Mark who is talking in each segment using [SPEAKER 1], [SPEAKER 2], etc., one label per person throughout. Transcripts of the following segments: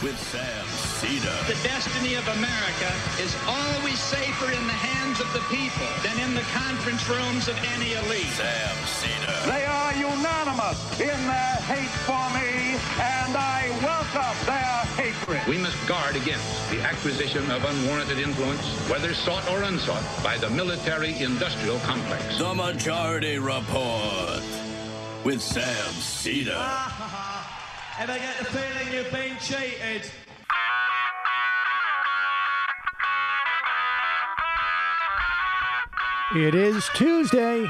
[SPEAKER 1] with Sam Seder.
[SPEAKER 2] The destiny of America is always safer in the hands of the people than in the conference rooms of any elite.
[SPEAKER 1] Sam Seder.
[SPEAKER 3] They are unanimous in their hate for me, and I welcome their hatred.
[SPEAKER 4] We must guard against the acquisition of unwarranted influence, whether sought or unsought, by the military-industrial complex.
[SPEAKER 1] The Majority Report with Sam Seder.
[SPEAKER 5] Ever get the feeling you've been cheated?
[SPEAKER 6] It is Tuesday,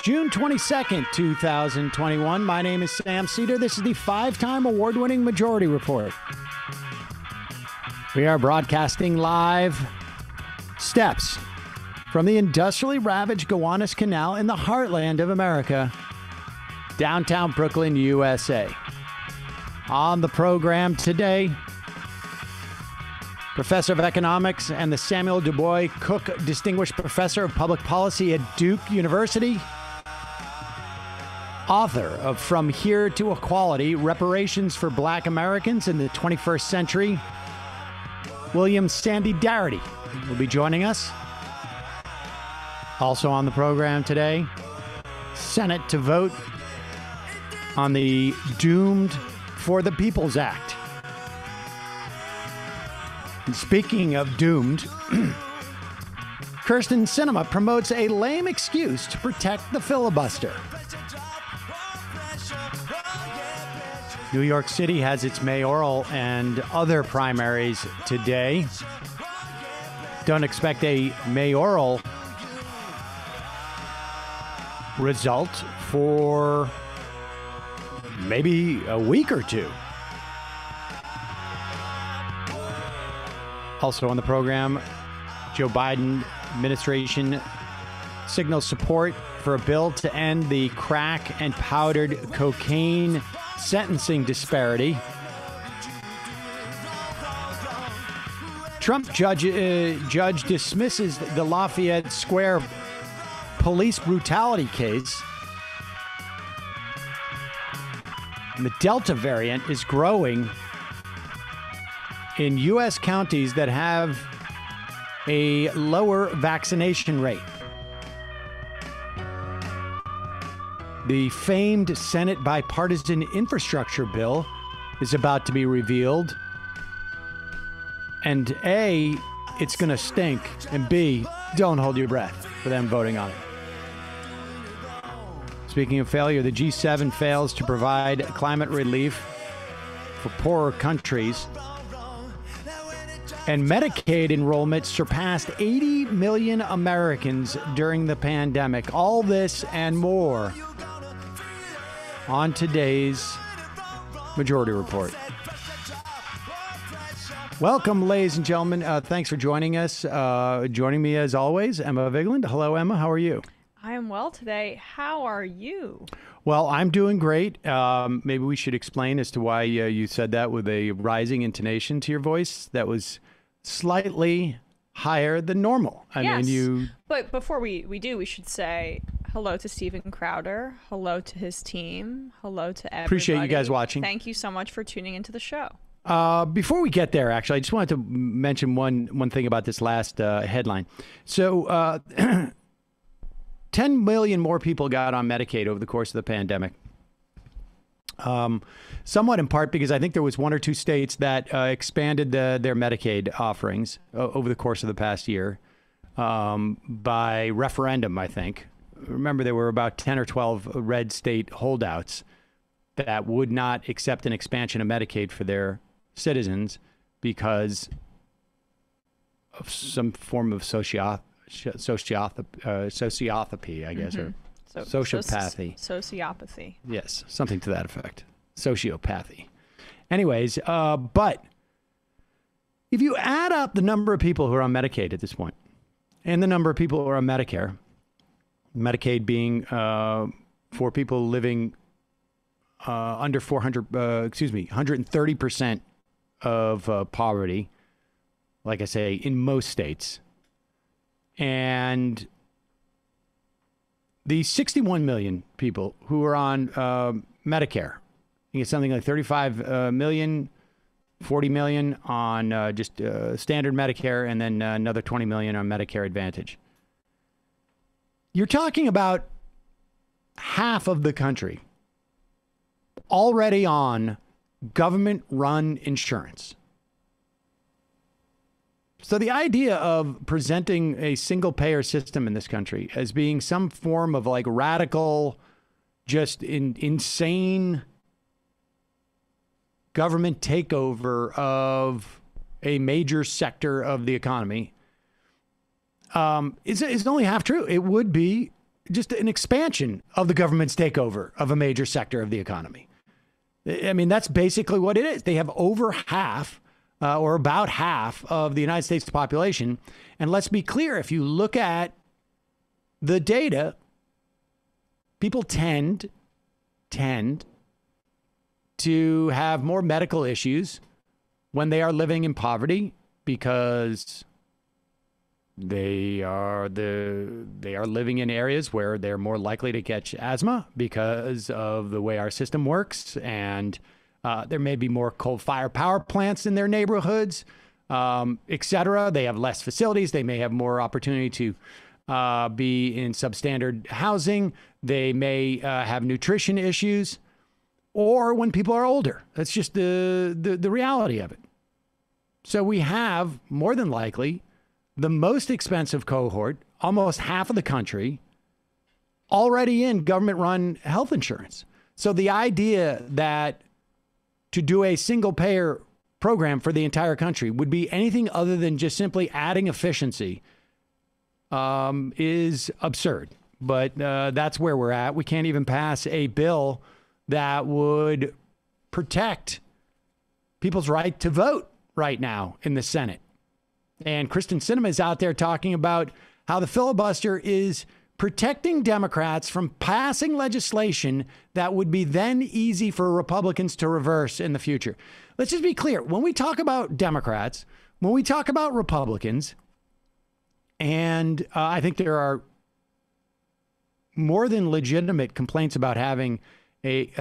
[SPEAKER 6] June 22nd, 2021. My name is Sam Seder. This is the five-time award-winning Majority Report. We are broadcasting live steps from the industrially ravaged Gowanus Canal in the heartland of America, downtown Brooklyn, USA. On the program today, Professor of Economics and the Samuel Du Bois Cook Distinguished Professor of Public Policy at Duke University, author of From Here to Equality, Reparations for Black Americans in the 21st Century, William Sandy Darity will be joining us. Also on the program today, Senate to vote on the Doomed for the People's Act. And speaking of doomed, Kirsten Sinema promotes a lame excuse to protect the filibuster. New York City has its mayoral and other primaries today. Don't expect a mayoral result for maybe a week or two. Also on the program, Joe Biden administration signals support for a bill to end the crack and powdered cocaine sentencing disparity. Trump judge dismisses the Lafayette Square police brutality case. And the Delta variant is growing in U.S. counties that have a lower vaccination rate. The famed Senate bipartisan infrastructure bill is about to be revealed. And A, it's going to stink. And B, don't hold your breath for them voting on it. Speaking of failure, the G7 fails to provide climate relief for poorer countries. And Medicaid enrollment surpassed 80 million Americans during the pandemic. All this and more on today's Majority Report. Welcome, ladies and gentlemen. Thanks for joining us. Joining me, as always, Emma Vigland. Hello, Emma. How are you?
[SPEAKER 7] I am well today. How are you?
[SPEAKER 6] Well, I'm doing great. Maybe we should explain as to why you said that with a rising intonation to your voice. That was slightly higher than normal. I mean,
[SPEAKER 7] But before we do, we should say hello to Steven Crowder. Hello to his team. Hello to everybody.
[SPEAKER 6] Appreciate you guys watching.
[SPEAKER 7] Thank you so much for tuning into the show.
[SPEAKER 6] Before we get there, actually, I just wanted to mention one thing about this last headline. So 10 million more people got on Medicaid over the course of the pandemic. Somewhat in part because I think there was one or two states that expanded their Medicaid offerings over the course of the past year by referendum, I think. Remember, there were about 10 or 12 red state holdouts that would not accept an expansion of Medicaid for their citizens because of some form of sociopathy, I guess, or sociopathy.
[SPEAKER 7] Sociopathy.
[SPEAKER 6] Yes, something to that effect. Sociopathy. Anyways, but if you add up the number of people who are on Medicaid at this point and the number of people who are on Medicare, Medicaid being for people living under 130% of poverty, like I say, in most states. And the 61 million people who are on Medicare, you get something like 35 million $40 million on just standard Medicare, and then another $20 million on Medicare Advantage. You're talking about half of the country already on government-run insurance. So the idea of presenting a single-payer system in this country as being some form of like radical, just insane government takeover of a major sector of the economy is only half true. It would be just an expansion of the government's takeover of a major sector of the economy. I mean, that's basically what it is. They have over half or about half of the United States population. And let's be clear, if you look at the data, people tend to have more medical issues when they are living in poverty because they are living in areas where they're more likely to catch asthma because of the way our system works, and there may be more coal-fired power plants in their neighborhoods, etc. They have less facilities. They may have more opportunity to be in substandard housing. They may have nutrition issues, or when people are older. That's just the reality of it. So we have more than likely the most expensive cohort, almost half of the country, already in government-run health insurance. So the idea that to do a single-payer program for the entire country would be anything other than just simply adding efficiency is absurd. But that's where we're at. We can't even pass a bill that would protect people's right to vote right now in the Senate. And Kristen Sinema is out there talking about how the filibuster is protecting Democrats from passing legislation that would be then easy for Republicans to reverse in the future. Let's just be clear. When we talk about Democrats, when we talk about Republicans, and I think there are more than legitimate complaints about having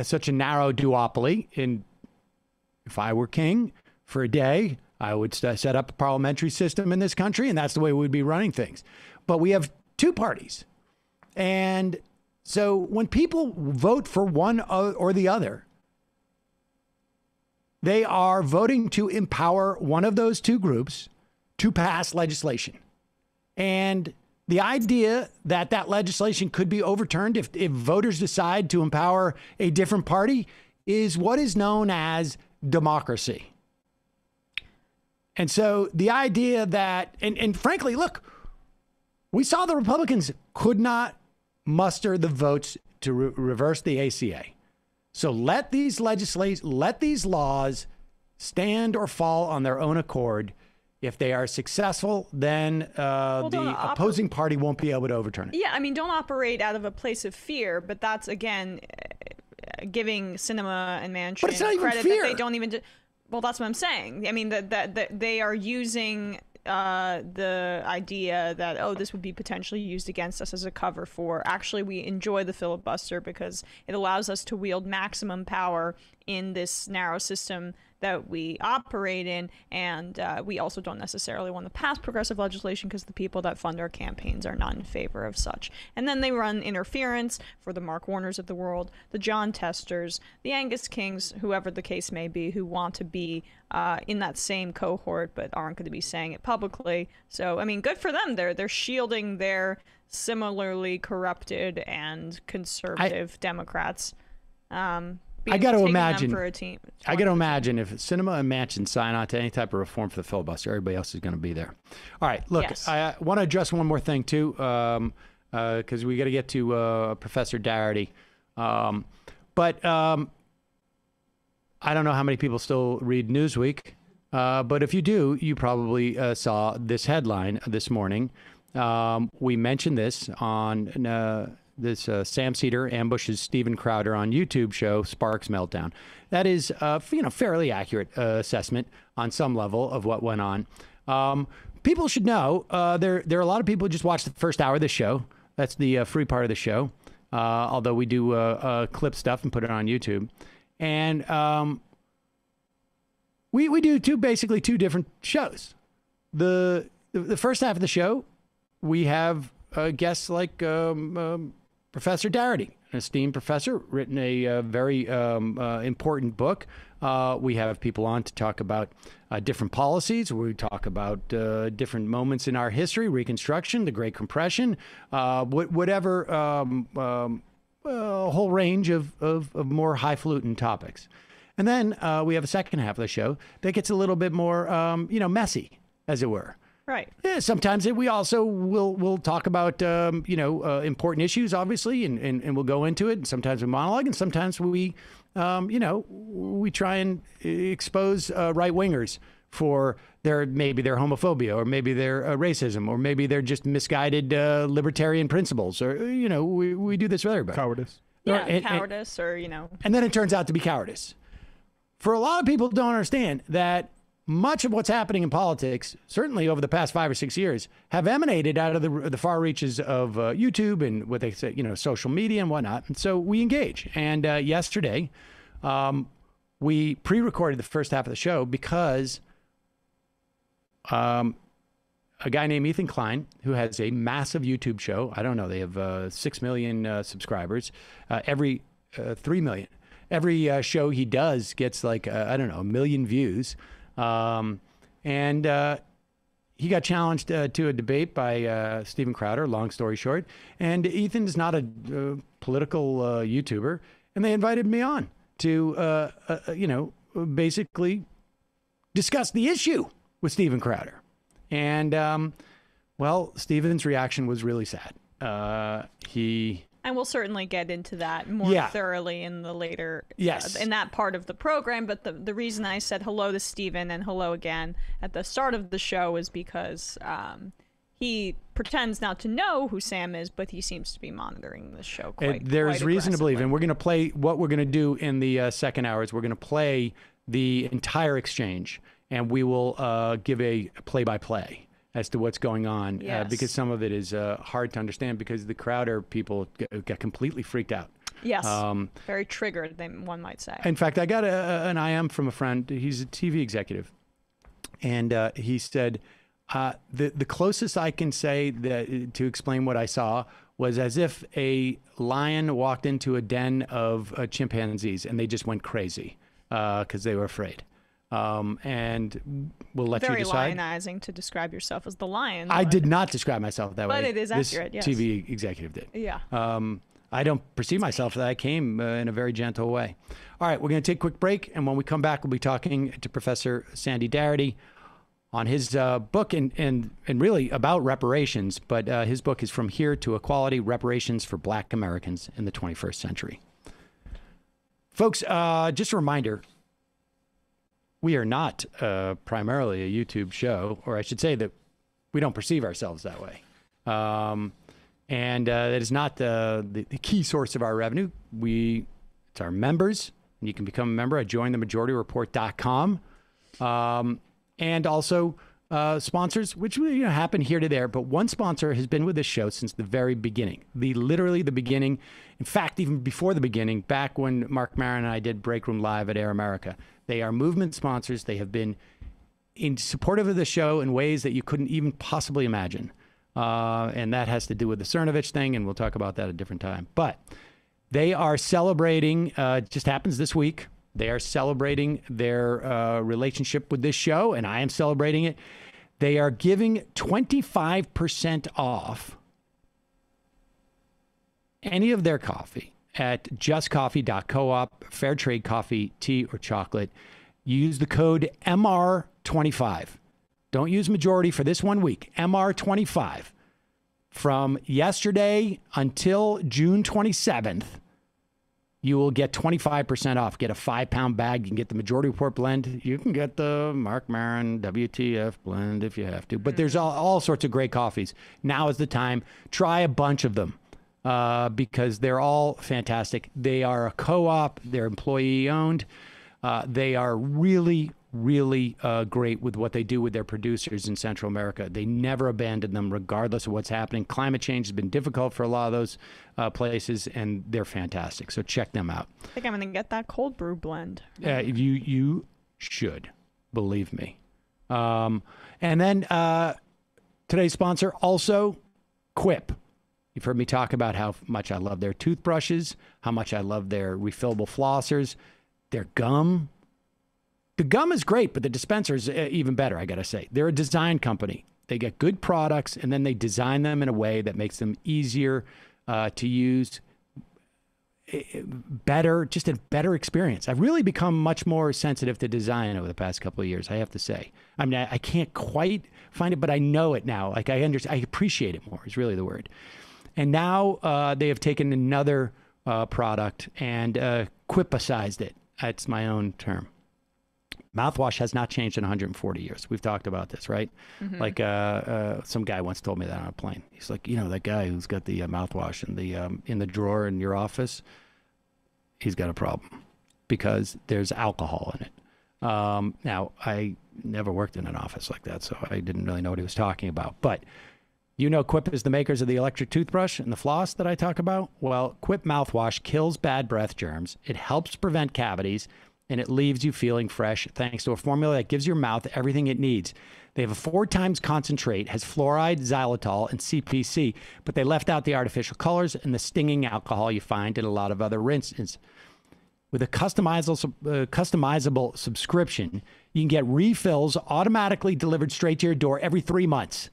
[SPEAKER 6] such a narrow duopoly. And if I were king for a day, I would set up a parliamentary system in this country, and that's the way we would be running things. But we have two parties. And so when people vote for one or the other, they are voting to empower one of those two groups to pass legislation. And the idea that that legislation could be overturned if voters decide to empower a different party is what is known as democracy. And so the idea that, and frankly, look, we saw the Republicans could not muster the votes to reverse the ACA. So let these laws stand or fall on their own accord. If they are successful, then the opposing party won't be able to overturn it.
[SPEAKER 7] Yeah, I mean, don't operate out of a place of fear, but that's, again, giving Sinema and Manchin
[SPEAKER 6] but it's not even
[SPEAKER 7] credit
[SPEAKER 6] fear.
[SPEAKER 7] that they don't even... Well, that's what I'm saying. I mean, that they are using the idea that, oh, this would be potentially used against us as a cover for, actually, we enjoy the filibuster because it allows us to wield maximum power in this narrow system that we operate in, and we also don't necessarily want to pass progressive legislation because the people that fund our campaigns are not in favor of such. And then they run interference for the Mark Warners of the world, the John Testers, the Angus Kings, whoever the case may be, who want to be in that same cohort but aren't going to be saying it publicly. So, I mean, good for them. They're shielding similarly corrupted and conservative Democrats.
[SPEAKER 6] I got to imagine. I got to imagine if Sinema and Manchin sign on to any type of reform for the filibuster, everybody else is going to be there. All right, look, yes. I want to address one more thing too, because we got to get to Professor Darity. But I don't know how many people still read Newsweek, but if you do, you probably saw this headline this morning. We mentioned this on this Sam Seder ambushes Steven Crowder on YouTube show, Sparks Meltdown. That is, fairly accurate assessment on some level of what went on. People should know there are a lot of people who just watch the first hour of the show. That's the free part of the show, although we do clip stuff and put it on YouTube. And we do basically two different shows. The first half of the show, we have guests like Professor Darity, an esteemed professor, written a very important book. We have people on to talk about different policies. We talk about different moments in our history, Reconstruction, the Great Compression, whatever, a whole range of more highfalutin topics. And then we have a second half of the show that gets a little bit more, messy, as it were.
[SPEAKER 7] Right.
[SPEAKER 6] Yeah, sometimes we also will talk about important issues, obviously, and we'll go into it. And sometimes we monologue, and sometimes we try and expose right wingers for maybe their homophobia, or maybe their racism, or maybe they're just misguided libertarian principles, or we do this for everybody.
[SPEAKER 8] Cowardice.
[SPEAKER 7] Yeah, cowardice, or
[SPEAKER 6] And then it turns out to be cowardice. For a lot of people, don't understand that much of what's happening in politics, certainly over the past 5 or 6 years, have emanated out of the far reaches of YouTube and what they say, social media and whatnot. And so we engage. And yesterday, we pre-recorded the first half of the show because a guy named Ethan Klein, who has a massive YouTube show, I don't know, they have 6 million subscribers, 3 million. Every show he does gets like, 1 million views. And he got challenged to a debate by Steven Crowder, long story short. And Ethan is not a political YouTuber. And they invited me on to, basically discuss the issue with Steven Crowder. And, Steven's reaction was really sad.
[SPEAKER 7] And we'll certainly get into that more thoroughly in the later, in that part of the program. But the reason I said hello to Stephen and hello again at the start of the show is because he pretends not to know who Sam is, but he seems to be monitoring the show quite
[SPEAKER 6] There's reason to believe, and we're going to play what we're going to do in the second hour is we're going to play the entire exchange, and we will give a play-by-play as to what's going on, because some of it is hard to understand because the Crowder people got completely freaked out.
[SPEAKER 7] Yes, very triggered, one might say.
[SPEAKER 6] In fact, I got an IM from a friend. He's a TV executive, and he said, the closest I can say to explain what I saw was as if a lion walked into a den of chimpanzees and they just went crazy because they were afraid. And we'll let you decide.
[SPEAKER 7] Very lionizing to describe yourself as the lion.
[SPEAKER 6] I did not describe myself that way.
[SPEAKER 7] But it is accurate, yes.
[SPEAKER 6] TV executive did.
[SPEAKER 7] Yeah.
[SPEAKER 6] I don't perceive myself that I came in a very gentle way. All right, we're going to take a quick break. And when we come back, we'll be talking to Professor Sandy Darity on his book and really about reparations. But his book is From Here to Equality, Reparations for Black Americans in the 21st Century. Folks, just a reminder, we are not primarily a YouTube show, or I should say that we don't perceive ourselves that way. And that is not the key source of our revenue. It's our members, and you can become a member at jointhemajorityreport.com. And also sponsors, which happen here to there. But one sponsor has been with this show since the very beginning, literally the beginning. In fact, even before the beginning, back when Mark Maron and I did Break Room Live at Air America. They are movement sponsors. They have been supportive of the show in ways that you couldn't even possibly imagine. And that has to do with the Cernovich thing, and we'll talk about that at a different time. But they are celebrating, it just happens this week, they are celebrating their relationship with this show, and I am celebrating it. They are giving 25% off any of their coffee at justcoffee.coop, fair trade coffee, tea, or chocolate. Use the code MR25. Don't use majority for this 1 week. MR25. From yesterday until June 27th, you will get 25% off. Get a 5-pound bag. You can get the Majority Report blend. You can get the Mark Maron WTF blend if you have to. But there's all sorts of great coffees. Now is the time. Try a bunch of them. Because they're all fantastic. They are a co-op. They're employee-owned. They are really, really great with what they do with their producers in Central America. They never abandon them, regardless of what's happening. Climate change has been difficult for a lot of those places, and they're fantastic. So check them out.
[SPEAKER 7] I think I'm going to get that cold brew blend.
[SPEAKER 6] You should. believe me. And then today's sponsor, also Quip. You've heard me talk about how much I love their toothbrushes, how much I love their refillable flossers, their gum. The gum is great, but the dispenser is even better, I got to say. They're a design company. They get good products, and then they design them in a way that makes them easier to use, better, just a better experience. I've really become much more sensitive to design over the past couple of years, I have to say. I mean, I can't quite find it, but I know it now. Like, I understand, I appreciate it more is really the word. And now they have taken another product and Quipicized it. That's my own term. Mouthwash has not changed in 140 years. We've talked about this, right? Mm-hmm. Like some guy once told me that on a plane. He's like, you know, that guy who's got the mouthwash in the drawer in your office, he's got a problem because there's alcohol in it. Now, I never worked in an office like that, so I didn't really know what he was talking about. But you know, Quip is the makers of the electric toothbrush and the floss that I talk about. Well, Quip Mouthwash kills bad breath germs. It helps prevent cavities, and it leaves you feeling fresh thanks to a formula that gives your mouth everything it needs. They have a 4 times concentrate, has fluoride, xylitol, and CPC, but they left out the artificial colors and the stinging alcohol you find in a lot of other rinses. With a customizable subscription, you can get refills automatically delivered straight to your door every 3 months.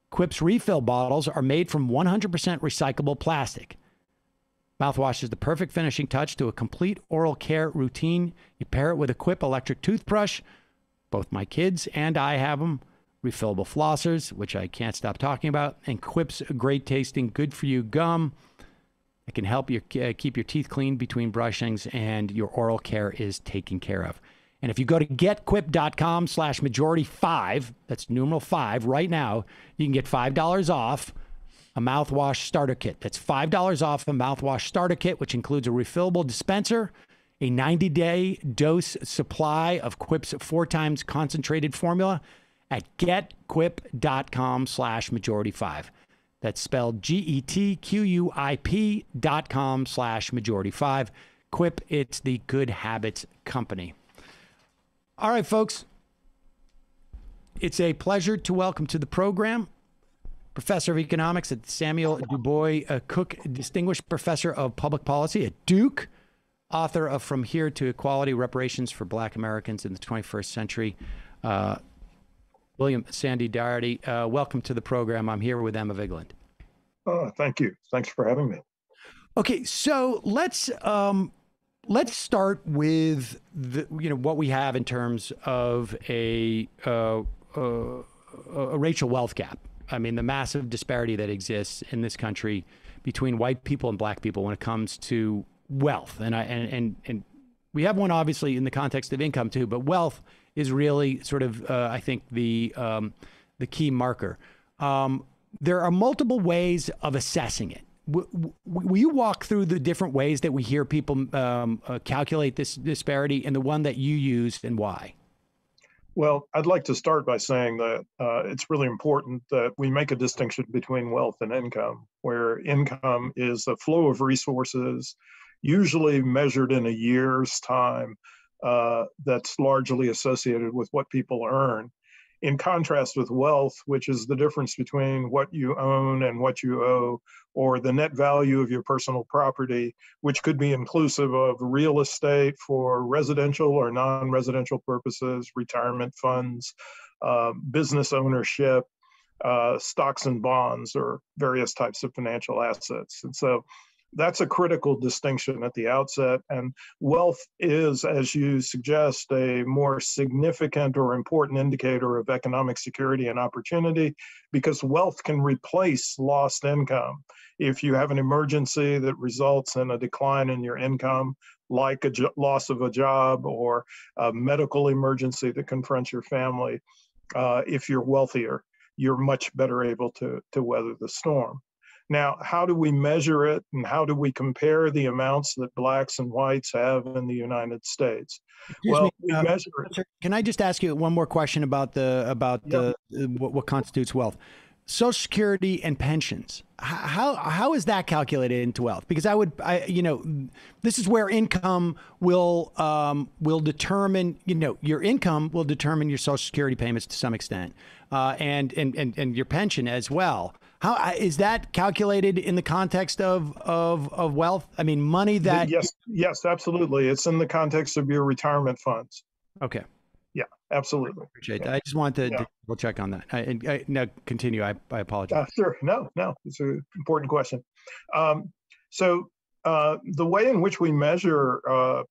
[SPEAKER 6] Quip's refill bottles are made from 100% recyclable plastic. Mouthwash is the perfect finishing touch to a complete oral care routine. You pair it with a Quip electric toothbrush. Both my kids and I have them. Refillable flossers, which I can't stop talking about. And Quip's great tasting, good for you gum. It can help you keep your teeth clean between brushings, and your oral care is taken care of. And if you go to getquip.com/majority5, that's numeral 5 right now, you can get $5 off a Mouthwash Starter Kit. That's $5 off a Mouthwash Starter Kit, which includes a refillable dispenser, a 90-day dose supply of Quip's 4 times concentrated formula at getquip.com/majority5. That's spelled GETQUIP.com/majority5. Quip, it's the good habits company. All right, folks. It's a pleasure to welcome to the program Professor of Economics at Samuel Du Bois Cook, Distinguished Professor of Public Policy at Duke, author of From Here to Equality, Reparations for Black Americans in the 21st Century. William Sandy Darity, welcome to the program. I'm here with Emma Vigland.
[SPEAKER 8] Thank you. Thanks for having me.
[SPEAKER 6] Okay, so let's start with what we have in terms of a racial wealth gap. I mean, the massive disparity that exists in this country between white people and black people when it comes to wealth, and we have one obviously in the context of income too, but wealth is really sort of I think the key marker. There are multiple ways of assessing it. Will you walk through the different ways that we hear people calculate this disparity, and the one that you used and why?
[SPEAKER 8] Well, I'd like to start by saying that it's really important that we make a distinction between wealth and income, where income is a flow of resources, usually measured in a year's time, that's largely associated with what people earn. In contrast with wealth, which is the difference between what you own and what you owe, or the net value of your personal property, which could be inclusive of real estate for residential or non-residential purposes, retirement funds, business ownership, stocks and bonds, or various types of financial assets. And so that's a critical distinction at the outset. And wealth is, as you suggest, a more significant or important indicator of economic security and opportunity, because wealth can replace lost income. If you have an emergency that results in a decline in your income, like a loss of a job or a medical emergency that confronts your family, if you're wealthier, you're much better able to weather the storm. Now, how do we measure it, and how do we compare the amounts that blacks and whites have in the United States? We measure it.
[SPEAKER 6] Can I just ask you one more question about what constitutes wealth? Social Security and pensions. How is that calculated into wealth? Because this is where income will determine, your income will determine your Social Security payments to some extent, and your pension as well. How is that calculated in the context of wealth? I mean, money that.
[SPEAKER 8] Yes, absolutely. It's in the context of your retirement funds.
[SPEAKER 6] Okay.
[SPEAKER 8] Yeah, absolutely.
[SPEAKER 6] Appreciate that. I just wanted to double check on that. Now continue. I apologize.
[SPEAKER 8] Sure. No, it's an important question. So the way in which we measure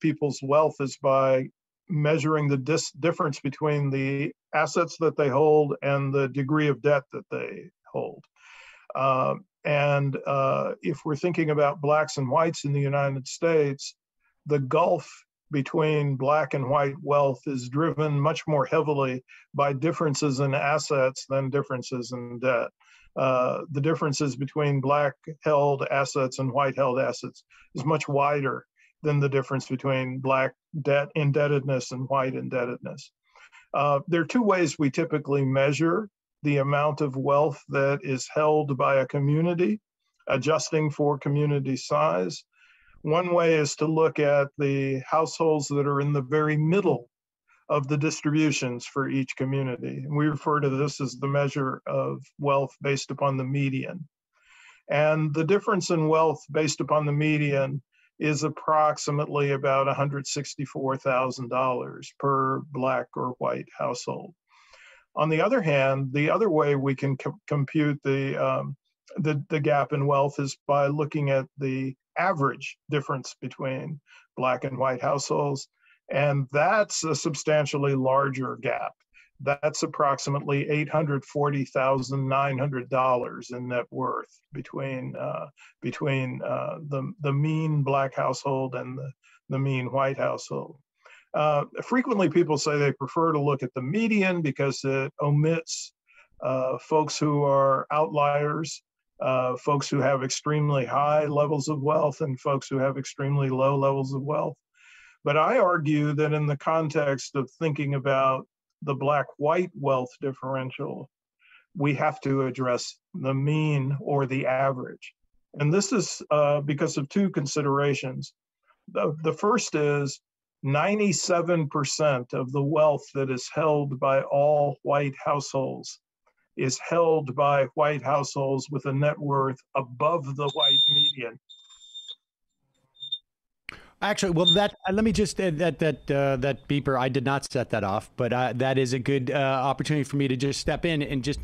[SPEAKER 8] people's wealth is by measuring the difference between the assets that they hold and the degree of debt that they hold. And if we're thinking about blacks and whites in the United States, the gulf between black and white wealth is driven much more heavily by differences in assets than differences in debt. The differences between black held assets and white held assets is much wider than the difference between black debt indebtedness and white indebtedness. There are two ways we typically measure the amount of wealth that is held by a community, adjusting for community size. One way is to look at the households that are in the very middle of the distributions for each community. And we refer to this as the measure of wealth based upon the median. And the difference in wealth based upon the median is approximately about $164,000 per black or white household. On the other hand, the other way we can compute the gap in wealth is by looking at the average difference between black and white households. And that's a substantially larger gap. That's approximately $840,900 in net worth between the mean black household and the mean white household. Frequently people say they prefer to look at the median because it omits folks who are outliers, folks who have extremely high levels of wealth and folks who have extremely low levels of wealth. But I argue that in the context of thinking about the black-white wealth differential, we have to address the mean or the average. And this is because of two considerations. The first is 97% of the wealth that is held by all white households is held by white households with a net worth above the white median.
[SPEAKER 6] Actually, well, let me just that beeper. I did not set that off, but that is a good opportunity for me to just step in and just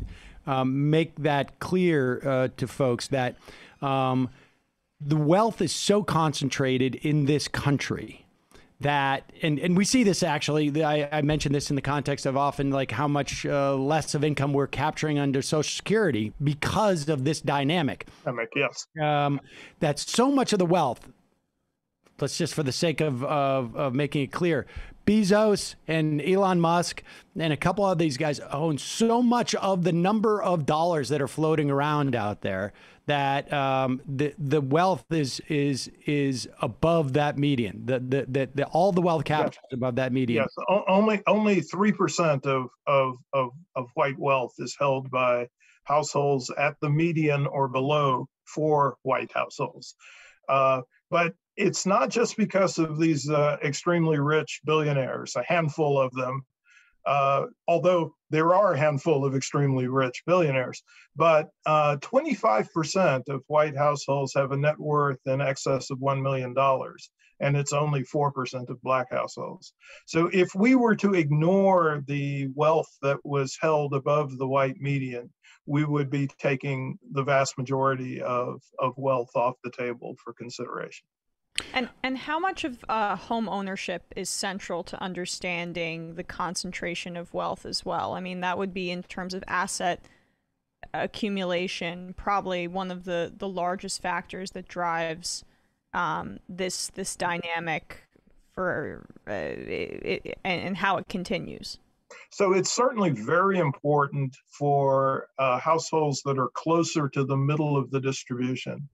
[SPEAKER 6] make that clear to folks that the wealth is so concentrated in this country that, and we see this actually, I mentioned this in the context of often like how much less of income we're capturing under Social Security because of this dynamic.
[SPEAKER 8] Yes.
[SPEAKER 6] That so much of the wealth, let's just for the sake of making it clear, Bezos and Elon Musk and a couple of these guys own so much of the number of dollars that are floating around out there that the wealth is above that median. The all the wealth captured above that median.
[SPEAKER 8] Yes, only 3% of white wealth is held by households at the median or below for white households. But it's not just because of these extremely rich billionaires, a handful of them, although there are a handful of extremely rich billionaires, but 25% of white households have a net worth in excess of $1 million, and it's only 4% of black households. So if we were to ignore the wealth that was held above the white median, we would be taking the vast majority of wealth off the table for consideration.
[SPEAKER 7] And how much of home ownership is central to understanding the concentration of wealth as well? I mean, that would be in terms of asset accumulation, probably one of the largest factors that drives this dynamic for and how it continues.
[SPEAKER 8] So it's certainly very important for households that are closer to the middle of the distribution.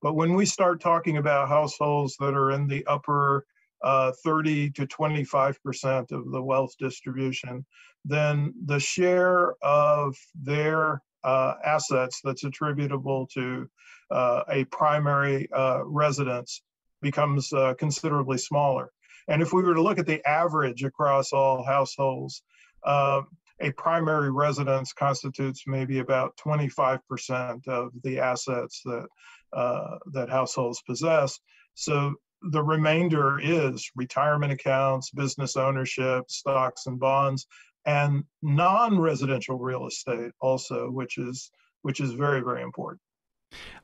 [SPEAKER 8] But when we start talking about households that are in the upper 30 to 25% of the wealth distribution, then the share of their assets that's attributable to a primary residence becomes considerably smaller. And if we were to look at the average across all households, a primary residence constitutes maybe about 25% of the assets that households possess. So the remainder is retirement accounts, business ownership, stocks and bonds, and non-residential real estate also, which is very, very important.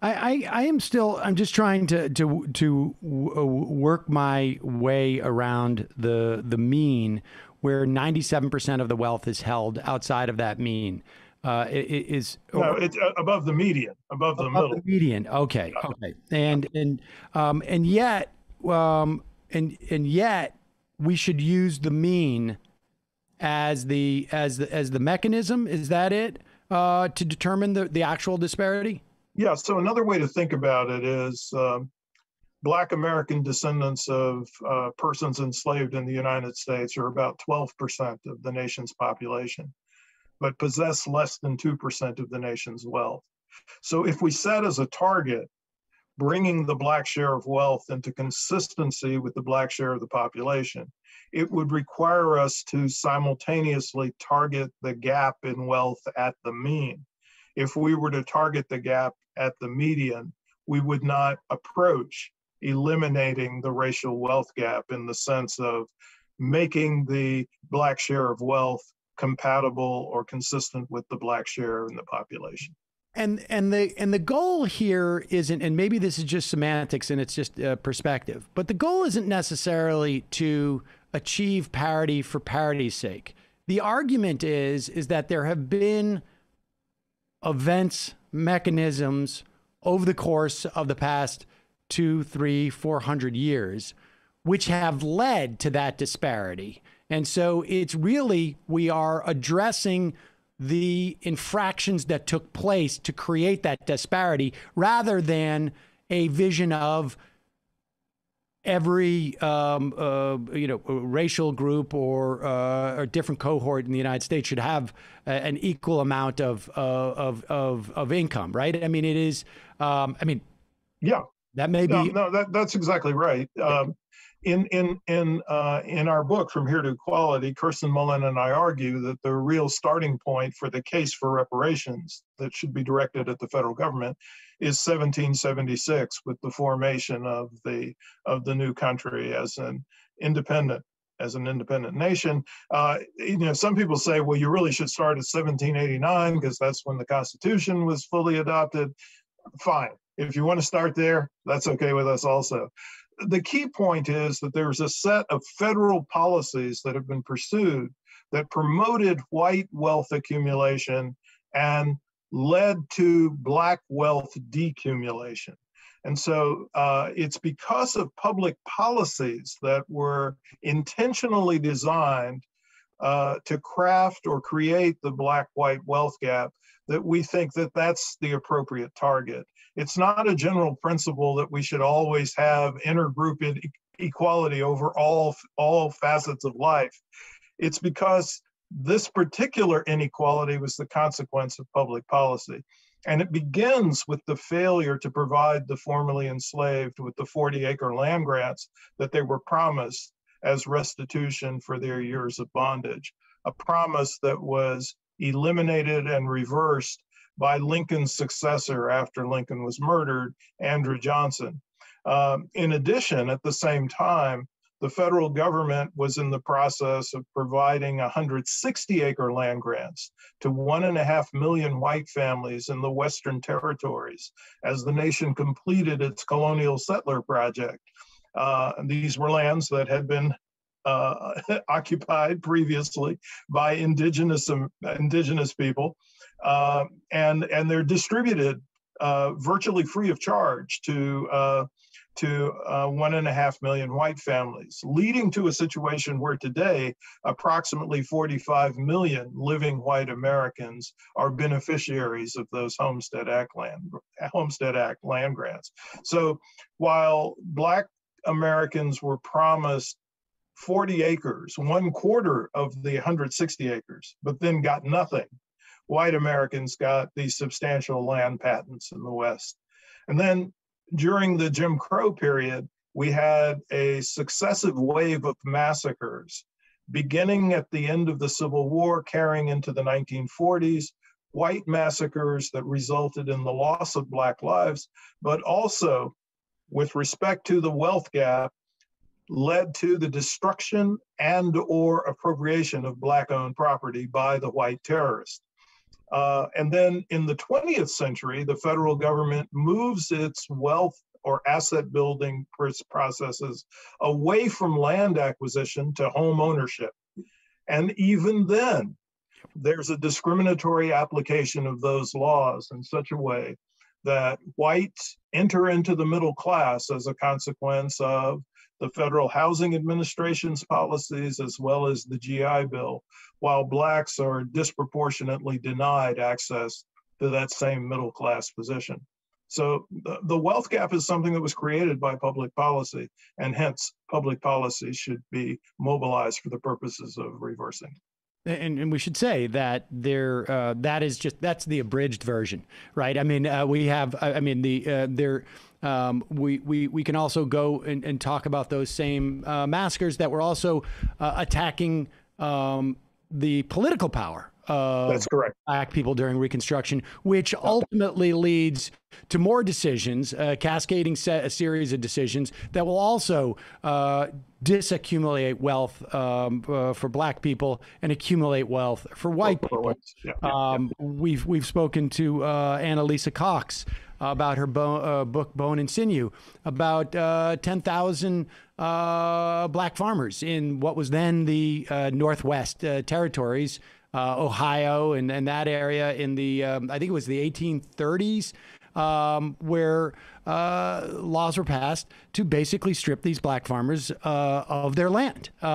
[SPEAKER 6] I'm just trying to work my way around the mean, where 97% of the wealth is held outside of that mean.
[SPEAKER 8] No, it's above the median, above the middle.
[SPEAKER 6] The median. Okay. And yet we should use the mean as the mechanism. Is that it, to determine the actual disparity?
[SPEAKER 8] Yeah. So another way to think about it is Black American descendants of persons enslaved in the United States are about 12% of the nation's population, but possess less than 2% of the nation's wealth. So if we set as a target bringing the Black share of wealth into consistency with the Black share of the population, it would require us to simultaneously target the gap in wealth at the mean. If we were to target the gap at the median, we would not approach eliminating the racial wealth gap in the sense of making the Black share of wealth compatible or consistent with the Black share in the population.
[SPEAKER 6] And the goal here isn't, and maybe this is just semantics and it's just perspective, but the goal isn't necessarily to achieve parity for parity's sake. The argument is that there have been events, mechanisms over the course of the past 200, 300, 400 years, which have led to that disparity. And so it's really, we are addressing the infractions that took place to create that disparity, rather than a vision of every racial group or different cohort in the United States should have an equal amount of income, right? I mean, it is.
[SPEAKER 8] Yeah,
[SPEAKER 6] that may be.
[SPEAKER 8] That's exactly right. In our book, From Here to Equality, Kirsten Mullen and I argue that the real starting point for the case for reparations that should be directed at the federal government is 1776, with the formation of the new country as an independent nation. Some people say, well, you really should start at 1789 because that's when the Constitution was fully adopted. Fine. If you want to start there, that's okay with us also. The key point is that there's a set of federal policies that have been pursued that promoted white wealth accumulation and led to Black wealth decumulation. And so it's because of public policies that were intentionally designed to craft or create the Black-white wealth gap that we think that that's the appropriate target. It's not a general principle that we should always have intergroup equality over all facets of life. It's because this particular inequality was the consequence of public policy. And it begins with the failure to provide the formerly enslaved with the 40-acre land grants that they were promised as restitution for their years of bondage, a promise that was eliminated and reversed by Lincoln's successor after Lincoln was murdered, Andrew Johnson. In addition, at the same time, the federal government was in the process of providing 160-acre land grants to 1.5 million white families in the Western territories as the nation completed its colonial settler project. These were lands that had been occupied previously by indigenous people, and they're distributed virtually free of charge to 1.5 million white families, leading to a situation where today approximately 45 million living white Americans are beneficiaries of those Homestead Act land grants. So while Black Americans were promised 40 acres, 1/4 of the 160 acres, but then got nothing, white Americans got these substantial land patents in the West. And then during the Jim Crow period, we had a successive wave of massacres, beginning at the end of the Civil War, carrying into the 1940s, white massacres that resulted in the loss of Black lives, but also, with respect to the wealth gap, led to the destruction and or appropriation of Black-owned property by the white terrorists. And then in the 20th century, the federal government moves its wealth or asset building processes away from land acquisition to home ownership. And even then, there's a discriminatory application of those laws in such a way that whites enter into the middle class as a consequence of the Federal Housing Administration's policies as well as the GI Bill, while Blacks are disproportionately denied access to that same middle class position. So the wealth gap is something that was created by public policy, and hence public policy should be mobilized for the purposes of reversing.
[SPEAKER 6] And we should say that that's the abridged version, right? I mean, we can also go and talk about those same massacres that were also attacking the political power of
[SPEAKER 8] That's correct.
[SPEAKER 6] Black people during Reconstruction, which ultimately leads to more decisions, cascading a series of decisions that will also disaccumulate wealth for Black people and accumulate wealth for white people. We've spoken to Annalisa Cox about her book Bone and Sinew, about 10,000 Black farmers in what was then the Northwest territories, Ohio and that area in the, I think it was the 1830s, where laws were passed to basically strip these Black farmers of their land. We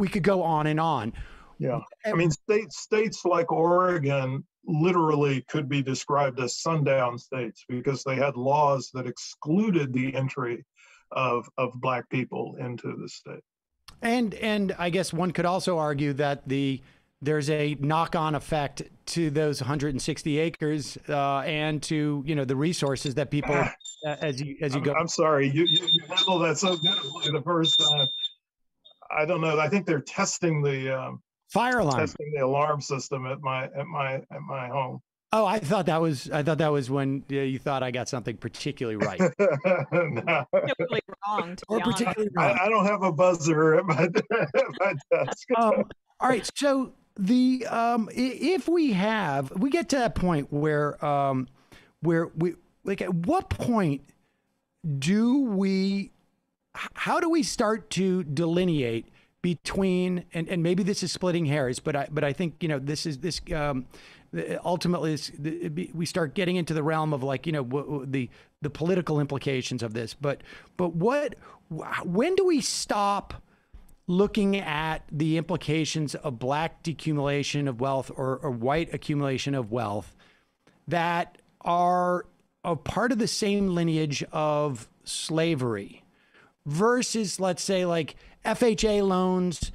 [SPEAKER 6] could go on and on.
[SPEAKER 8] Yeah, I mean, states like Oregon literally could be described as sundown states because they had laws that excluded the entry of Black people into the state.
[SPEAKER 6] And I guess one could also argue that there's a knock-on effect to those 160 acres and to the resources that people as you go.
[SPEAKER 8] I'm sorry, you handled that so beautifully the first time. I don't know. I think they're testing the
[SPEAKER 6] fire alarm,
[SPEAKER 8] testing the alarm system at my home.
[SPEAKER 6] Oh, I thought that was when you thought I got something particularly right.
[SPEAKER 8] No.
[SPEAKER 7] Particularly wrong.
[SPEAKER 6] Or particularly wrong.
[SPEAKER 8] I don't have a buzzer at my desk.
[SPEAKER 6] All right. So if we get to that point where we like, at what point how do we start to delineate between, and maybe this is splitting hairs, but I think ultimately we start getting into the realm of the political implications of this. But when do we stop looking at the implications of Black decumulation of wealth or white accumulation of wealth that are a part of the same lineage of slavery versus, let's say, like FHA loans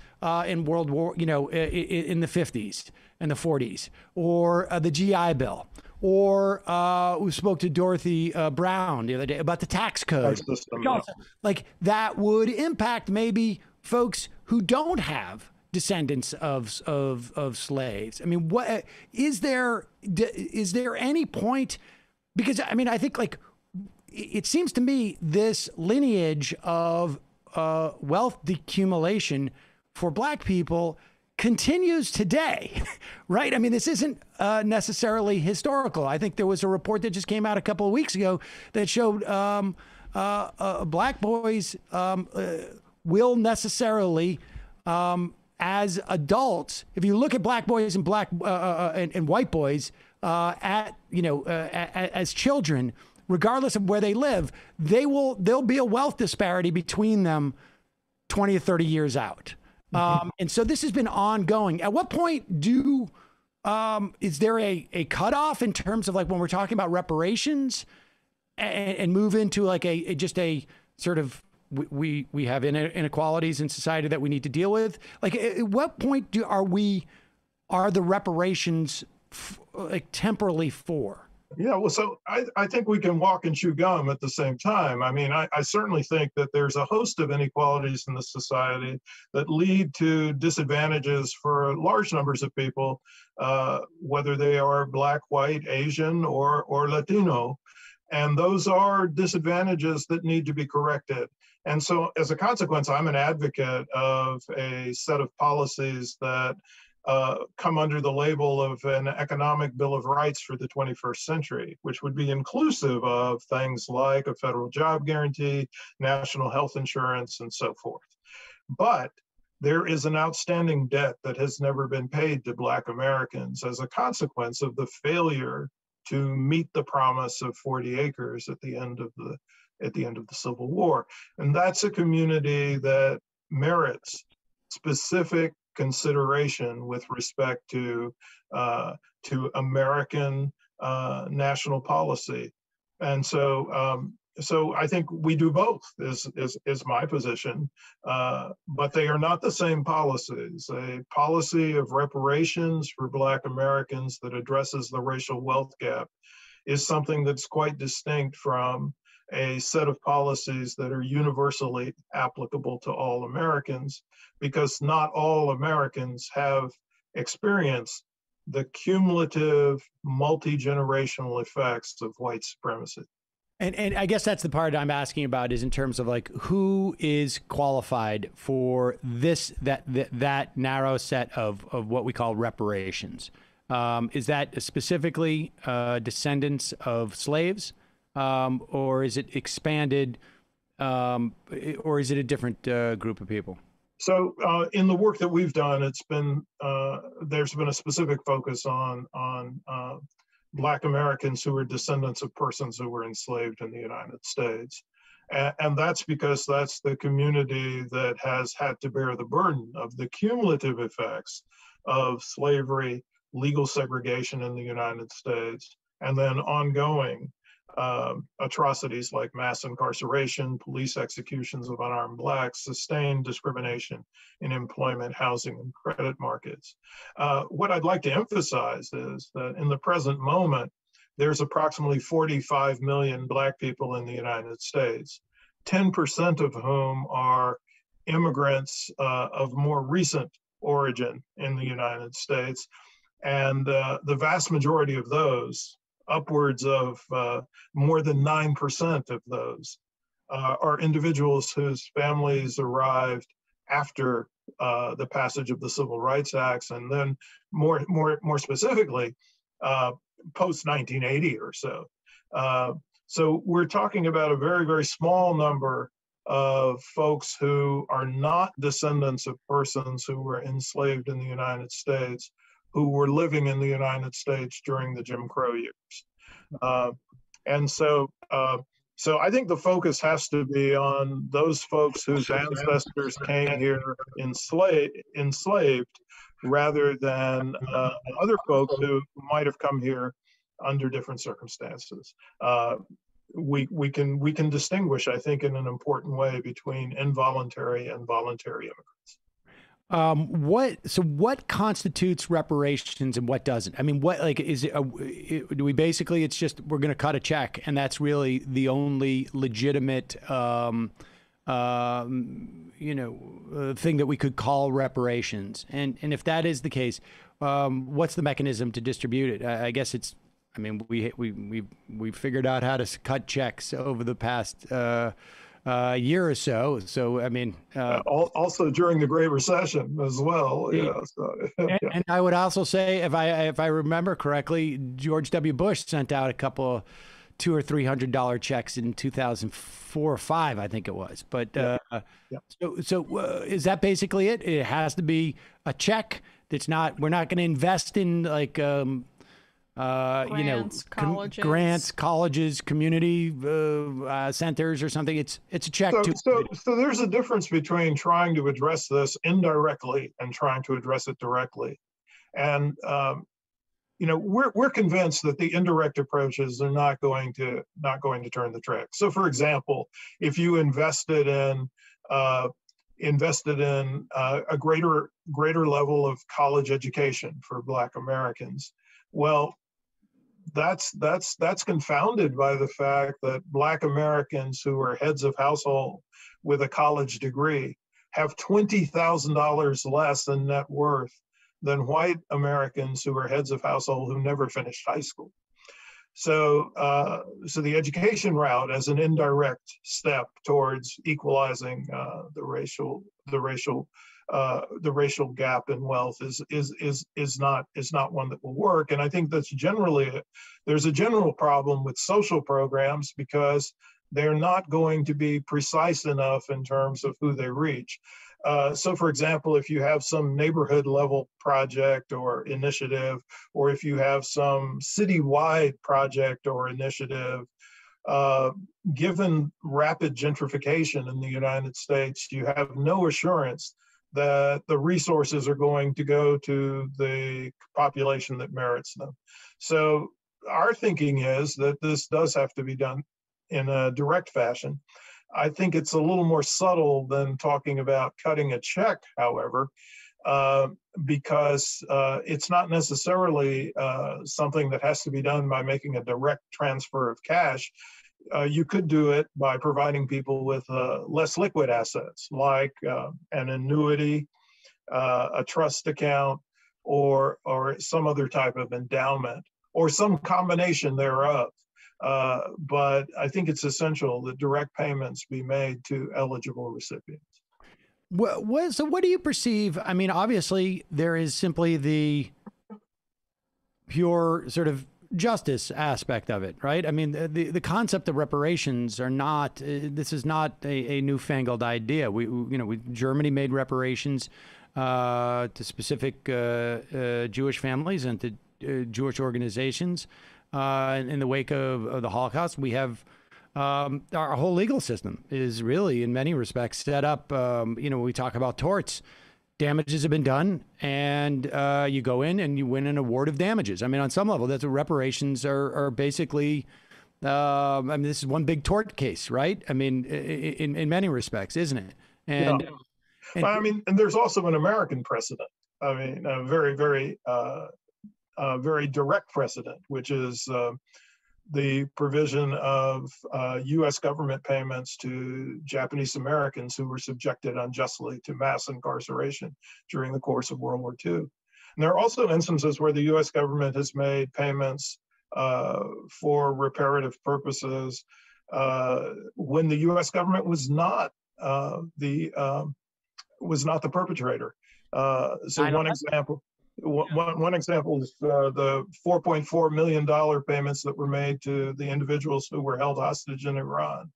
[SPEAKER 6] in World War, in the 50s and the 40s, or the GI Bill, or we spoke to Dorothy Brown the other day about the tax code. Like that would impact maybe folks who don't have descendants of slaves. I mean, what is there any point? Because I mean, I think it seems to me this lineage of wealth decumulation for Black people continues today, right? I mean, this isn't necessarily historical. I think there was a report that just came out a couple of weeks ago that showed Black boys will necessarily, as adults, if you look at Black boys and and white boys as children, regardless of where they live, there'll be a wealth disparity between them 20 or 30 years out. And so this has been ongoing. At what point is there a cutoff in terms of when we're talking about reparations and move into just a sort of, we have inequalities in society that we need to deal with? At what point are we are the reparations like temporally for?
[SPEAKER 8] Yeah, well, so I think we can walk and chew gum at the same time. I mean, I certainly think that there's a host of inequalities in the society that lead to disadvantages for large numbers of people, whether they are Black, white, Asian, or Latino. And those are disadvantages that need to be corrected. And so as a consequence, I'm an advocate of a set of policies that come under the label of an economic bill of rights for the 21st century, which would be inclusive of things like a federal job guarantee, national health insurance, and so forth. But there is an outstanding debt that has never been paid to Black Americans as a consequence of the failure to meet the promise of 40 acres at the end of the Civil War. And that's a community that merits specific consideration with respect to American national policy. And so I think we do both is my position, but they are not the same policies. A policy of reparations for Black Americans that addresses the racial wealth gap is something that's quite distinct from a set of policies that are universally applicable to all Americans, because not all Americans have experienced the cumulative multi-generational effects of white supremacy.
[SPEAKER 6] And I guess that's the part I'm asking about, is in terms of like who is qualified for that narrow set of what we call reparations. Is that specifically descendants of slaves, or is it expanded, or is it a different group of people?
[SPEAKER 8] So in the work that we've done, it's been there's been a specific focus on Black Americans who are descendants of persons who were enslaved in the United States. And that's because that's the community that has had to bear the burden of the cumulative effects of slavery, legal segregation in the United States, and then ongoing atrocities like mass incarceration, police executions of unarmed Blacks, sustained discrimination in employment, housing, and credit markets. What I'd like to emphasize is that in the present moment, there's approximately 45 million Black people in the United States, 10% of whom are immigrants of more recent origin in the United States. And the vast majority of those, upwards of more than 9% of those, are individuals whose families arrived after the passage of the Civil Rights Acts, and then more specifically, post 1980 or so. So we're talking about a very, very small number of folks who are not descendants of persons who were enslaved in the United States, who were living in the United States during the Jim Crow years. And so I think the focus has to be on those folks whose ancestors came here enslaved, rather than other folks who might have come here under different circumstances. We can distinguish, I think, in an important way between involuntary and voluntary immigrants. What constitutes reparations and what doesn't? I mean, what, like, is it, do we basically, it's just, we're going to cut a check and that's really the only legitimate, thing that we could call reparations. And if that is the case, what's the mechanism to distribute it? I guess it's, I mean, we figured out how to cut checks over the past, year or so. So, I mean, also during the Great Recession as well. Yeah.
[SPEAKER 6] And I would also say, if I remember correctly, George W. Bush sent out a couple of $200 or $300 checks in 2004 or 5, I think it was. But so is that basically it? It has to be a check. That's not. We're not going to invest in like.
[SPEAKER 7] Grants, colleges.
[SPEAKER 6] Grants, colleges, community centers or something. It's a check.
[SPEAKER 8] So there's a difference between trying to address this indirectly and trying to address it directly. And, we're convinced that the indirect approaches are not going to turn the trick. So for example, if you invested invested in a greater level of college education for Black Americans. Well, that's confounded by the fact that Black Americans who are heads of household with a college degree have $20,000 less in net worth than white Americans who are heads of household who never finished high school. So the education route as an indirect step towards equalizing the racial gap in wealth is not one that will work. And I think there's a general problem with social programs because they're not going to be precise enough in terms of who they reach. So for example, if you have some neighborhood level project or initiative, or if you have some citywide project or initiative, given rapid gentrification in the United States, you have no assurance that the resources are going to go to the population that merits them. So our thinking is that this does have to be done in a direct fashion. I think it's a little more subtle than talking about cutting a check, however, because it's not necessarily something that has to be done by making a direct transfer of cash. You could do it by providing people with less liquid assets, like an annuity, a trust account, or some other type of endowment, or some combination thereof. But I think it's essential that direct payments be made to eligible recipients.
[SPEAKER 6] So what do you perceive? I mean, obviously, there is simply the pure sort of justice aspect of it, right? I mean, the concept of reparations are not, this is not a newfangled idea. Germany made reparations to specific Jewish families and to Jewish organizations. In the wake of the Holocaust, we have our whole legal system is really, in many respects, set up. When we talk about torts, damages have been done, and you go in and you win an award of damages. I mean, on some level, that's what reparations are basically. This is one big tort case, right? I mean, in many respects, isn't it? And,
[SPEAKER 8] yeah. And there's also an American precedent. I mean, a very, very very direct precedent, which is the provision of U.S. government payments to Japanese Americans who were subjected unjustly to mass incarceration during the course of World War II. And there are also instances where the U.S. government has made payments for reparative purposes when the U.S. government was not the perpetrator. One example is the $4.4 million payments that were made to the individuals who were held hostage in Iran.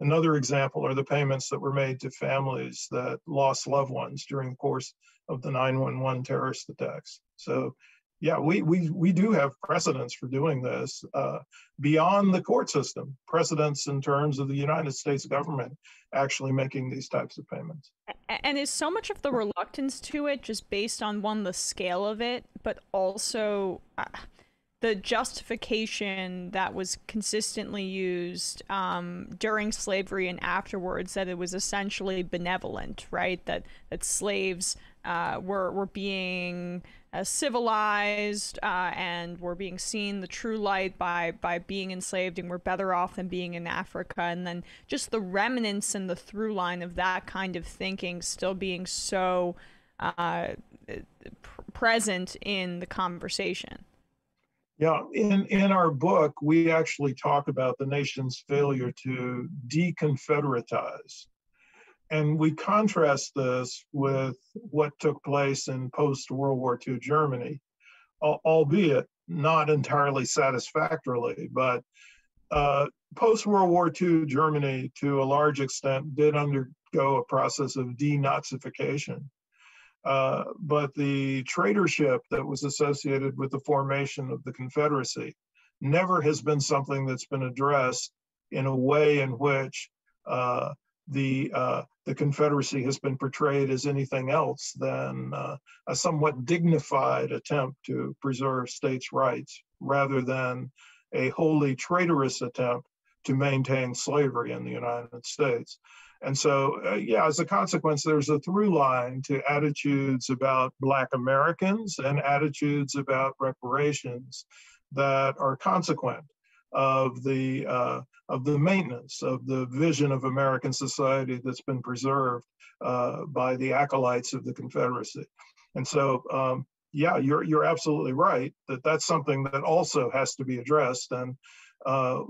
[SPEAKER 8] Another example are the payments that were made to families that lost loved ones during the course of the 9/11 terrorist attacks. So, yeah, we do have precedents for doing this beyond the court system, precedents in terms of the United States government actually making these types of payments.
[SPEAKER 7] And is so much of the reluctance to it just based on, one, the scale of it, but also the justification that was consistently used during slavery and afterwards, that it was essentially benevolent, right? That slaves were being civilized and were being seen the true light by being enslaved, and were better off than being in Africa. And then just the remnants and the through line of that kind of thinking still being so present in the conversation.
[SPEAKER 8] Yeah, in our book, we actually talk about the nation's failure to deconfederatize. And we contrast this with what took place in post-World War II Germany, albeit not entirely satisfactorily, but post-World War II Germany, to a large extent, did undergo a process of denazification. But the traitorship that was associated with the formation of the Confederacy never has been something that's been addressed in a way in which the Confederacy has been portrayed as anything else than a somewhat dignified attempt to preserve states' rights, rather than a wholly traitorous attempt to maintain slavery in the United States. And so, yeah, as a consequence, there's a through line to attitudes about Black Americans and attitudes about reparations that are consequent of the maintenance of the vision of American society that's been preserved by the acolytes of the Confederacy. And so, yeah, you're absolutely right that that's something that also has to be addressed. And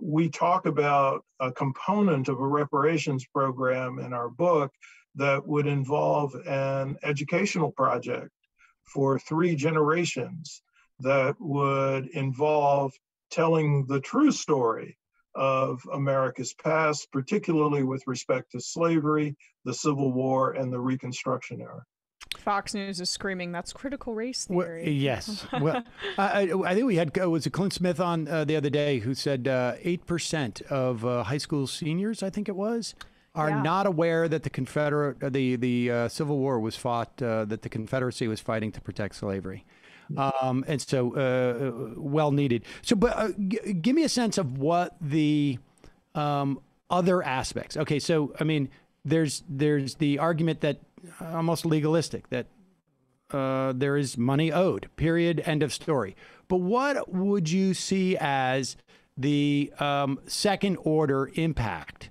[SPEAKER 8] we talk about a component of a reparations program in our book that would involve an educational project for 3 generations that would involve telling the true story of America's past, particularly with respect to slavery, the Civil War, and the Reconstruction era.
[SPEAKER 7] Fox News is screaming, that's critical race theory.
[SPEAKER 6] Well, yes. Well, I think we had, was it Clint Smith on the other day who said 8% of high school seniors, I think it was, are not aware that the Civil War was fought, that the Confederacy was fighting to protect slavery. And so well needed. So, but give me a sense of what the other aspects. Okay, so I mean, there's the argument that almost legalistic that there is money owed. Period. End of story. But what would you see as the second order impact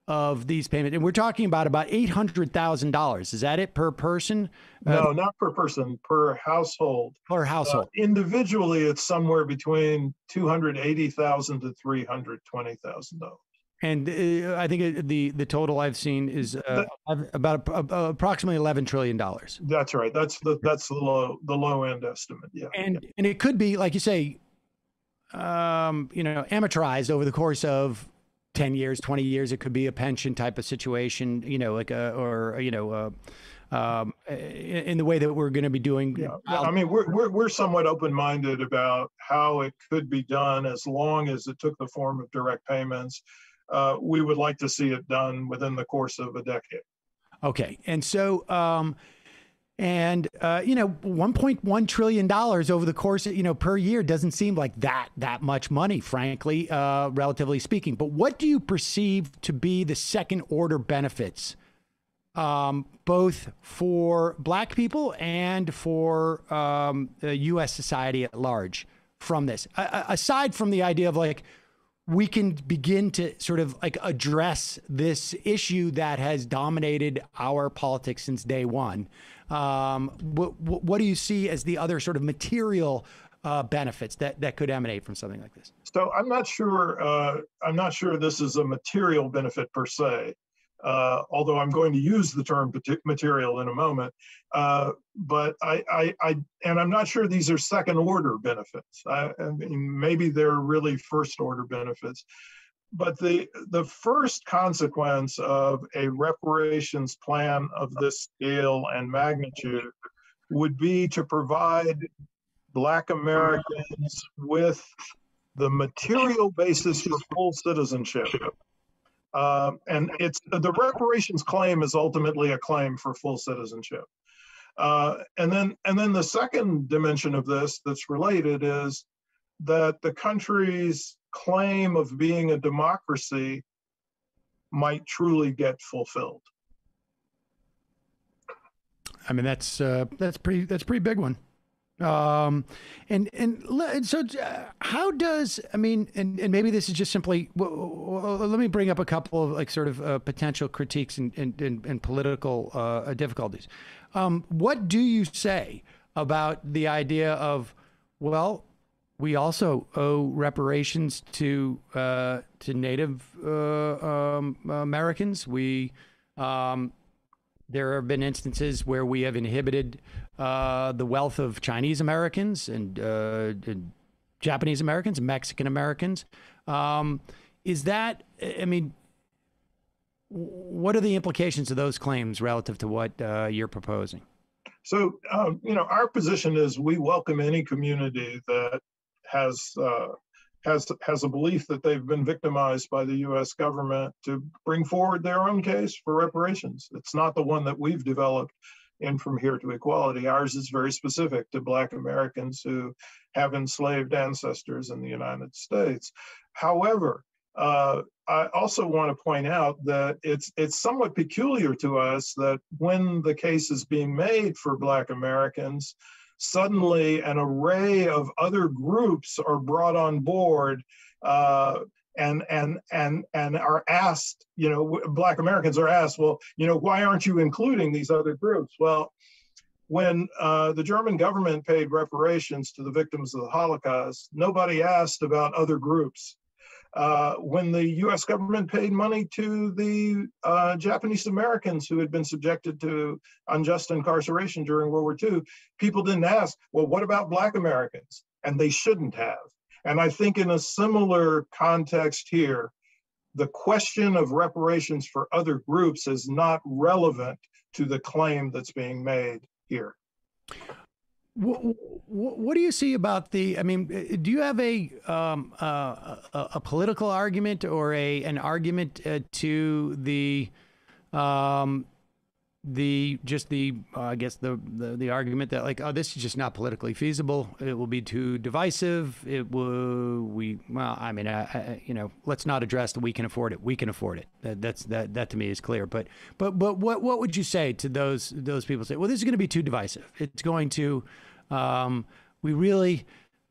[SPEAKER 6] of these payments? And we're talking about $800,000. Is that it per person?
[SPEAKER 8] No, not per person, per household.
[SPEAKER 6] Per household.
[SPEAKER 8] Individually, it's somewhere between $280,000 to $320,000.
[SPEAKER 6] And I think the total I've seen is about approximately $11 trillion.
[SPEAKER 8] That's right. That's the low end estimate. Yeah.
[SPEAKER 6] And it could be, like you say, amortized over the course of 10 years, 20 years. It could be a pension type of situation, in the way that we're going to be doing.
[SPEAKER 8] Yeah. I mean, we're somewhat open-minded about how it could be done as long as it took the form of direct payments. We would like to see it done within the course of a decade.
[SPEAKER 6] Okay. And so, $1.1 trillion over the course, per year doesn't seem like that much money, frankly, relatively speaking. But what do you perceive to be the second order benefits, both for Black people and for U.S. society at large from this, aside from the idea of like, we can begin to sort of like address this issue that has dominated our politics since day one. What do you see as the other sort of material benefits that could emanate from something like this?
[SPEAKER 8] So I'm not sure this is a material benefit per se, although I'm going to use the term material in a moment. But I'm not sure these are second order benefits. I mean, maybe they're really first order benefits. But the first consequence of a reparations plan of this scale and magnitude would be to provide Black Americans with the material basis for full citizenship. And the reparations claim is ultimately a claim for full citizenship. And then the second dimension of this that's related is that the country's claim of being a democracy might truly get fulfilled.
[SPEAKER 6] I mean, that's pretty big one. So how does, I mean, and maybe this is just simply, let me bring up a couple of like sort of potential critiques and political difficulties. What do you say about the idea of, well, we also owe reparations to Native Americans. There have been instances where we have inhibited the wealth of Chinese Americans and Japanese Americans, Mexican Americans. Is that, I mean, what are the implications of those claims relative to what you're proposing?
[SPEAKER 8] So, our position is we welcome any community that has a belief that they've been victimized by the U.S. government to bring forward their own case for reparations. It's not the one that we've developed in From Here to Equality. Ours is very specific to Black Americans who have enslaved ancestors in the United States. However, I also want to point out that it's somewhat peculiar to us that when the case is being made for Black Americans, suddenly an array of other groups are brought on board and are asked, Black Americans are asked, well, why aren't you including these other groups? Well, when the German government paid reparations to the victims of the Holocaust, nobody asked about other groups. When the US government paid money to the Japanese Americans who had been subjected to unjust incarceration during World War II, people didn't ask, well, what about Black Americans? And they shouldn't have. And I think in a similar context here, the question of reparations for other groups is not relevant to the claim that's being made here.
[SPEAKER 6] What do you see about do you have a political argument or an argument to the argument that like, oh, this is just not politically feasible. It will be too divisive. Let's not address the we can afford it. We can afford it. That to me is clear. But what would you say to those people? Say, well, this is going to be too divisive. It's going to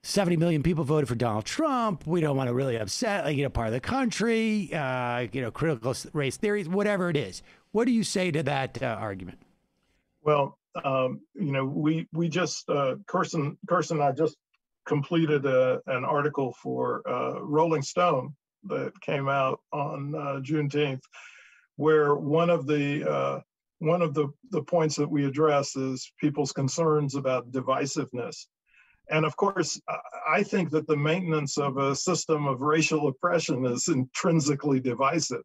[SPEAKER 6] 70 million people voted for Donald Trump. We don't want to really upset, part of the country, critical race theories, whatever it is. What do you say to that argument?
[SPEAKER 8] Well, we just, Carson and I just completed an article for Rolling Stone that came out on Juneteenth, where one of the points that we address is people's concerns about divisiveness. And of course, I think that the maintenance of a system of racial oppression is intrinsically divisive.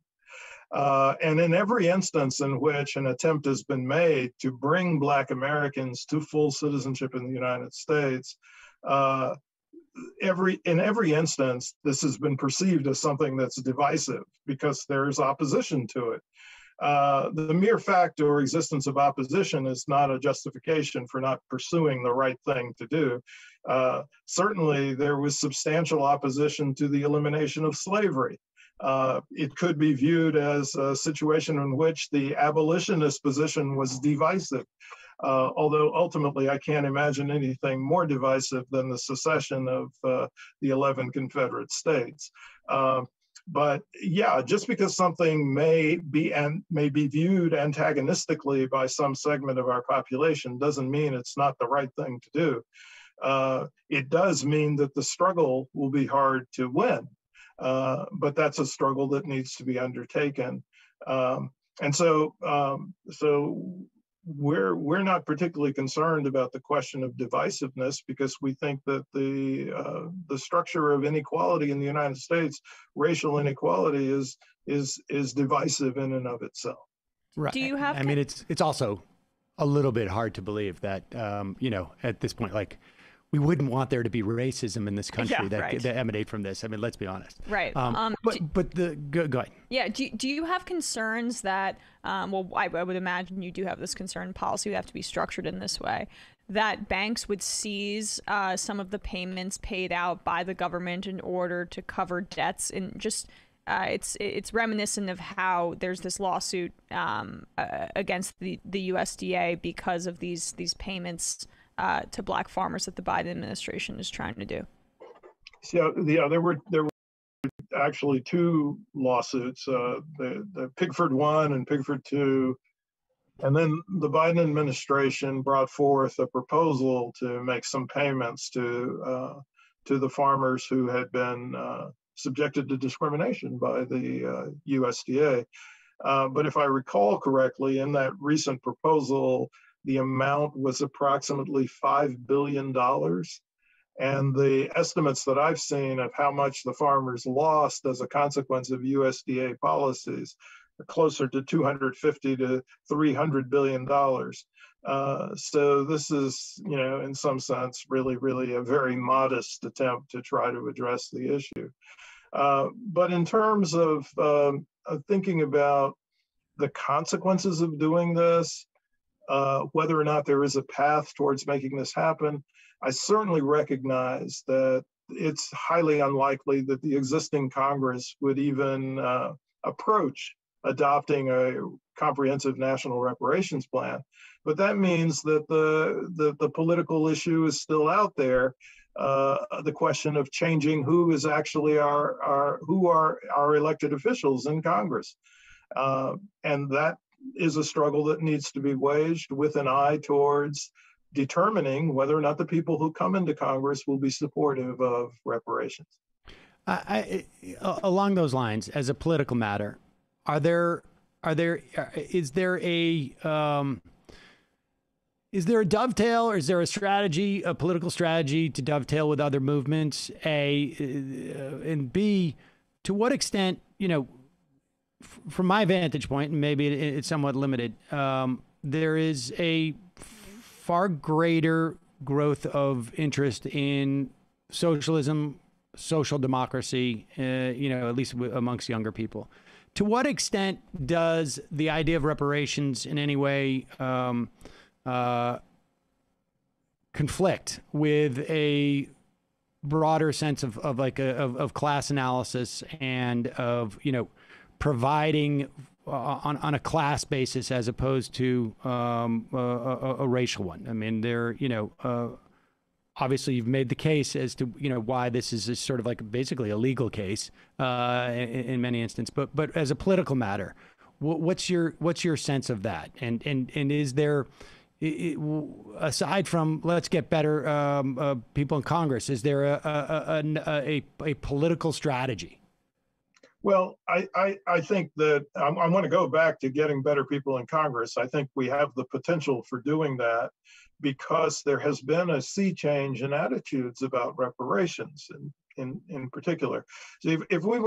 [SPEAKER 8] And in every instance in which an attempt has been made to bring Black Americans to full citizenship in the United States, in every instance, this has been perceived as something that's divisive because there's opposition to it. The mere fact or existence of opposition is not a justification for not pursuing the right thing to do. Certainly, there was substantial opposition to the elimination of slavery. It could be viewed as a situation in which the abolitionist position was divisive, although ultimately I can't imagine anything more divisive than the secession of the 11 Confederate states. But yeah, just because something may be viewed antagonistically by some segment of our population doesn't mean it's not the right thing to do. It does mean that the struggle will be hard to win, but that's a struggle that needs to be undertaken. And so we're not particularly concerned about the question of divisiveness because we think that the structure of inequality in the United States, racial inequality, is divisive in and of itself.
[SPEAKER 6] Right.
[SPEAKER 7] Do you have?
[SPEAKER 6] It's also a little bit hard to believe that at this point, like, we wouldn't want there to be racism in this country that emanate from this. I mean, let's be honest.
[SPEAKER 7] Right.
[SPEAKER 6] Go ahead.
[SPEAKER 7] Yeah. Do you have concerns that, I would imagine you do have this concern, policy would have to be structured in this way, that banks would seize some of the payments paid out by the government in order to cover debts, and just it's reminiscent of how there's this lawsuit against the USDA because of these payments to Black farmers that the Biden administration is trying to do.
[SPEAKER 8] So there were actually two lawsuits, the Pigford 1 and Pigford 2, and then the Biden administration brought forth a proposal to make some payments to the farmers who had been subjected to discrimination by the USDA. But if I recall correctly, in that recent proposal, the amount was approximately $5 billion. And the estimates that I've seen of how much the farmers lost as a consequence of USDA policies are closer to $250 to $300 billion. So this is, in some sense, really a very modest attempt to try to address the issue. But in terms of thinking about the consequences of doing this, whether or not there is a path towards making this happen, I certainly recognize that it's highly unlikely that the existing Congress would even approach adopting a comprehensive national reparations plan. But that means that the political issue is still out there. The question of changing who is actually our elected officials in Congress. And that is a struggle that needs to be waged with an eye towards determining whether or not the people who come into Congress will be supportive of reparations.
[SPEAKER 6] Along those lines, as a political matter, is there a dovetail, or is there a strategy, a political strategy to dovetail with other movements? And B, to what extent, from my vantage point, and maybe it's somewhat limited, there is a far greater growth of interest in socialism, social democracy, at least amongst younger people. To what extent does the idea of reparations in any way conflict with a broader sense of class analysis and of providing on a class basis as opposed to a racial one? I mean, obviously you've made the case as to why this is sort of like basically a legal case in many instances, but as a political matter, what's your sense of that? And is there, aside from let's get better people in Congress, is there a political strategy?
[SPEAKER 8] Well, I think that I want to go back to getting better people in Congress. I think we have the potential for doing that because there has been a sea change in attitudes about reparations in particular. So if we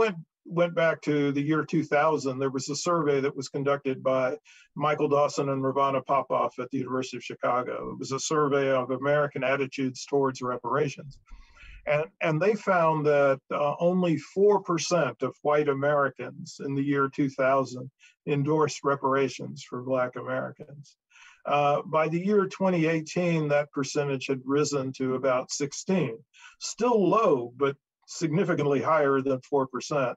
[SPEAKER 8] went back to the year 2000, there was a survey that was conducted by Michael Dawson and Ravana Popoff at the University of Chicago. It was a survey of American attitudes towards reparations. And they found that only 4% of white Americans in the year 2000 endorsed reparations for Black Americans. By the year 2018, that percentage had risen to about 16, still low, but significantly higher than 4%.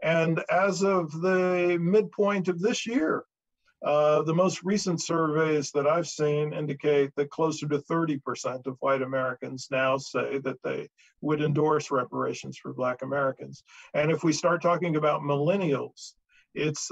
[SPEAKER 8] And as of the midpoint of this year, the most recent surveys that I've seen indicate that closer to 30% of white Americans now say that they would endorse reparations for Black Americans. And if we start talking about millennials, it's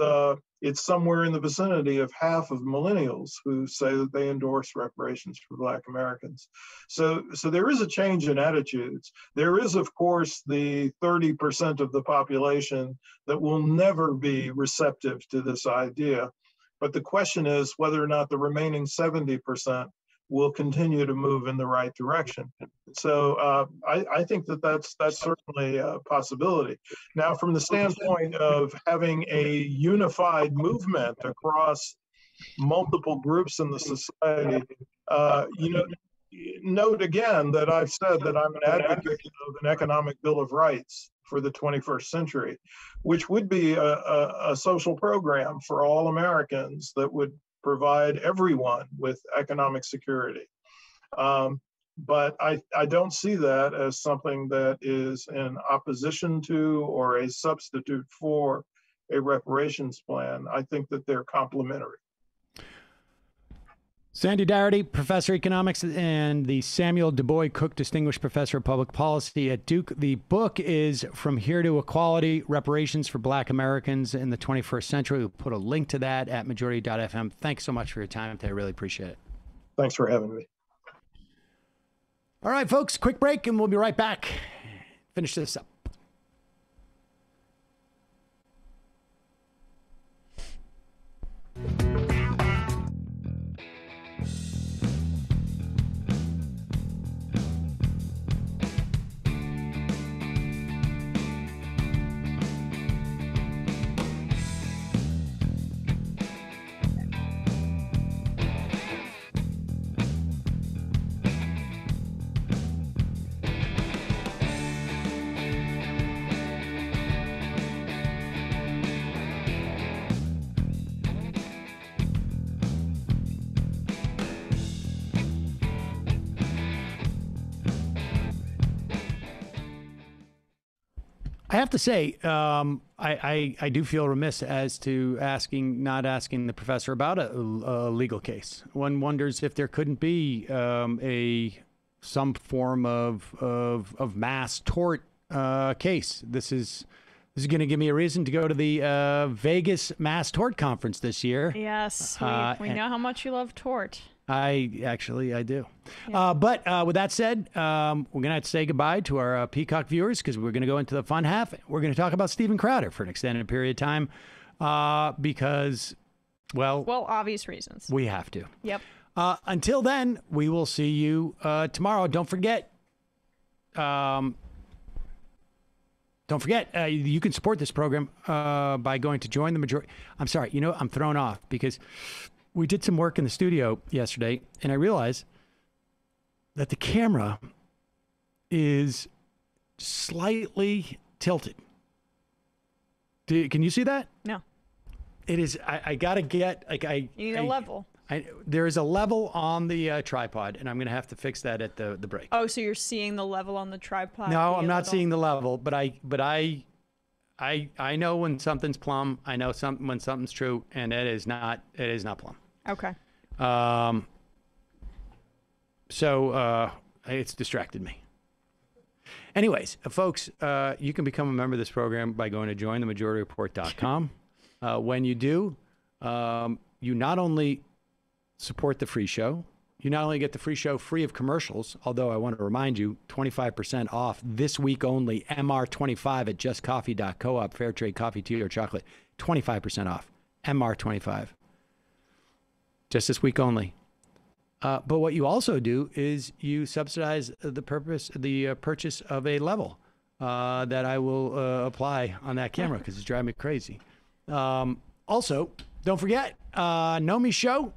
[SPEAKER 8] somewhere in the vicinity of half of millennials who say that they endorse reparations for Black Americans. So there is a change in attitudes. There is, of course, the 30% of the population that will never be receptive to this idea. But the question is whether or not the remaining 70% will continue to move in the right direction. So I think that's certainly a possibility. Now, from the standpoint of having a unified movement across multiple groups in the society, note again that I've said that I'm an advocate of an economic bill of rights for the 21st century, which would be a social program for all Americans that would provide everyone with economic security. But I don't see that as something that is in opposition to or a substitute for a reparations plan. I think that they're complementary.
[SPEAKER 6] Sandy Darity, Professor of Economics and the Samuel Du Bois Cook Distinguished Professor of Public Policy at Duke. The book is From Here to Equality, Reparations for Black Americans in the 21st Century. We'll put a link to that at majority.fm. Thanks so much for your time today. I really appreciate it.
[SPEAKER 8] Thanks for having me.
[SPEAKER 6] All right, folks, quick break and we'll be right back. Finish this up. have to say, I do feel remiss as to not asking the professor about a legal case. One wonders if there couldn't be some form of mass tort case. This is going to give me a reason to go to the Vegas Mass Tort Conference this year.
[SPEAKER 7] Yes, we know how much you love tort.
[SPEAKER 6] I do. Yeah. But with that said, we're going to have to say goodbye to our Peacock viewers because we're going to go into the fun half. We're going to talk about Steven Crowder for an extended period of time because, well,
[SPEAKER 7] obvious reasons.
[SPEAKER 6] We have to.
[SPEAKER 7] Yep.
[SPEAKER 6] Until then, we will see you tomorrow. Don't forget, you can support this program by going to join the majority. I'm sorry, I'm thrown off because we did some work in the studio yesterday, and I realized that the camera is slightly tilted. Can you see that?
[SPEAKER 7] No.
[SPEAKER 6] It is. I gotta get
[SPEAKER 7] You need a level.
[SPEAKER 6] There is a level on the tripod, and I'm gonna have to fix that at the break.
[SPEAKER 7] Oh, so you're seeing the level on the tripod?
[SPEAKER 6] No, I'm not seeing the level, but I know when something's plumb. I know when something's true, and it is not plumb.
[SPEAKER 7] Okay.
[SPEAKER 6] So it's distracted me. Anyways, folks, you can become a member of this program by going to jointhemajority.report.com. When you do, you not only support the free show, you not only get the free show free of commercials, although I want to remind you, 25% off this week only, MR25 at justcoffee.coop, fair trade coffee, tea, or chocolate, 25% off, MR25. Just this week only. But what you also do is you subsidize the purchase of a level that I will apply on that camera because it's driving me crazy. Also, don't forget, Nomi Show,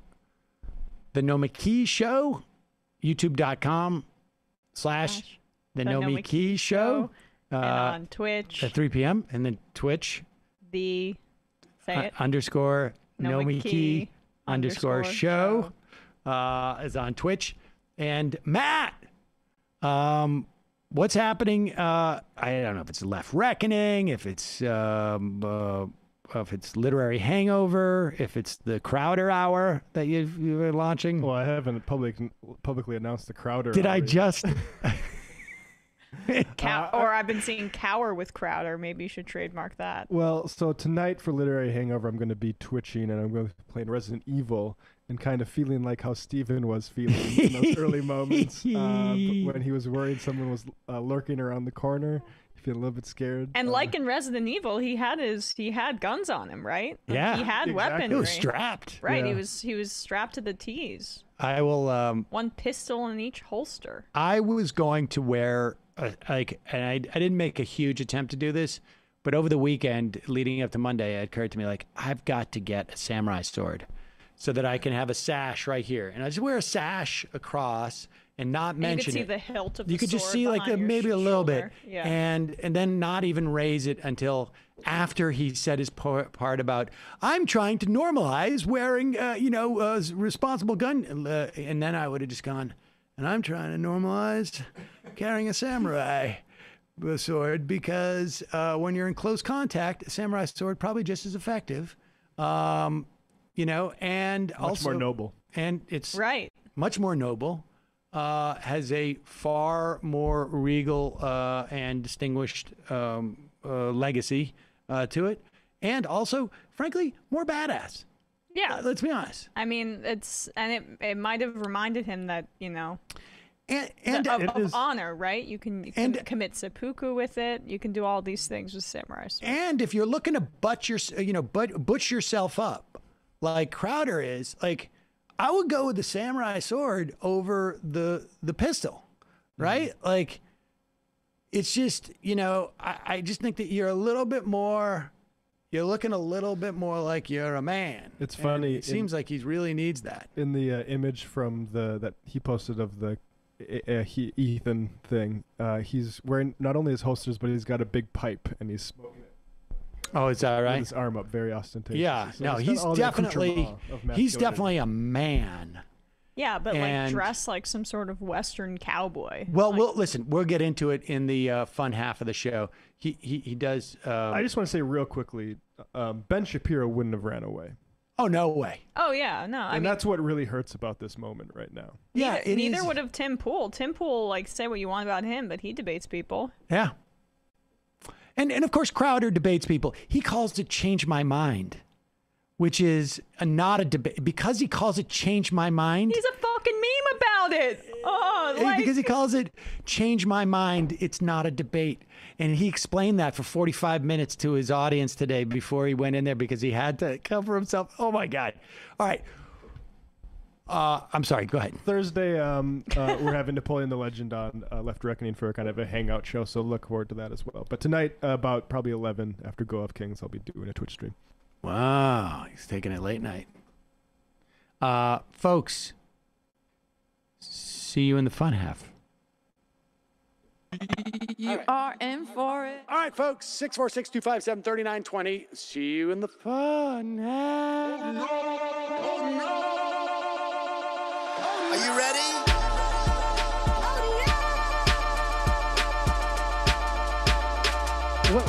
[SPEAKER 6] the Nomi Key Show, youtube.com/ the Nomi Key Show.
[SPEAKER 7] And on Twitch.
[SPEAKER 6] At 3 p.m. And then Twitch.
[SPEAKER 7] Say it.
[SPEAKER 6] _Nomi Key _show is on Twitch. And Matt, what's happening? I don't know if it's Left Reckoning, if it's Literary Hangover, if it's the Crowder Hour that you're launching.
[SPEAKER 9] Well, I haven't publicly announced the Crowder
[SPEAKER 6] Did
[SPEAKER 9] Hour
[SPEAKER 6] I
[SPEAKER 9] yet.
[SPEAKER 6] just...
[SPEAKER 7] Or I've been seeing Cower with Crowder. Maybe you should trademark that.
[SPEAKER 9] Well, so tonight for Literary Hangover, I'm going to be twitching and I'm going to be playing Resident Evil and kind of feeling like how Steven was feeling in those early moments when he was worried someone was lurking around the corner. Feeling a little bit scared.
[SPEAKER 7] And like in Resident Evil, he had guns on him, right?
[SPEAKER 6] Yeah,
[SPEAKER 7] he had weaponry.
[SPEAKER 6] He was strapped.
[SPEAKER 7] Right,
[SPEAKER 9] yeah.
[SPEAKER 7] he was strapped to the T's.
[SPEAKER 6] I will.
[SPEAKER 7] One pistol in each holster.
[SPEAKER 6] I was going to wear and I didn't make a huge attempt to do this, but over the weekend leading up to Monday, it occurred to me I've got to get a samurai sword so that I can have a sash right here, and I just wear a sash across. And not mention it.
[SPEAKER 7] You could see the hilt of the sword.
[SPEAKER 6] You could just see maybe a little bit,
[SPEAKER 7] yeah.
[SPEAKER 6] and then not even raise it until after he said his part about I'm trying to normalize wearing a responsible gun, and then I would have just gone, and I'm trying to normalize carrying a samurai sword because when you're in close contact, a samurai sword probably just as effective, and
[SPEAKER 9] much more noble,
[SPEAKER 6] and it's
[SPEAKER 7] right
[SPEAKER 6] much more noble. Has a far more regal and distinguished legacy to it, and also, frankly, more badass.
[SPEAKER 7] Yeah,
[SPEAKER 6] let's be honest.
[SPEAKER 7] I mean, it might have reminded him that of honor, right? You can commit seppuku with it. You can do all these things with samurai swords.
[SPEAKER 6] And if you're looking to butch yourself up, like Crowder is, I would go with the samurai sword over the pistol, right? Mm-hmm. It's just, I just think that you're looking a little bit more like you're a man.
[SPEAKER 9] It's funny.
[SPEAKER 6] It seems like he really needs that.
[SPEAKER 9] In the image from that he posted of the Ethan thing, he's wearing not only his holsters, but he's got a big pipe and he's smoking it.
[SPEAKER 6] Oh, is that right?
[SPEAKER 9] With his arm up, very ostentatious.
[SPEAKER 6] Yeah,
[SPEAKER 9] So
[SPEAKER 6] no, he's definitely a man.
[SPEAKER 7] Yeah, but like
[SPEAKER 6] And-
[SPEAKER 7] dressed like some sort of Western cowboy.
[SPEAKER 6] Well, we'll get into it in the fun half of the show. He does.
[SPEAKER 9] I just want to say real quickly, Ben Shapiro wouldn't have ran away.
[SPEAKER 6] Oh, no way.
[SPEAKER 7] Oh yeah, no. I mean,
[SPEAKER 9] that's what really hurts about this moment right now.
[SPEAKER 6] Yeah,
[SPEAKER 7] neither would have Tim Pool. Tim Pool, like, say what you want about him, but he debates people.
[SPEAKER 6] Yeah. And of course, Crowder debates people. He calls it "change my mind," which is not a debate because he calls it "change my mind."
[SPEAKER 7] He's a fucking meme about it. Oh, like...
[SPEAKER 6] because he calls it "change my mind." It's not a debate, and he explained that for 45 minutes to his audience today before he went in there because he had to cover himself. Oh my God! All right. I'm sorry. Go ahead.
[SPEAKER 9] Thursday, we're having Napoleon the Legend on Left Reckoning for a kind of a hangout show, so look forward to that as well. But tonight, about probably 11 after Go Off Kings, I'll be doing a Twitch stream.
[SPEAKER 6] Wow, he's taking it late night. Folks, see you in the fun half.
[SPEAKER 10] You are in for it.
[SPEAKER 6] All right, folks, 646-257-3920. See you in the fun half.
[SPEAKER 11] Are you ready?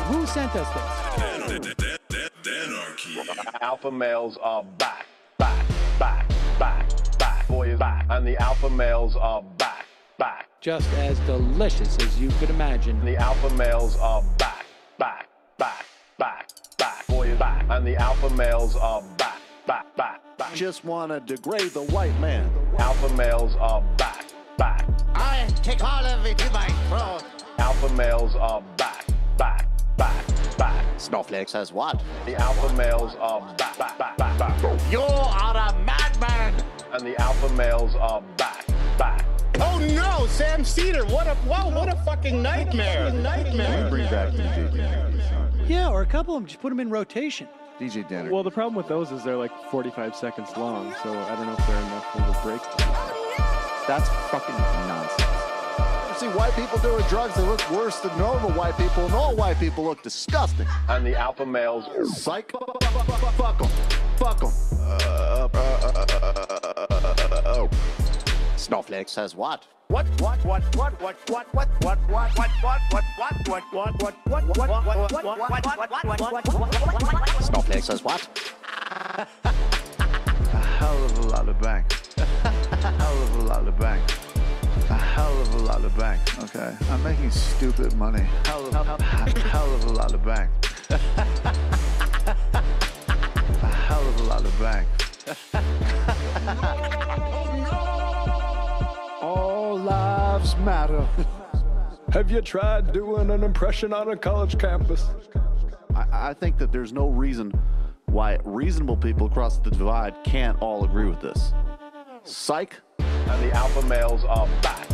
[SPEAKER 6] Who sent us this?
[SPEAKER 1] Anarchy.
[SPEAKER 12] Alpha males are back. Boys back. And the alpha males are back.
[SPEAKER 6] Just as delicious as you could imagine.
[SPEAKER 12] The alpha males are back. Boys back. And the alpha males are back.
[SPEAKER 11] Just want to degrade the white man.
[SPEAKER 12] Alpha males are back.
[SPEAKER 11] I take all of it in my throat.
[SPEAKER 12] Alpha males are back.
[SPEAKER 11] Snowflake says what?
[SPEAKER 12] The alpha males are back.
[SPEAKER 11] You are a madman.
[SPEAKER 12] And the alpha males are back.
[SPEAKER 11] Oh no, Sam Seder! What a fucking nightmare!
[SPEAKER 13] Bring back DJ.
[SPEAKER 6] Yeah, or a couple of them. Just put them in rotation.
[SPEAKER 13] DJ Danner.
[SPEAKER 14] Well, the problem with those is they're like 45 seconds long, so I don't know if they're enough of a break.
[SPEAKER 13] That's fucking nonsense. See white people doing drugs, they look worse than normal white people, and all white people look disgusting.
[SPEAKER 12] And the alpha males,
[SPEAKER 13] psych, fuck them.
[SPEAKER 11] Snowflake says what? Snowflake says what?
[SPEAKER 13] A hell of a lot of bank. A hell of a lot of bank. A hell of a lot of bank. Okay, I'm making stupid money. Hell of a lot of bank. A hell of a lot of bank.
[SPEAKER 14] All lives matter. Have you tried doing an impression on a college campus?
[SPEAKER 13] I think that there's no reason why reasonable people across the divide can't all agree with this. Psych.
[SPEAKER 12] And the alpha males are back.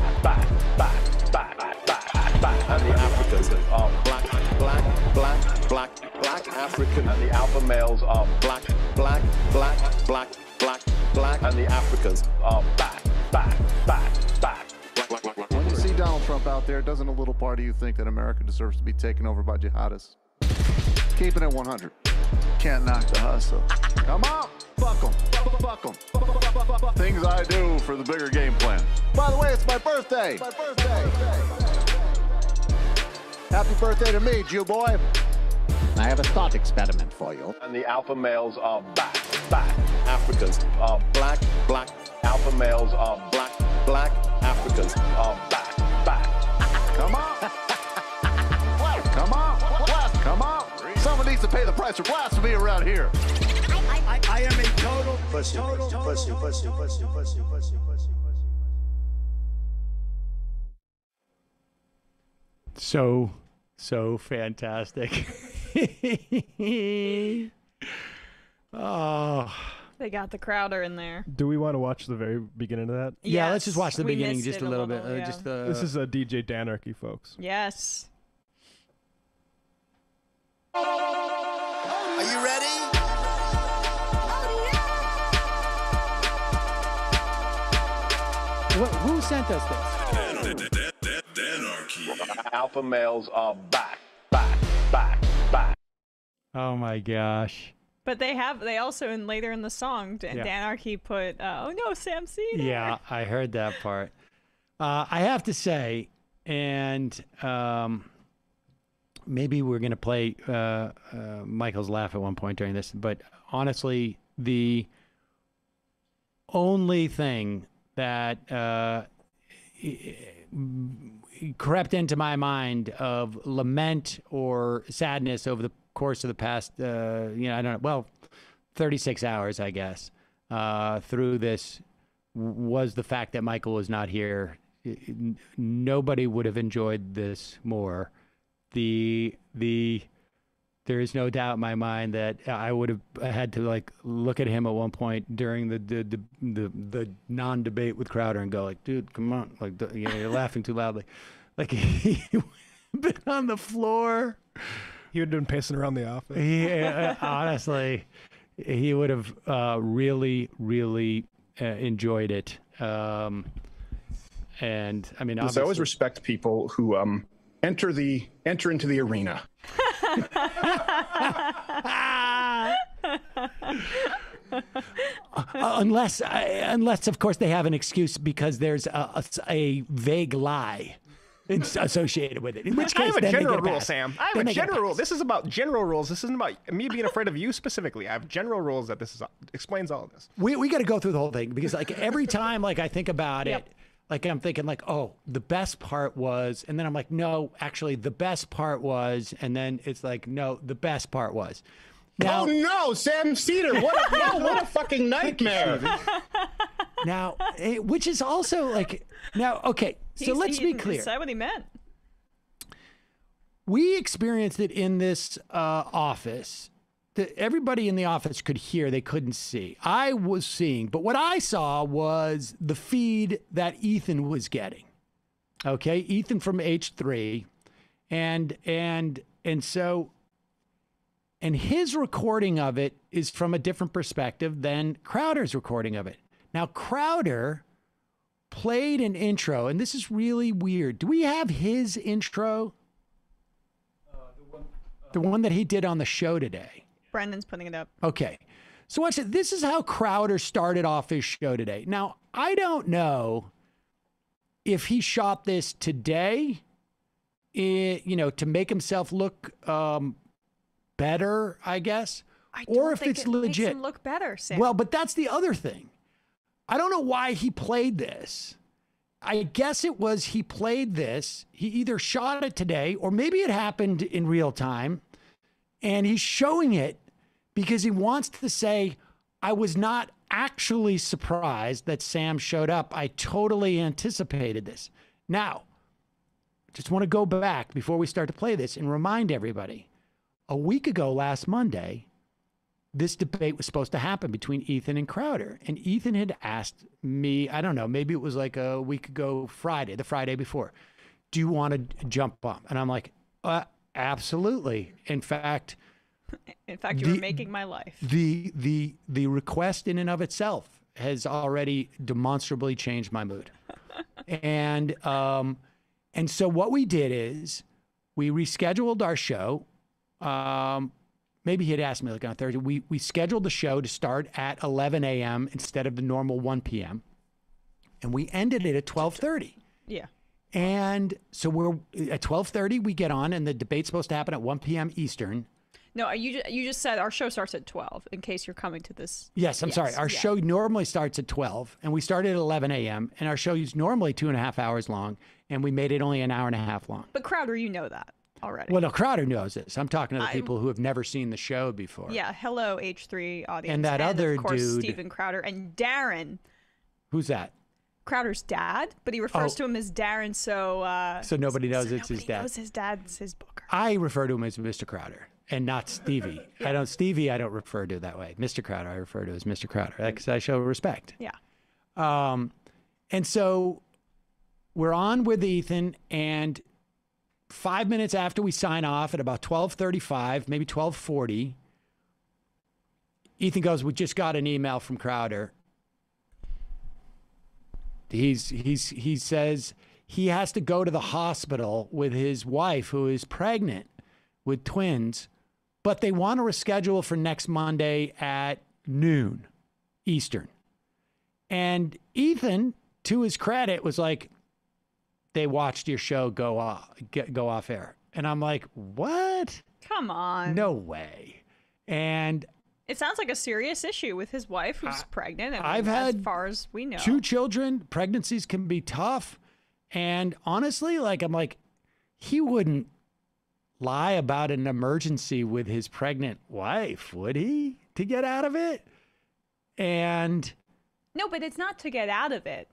[SPEAKER 12] And the Africans are black African. And the alpha males are black. And the Africans are back.
[SPEAKER 13] When you see Donald Trump out there, doesn't a little part of you think that America deserves to be taken over by jihadists? Keeping it 100. Can't knock the hustle. Come on, fuck them. Things I do for the bigger game plan. By the way, it's my birthday. Happy birthday to me, Jew boy.
[SPEAKER 11] I have a thought experiment for you.
[SPEAKER 12] And the alpha males are back. Africans are black. Alpha males are black. Africans are back.
[SPEAKER 13] Come on. Come on. Someone needs to pay the price for blasphemy around here.
[SPEAKER 11] I am a total pussy.
[SPEAKER 6] So fantastic. Oh.
[SPEAKER 7] They got the Crowder in there.
[SPEAKER 9] Do we want to watch the very beginning of that?
[SPEAKER 6] Yeah, let's just watch the
[SPEAKER 7] we
[SPEAKER 6] beginning
[SPEAKER 7] missed
[SPEAKER 6] just
[SPEAKER 7] it
[SPEAKER 6] a little bit.
[SPEAKER 7] yeah.
[SPEAKER 9] This is a DJ Danarchy, folks.
[SPEAKER 7] Yes.
[SPEAKER 11] Are you ready?
[SPEAKER 6] Who sent us this?
[SPEAKER 1] Anarchy.
[SPEAKER 12] Alpha males are back.
[SPEAKER 6] Oh my gosh.
[SPEAKER 7] But they also later in the song, Danarchy put, "Oh no, Sam Cedar."
[SPEAKER 6] Yeah, I heard that part. I have to say, and maybe we're going to play Michael's laugh at one point during this, but honestly, the only thing that crept into my mind of lament or sadness over the course of the past, I don't know, 36 hours, I guess, through this was the fact that Michael was not here. Nobody would have enjoyed this more. There is no doubt in my mind that I would have had to look at him at one point during the non-debate with Crowder and go dude, come on, you're laughing too loudly. He would have been on the floor.
[SPEAKER 9] He would have been pacing around the office.
[SPEAKER 6] Yeah, honestly, he would have really, really enjoyed it. And I mean,
[SPEAKER 15] I always respect people who enter into the arena.
[SPEAKER 6] Unless of course they have an excuse because there's a vague lie associated with it. In which case,
[SPEAKER 16] I have a
[SPEAKER 6] then
[SPEAKER 16] general
[SPEAKER 6] they get a
[SPEAKER 16] rule,
[SPEAKER 6] pass.
[SPEAKER 16] Sam. I have a general rule. This is about general rules. This isn't about me being afraid of you specifically. I have general rules that explains all of this.
[SPEAKER 6] We got to go through the whole thing because every time I think about it, I'm thinking oh, the best part was, and then I'm like, no, actually the best part was, and then it's no, the best part was. Now,
[SPEAKER 11] oh no, Sam Cedar! What a fucking nightmare!
[SPEAKER 6] Now, which is also now, okay. So let's be clear.
[SPEAKER 7] He said what he meant.
[SPEAKER 6] We experienced it in this office. Everybody in the office could hear, they couldn't see. I was seeing, but what I saw was the feed that Ethan was getting. Okay, Ethan from H3, and his recording of it is from a different perspective than Crowder's recording of it. Now, Crowder played an intro, and this is really weird. Do we have his intro? The one that he did on the show today.
[SPEAKER 7] Brendan's putting it up.
[SPEAKER 6] Okay. So watch it. This is how Crowder started off his show today. Now, I don't know if he shot this today, to make himself look better, I guess, or if it's legit.
[SPEAKER 7] Makes him look better, Sam.
[SPEAKER 6] Well, but that's the other thing. I don't know why he played this. I guess it was he played this. He either shot it today or maybe it happened in real time. And he's showing it because he wants to say, I was not actually surprised that Sam showed up. I totally anticipated this. Now, just want to go back before we start to play this and remind everybody. A week ago, last Monday, this debate was supposed to happen between Ethan and Crowder. And Ethan had asked me, I don't know, maybe it was a week ago Friday, the Friday before, do you want to jump on? And I'm like, absolutely. In fact,
[SPEAKER 7] you were making my life.
[SPEAKER 6] The request in and of itself has already demonstrably changed my mood. And so what we did is we rescheduled our show. Maybe he had asked me on Thursday. We scheduled the show to start at 11 a.m. instead of the normal 1 p.m. And we ended it at 12:30.
[SPEAKER 7] Yeah.
[SPEAKER 6] And so we're at 12:30 we get on, and the debate's supposed to happen at 1 p.m. Eastern.
[SPEAKER 7] No, you just said our show starts at 12 in case you're coming to this.
[SPEAKER 6] Yes, I'm sorry. Our show normally starts at 12, and we started at 11 a.m., and our show is normally 2.5 hours long, and we made it only an hour and a half long.
[SPEAKER 7] But Crowder, you know that already.
[SPEAKER 6] Well, no, Crowder knows this. I'm talking to the people who have never seen the show before.
[SPEAKER 7] Yeah, hello, H3 audience.
[SPEAKER 6] And that other
[SPEAKER 7] of course,
[SPEAKER 6] dude.
[SPEAKER 7] Stephen Crowder and Darren.
[SPEAKER 6] Who's that?
[SPEAKER 7] Crowder's dad, but he refers to him as Darren, so
[SPEAKER 6] nobody knows it's his dad.
[SPEAKER 7] Knows his dad's his booker.
[SPEAKER 6] I refer to him as Mr. Crowder and not Stevie.
[SPEAKER 7] Yeah.
[SPEAKER 6] I don't refer to that way. Mr. Crowder, I refer to as Mr. Crowder because I show respect.
[SPEAKER 7] Yeah.
[SPEAKER 6] And so we're on with Ethan, and 5 minutes after we sign off at about 12:35, maybe 12:40, Ethan goes, "We just got an email from Crowder." He says he has to go to the hospital with his wife, who is pregnant with twins, but they want to reschedule for next Monday at noon Eastern. And Ethan, to his credit, was like, they watched your show go off air. And I'm like, what?
[SPEAKER 7] Come on.
[SPEAKER 6] No way. And
[SPEAKER 7] it sounds like a serious issue with his wife who's pregnant.
[SPEAKER 6] I've had,
[SPEAKER 7] as far as we know,
[SPEAKER 6] 2 children. Pregnancies can be tough. And honestly, I'm like, he wouldn't lie about an emergency with his pregnant wife, would he? To get out of it? And
[SPEAKER 7] no, but it's not to get out of it.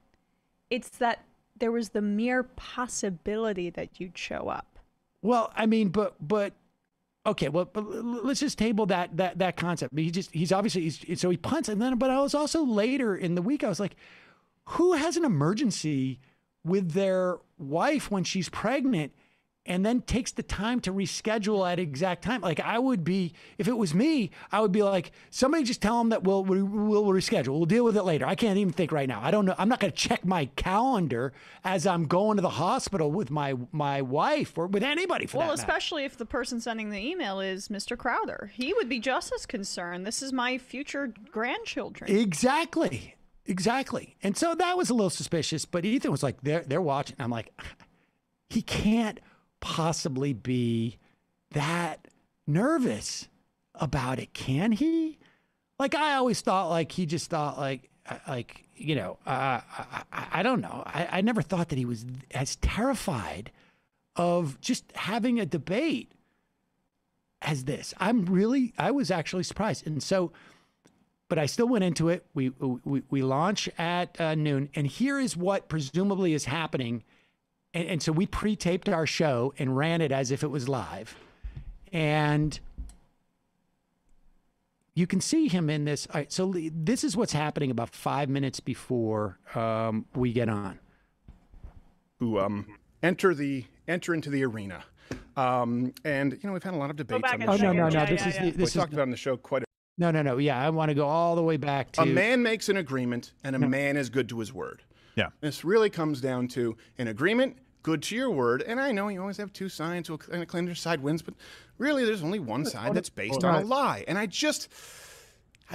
[SPEAKER 7] It's that there was the mere possibility that you'd show up.
[SPEAKER 6] Well, I mean, but okay, well, but let's just table that concept. He's obviously so he punts, and then, but I was also later in the week, I was like, who has an emergency with their wife when she's pregnant and then takes the time to reschedule at exact time? Like, I would be, if it was me, I would be like, somebody just tell them that we'll reschedule. We'll deal with it later. I can't even think right now. I don't know. I'm not going to check my calendar as I'm going to the hospital with my wife or with anybody for that matter.
[SPEAKER 7] Especially if the person sending the email is Mr. Crowder. He would be just as concerned. This is my future grandchildren.
[SPEAKER 6] Exactly. And so that was a little suspicious, but Ethan was like, they're watching. I'm like, he can't possibly be that nervous about it, can he? Like, I always thought, he just thought, I don't know. I never thought that he was as terrified of just having a debate as this. I was actually surprised. And so, but I still went into it. We launch at noon, and here is what presumably is happening. And so we pre-taped our show and ran it as if it was live. And you can see him in this. All right, so this is what's happening about 5 minutes before we get on.
[SPEAKER 15] Who enter into the arena. And, we've had a lot of debates on this show.
[SPEAKER 6] No.
[SPEAKER 15] We talked about it on the show quite a bit.
[SPEAKER 6] No. Yeah, I want to go all the way back to...
[SPEAKER 15] A man makes an agreement, and a man is good to his word.
[SPEAKER 17] Yeah.
[SPEAKER 15] This really comes down to an agreement, good to your word. And I know you always have 2 sides who claim their side wins, but really there's only one side that's based on a lie. And I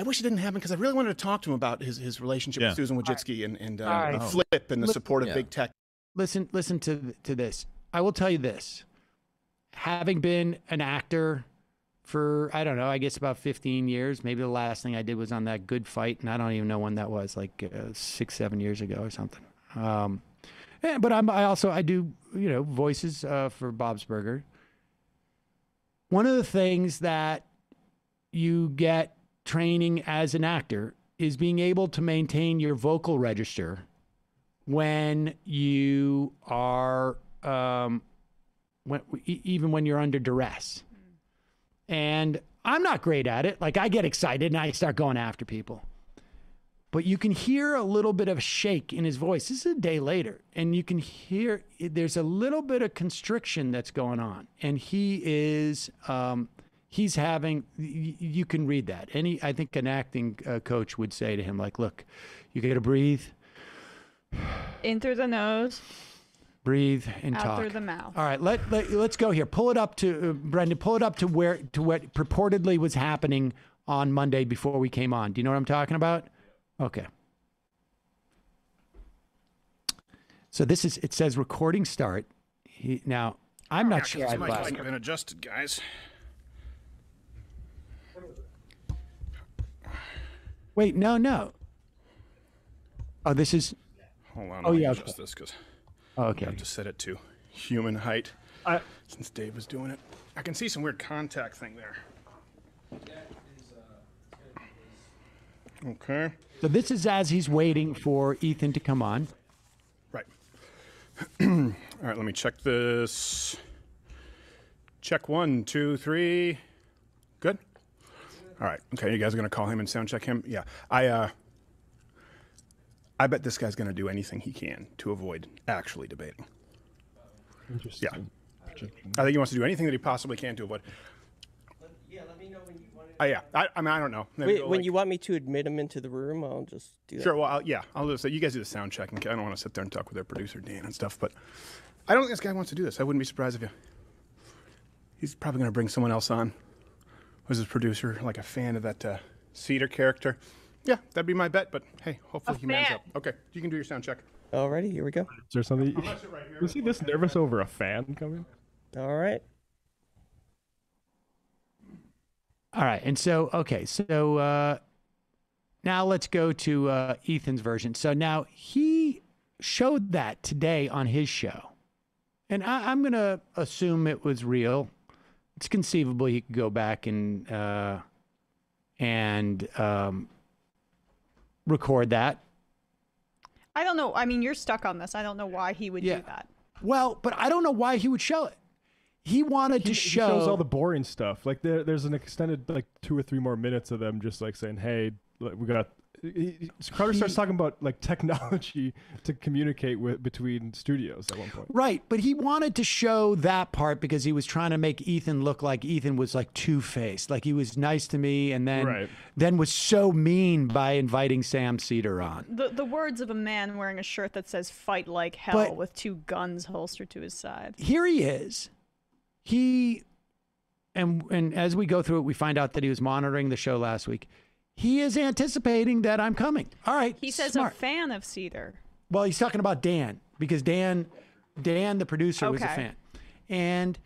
[SPEAKER 15] wish it didn't happen because I really wanted to talk to him about his relationship with Susan Wojcicki and Flip and the support of big tech.
[SPEAKER 6] Listen to this. I will tell you this. Having been an actor for, I don't know, I guess about 15 years, maybe the last thing I did was on That Good Fight, and I don't even know when that was, 6-7 years ago or something. But I do, voices for Bob's Burger. One of the things that you get training as an actor is being able to maintain your vocal register when you are, even when you're under duress. And I'm not great at it. I get excited and I start going after people. But you can hear a little bit of shake in his voice. This is a day later. And you can hear there's a little bit of constriction that's going on. And he is, he's having, you can read that. I think an acting coach would say to him, look, you got to breathe.
[SPEAKER 7] In through the nose.
[SPEAKER 6] Breathe and
[SPEAKER 7] out
[SPEAKER 6] talk.
[SPEAKER 7] Through the mouth.
[SPEAKER 6] All right, let's go here. Pull it up to Brendan. Pull it up to what purportedly was happening on Monday before we came on. Do you know what I'm talking about? Okay. So it says recording start. Now I'm not sure.
[SPEAKER 15] This mic hasn't been adjusted, guys.
[SPEAKER 6] Wait, no. Oh, this is.
[SPEAKER 15] Hold on.
[SPEAKER 6] Oh, yeah.
[SPEAKER 15] Adjust this because.
[SPEAKER 6] Okay.
[SPEAKER 15] I have to set it to human height since Dave was doing it. I can see some weird contact thing there. Okay.
[SPEAKER 6] So this is as he's waiting for Ethan to come on.
[SPEAKER 15] Right. All right, let me check this. Check 1, 2, 3. Good? All right. Okay, you guys are going to call him and sound check him? Yeah. I bet this guy's going to do anything he can to avoid actually debating.
[SPEAKER 9] Interesting.
[SPEAKER 15] Yeah. I think he wants to do anything that he possibly can to avoid.
[SPEAKER 18] Yeah, let me know when you want
[SPEAKER 15] to. Yeah. I mean, I don't know.
[SPEAKER 18] Wait, when you want me to admit him into the room, I'll just do that.
[SPEAKER 15] Sure. Well, I'll just say you guys do the sound check. I don't want to sit there and talk with our producer, Dan, and stuff. But I don't think this guy wants to do this. I wouldn't be surprised if he's probably going to bring someone else on. was his producer, like a fan of that Seder character. Yeah, that'd be my bet, but hey, hopefully he mans up. Okay, you can do your sound check.
[SPEAKER 18] Alrighty, here we go.
[SPEAKER 9] Is there something? Was he this nervous over a fan coming?
[SPEAKER 18] All right.
[SPEAKER 6] All right, and so, okay, so now let's go to Ethan's version. So now he showed that today on his show. And I'm going to assume it was real. It's conceivable he could go back and record that.
[SPEAKER 7] I don't know. I mean, you're stuck on this. I don't know why he would do that.
[SPEAKER 6] Well, but I don't know why he would show it. He wanted to show.
[SPEAKER 9] He shows all the boring stuff. Like there's an extended 2 or 3 more minutes of them just like saying, "Hey, we got." Crowder starts talking about like technology to communicate between studios at one point.
[SPEAKER 6] Right, but he wanted to show that part because he was trying to make Ethan look like Ethan was like two-faced, like he was nice to me and then was so mean by inviting Sam Seder on.
[SPEAKER 7] The words of a man wearing a shirt that says "Fight like hell" with 2 guns holstered to his side.
[SPEAKER 6] Here he is. And as we go through it, we find out that he was monitoring the show last week. He is anticipating that I'm coming. All right.
[SPEAKER 7] He says
[SPEAKER 6] smart.
[SPEAKER 7] a fan of Seder.
[SPEAKER 6] Well, he's talking about Dan because Dan, the producer, was a fan. And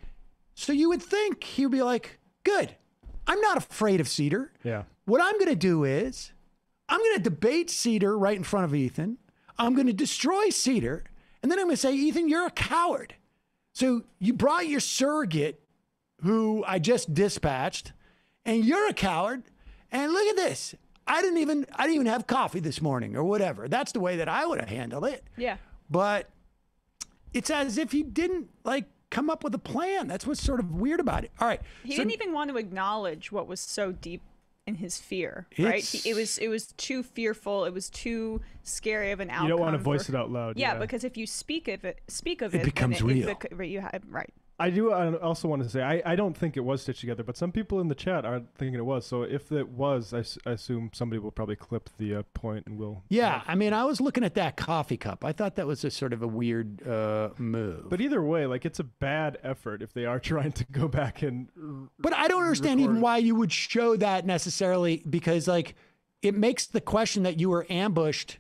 [SPEAKER 6] so you would think he would be like, good, I'm not afraid of Seder.
[SPEAKER 9] Yeah.
[SPEAKER 6] What I'm going to do is I'm going to debate Seder right in front of Ethan. I'm going to destroy Seder. And then I'm going to say, Ethan, you're a coward. So you brought your surrogate who I just dispatched and you're a coward. And look at this. I didn't even have coffee this morning or whatever. That's the way that I would have handled it.
[SPEAKER 7] Yeah.
[SPEAKER 6] But it's as if he didn't come up with a plan. That's what's sort of weird about it. All right.
[SPEAKER 7] He didn't even want to acknowledge what was so deep in his fear, right? It was too fearful. It was too scary of an outcome.
[SPEAKER 9] You don't want to voice it out loud.
[SPEAKER 7] Yeah, because if you speak of it,
[SPEAKER 6] it becomes real.
[SPEAKER 7] Right.
[SPEAKER 9] I also want to say, I don't think it was stitched together, but some people in the chat are thinking it was. So if it was, I assume somebody will probably clip the point and will.
[SPEAKER 6] Yeah, I mean, I was looking at that coffee cup. I thought that was a sort of a weird move.
[SPEAKER 9] But either way, it's a bad effort if they are trying to go back and.
[SPEAKER 6] But I don't understand even why you would show that necessarily, because it makes the question that you were ambushed.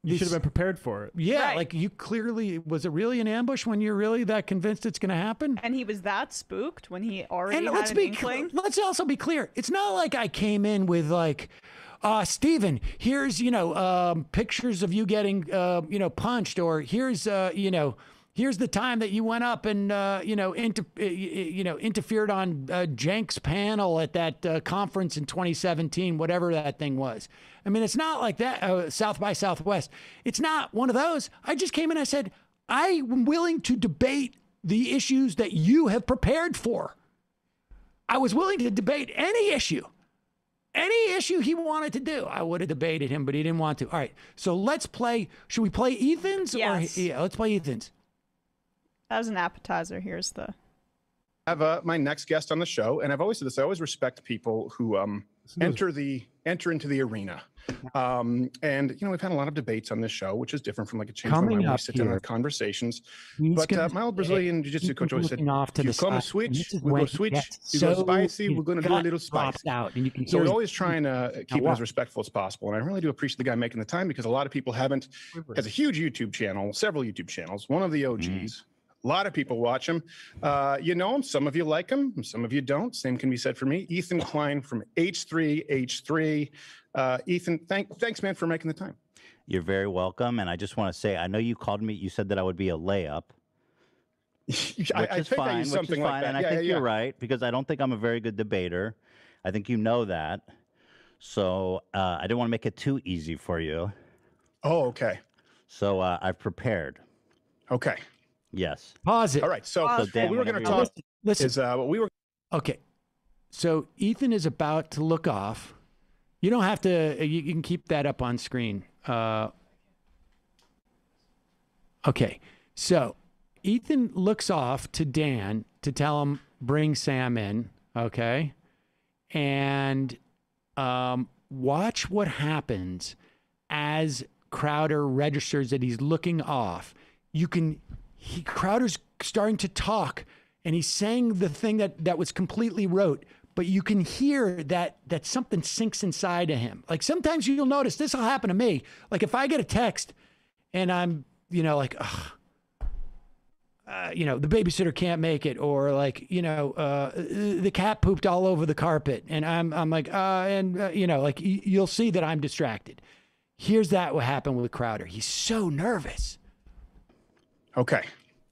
[SPEAKER 9] You should have been prepared for it.
[SPEAKER 6] Yeah, you clearly, was it really an ambush when you're really that convinced it's going to happen?
[SPEAKER 7] And he was that spooked when he already had
[SPEAKER 6] let's
[SPEAKER 7] an
[SPEAKER 6] be
[SPEAKER 7] inkling?
[SPEAKER 6] Let's also be clear. It's not like I came in with Steven, here's, pictures of you getting, punched, or here's, here's the time that you went up and, interfered on Jenk's panel at that conference in 2017, whatever that thing was. I mean, it's not like that, South by Southwest. It's not one of those. I just came in and I said, I'm willing to debate the issues that you have prepared for. I was willing to debate any issue. Any issue he wanted to do, I would have debated him, but he didn't want to. All right, so let's play. Should we play Ethan's?
[SPEAKER 7] Yes.
[SPEAKER 6] Yeah, let's play Ethan's.
[SPEAKER 7] That was an appetizer. Here's the.
[SPEAKER 15] I have my next guest on the show, and I've always said this. I always respect people who enter into the arena. And we've had a lot of debates on this show, which is different from a change from when we sit down and have conversations. But my old Brazilian jiu-jitsu coach always said, "You come switch, we go switch. You go spicy, we're going to do a little spicy." So we're always trying to keep it as respectful as possible. And I really do appreciate the guy making the time, because a lot of people haven't. Has a huge YouTube channel, several YouTube channels. One of the OGs. A lot of people watch him. You know him. Some of you like him. Some of you don't. Same can be said for me. Ethan Klein from H3H3. Ethan, thanks, man, for making the time.
[SPEAKER 17] You're very welcome. And I just want to say, I know you called me. You said that I would be a layup.
[SPEAKER 15] I think I used something like that.
[SPEAKER 17] And I think you're right, because I don't think I'm a very good debater. I think you know that. So I didn't want to make it too easy for you.
[SPEAKER 15] Oh, okay.
[SPEAKER 17] So I've prepared.
[SPEAKER 15] Okay.
[SPEAKER 17] Yes.
[SPEAKER 6] Pause it.
[SPEAKER 15] All right. So what we were going to talk is what we were.
[SPEAKER 6] Okay. So Ethan is about to look off. You don't have to. You can keep that up on screen. Okay. So Ethan looks off to Dan to tell him, bring Sam in. Okay. And watch what happens as Crowder registers that he's looking off. Crowder's starting to talk, and he's saying the thing that was completely rote, but you can hear that something sinks inside of him. Like sometimes you'll notice, this will happen to me. Like if I get a text and I'm, like, the babysitter can't make it, or like, the cat pooped all over the carpet, and I'm like, like you'll see that I'm distracted. Here's what happened with Crowder. He's so nervous.
[SPEAKER 15] Okay.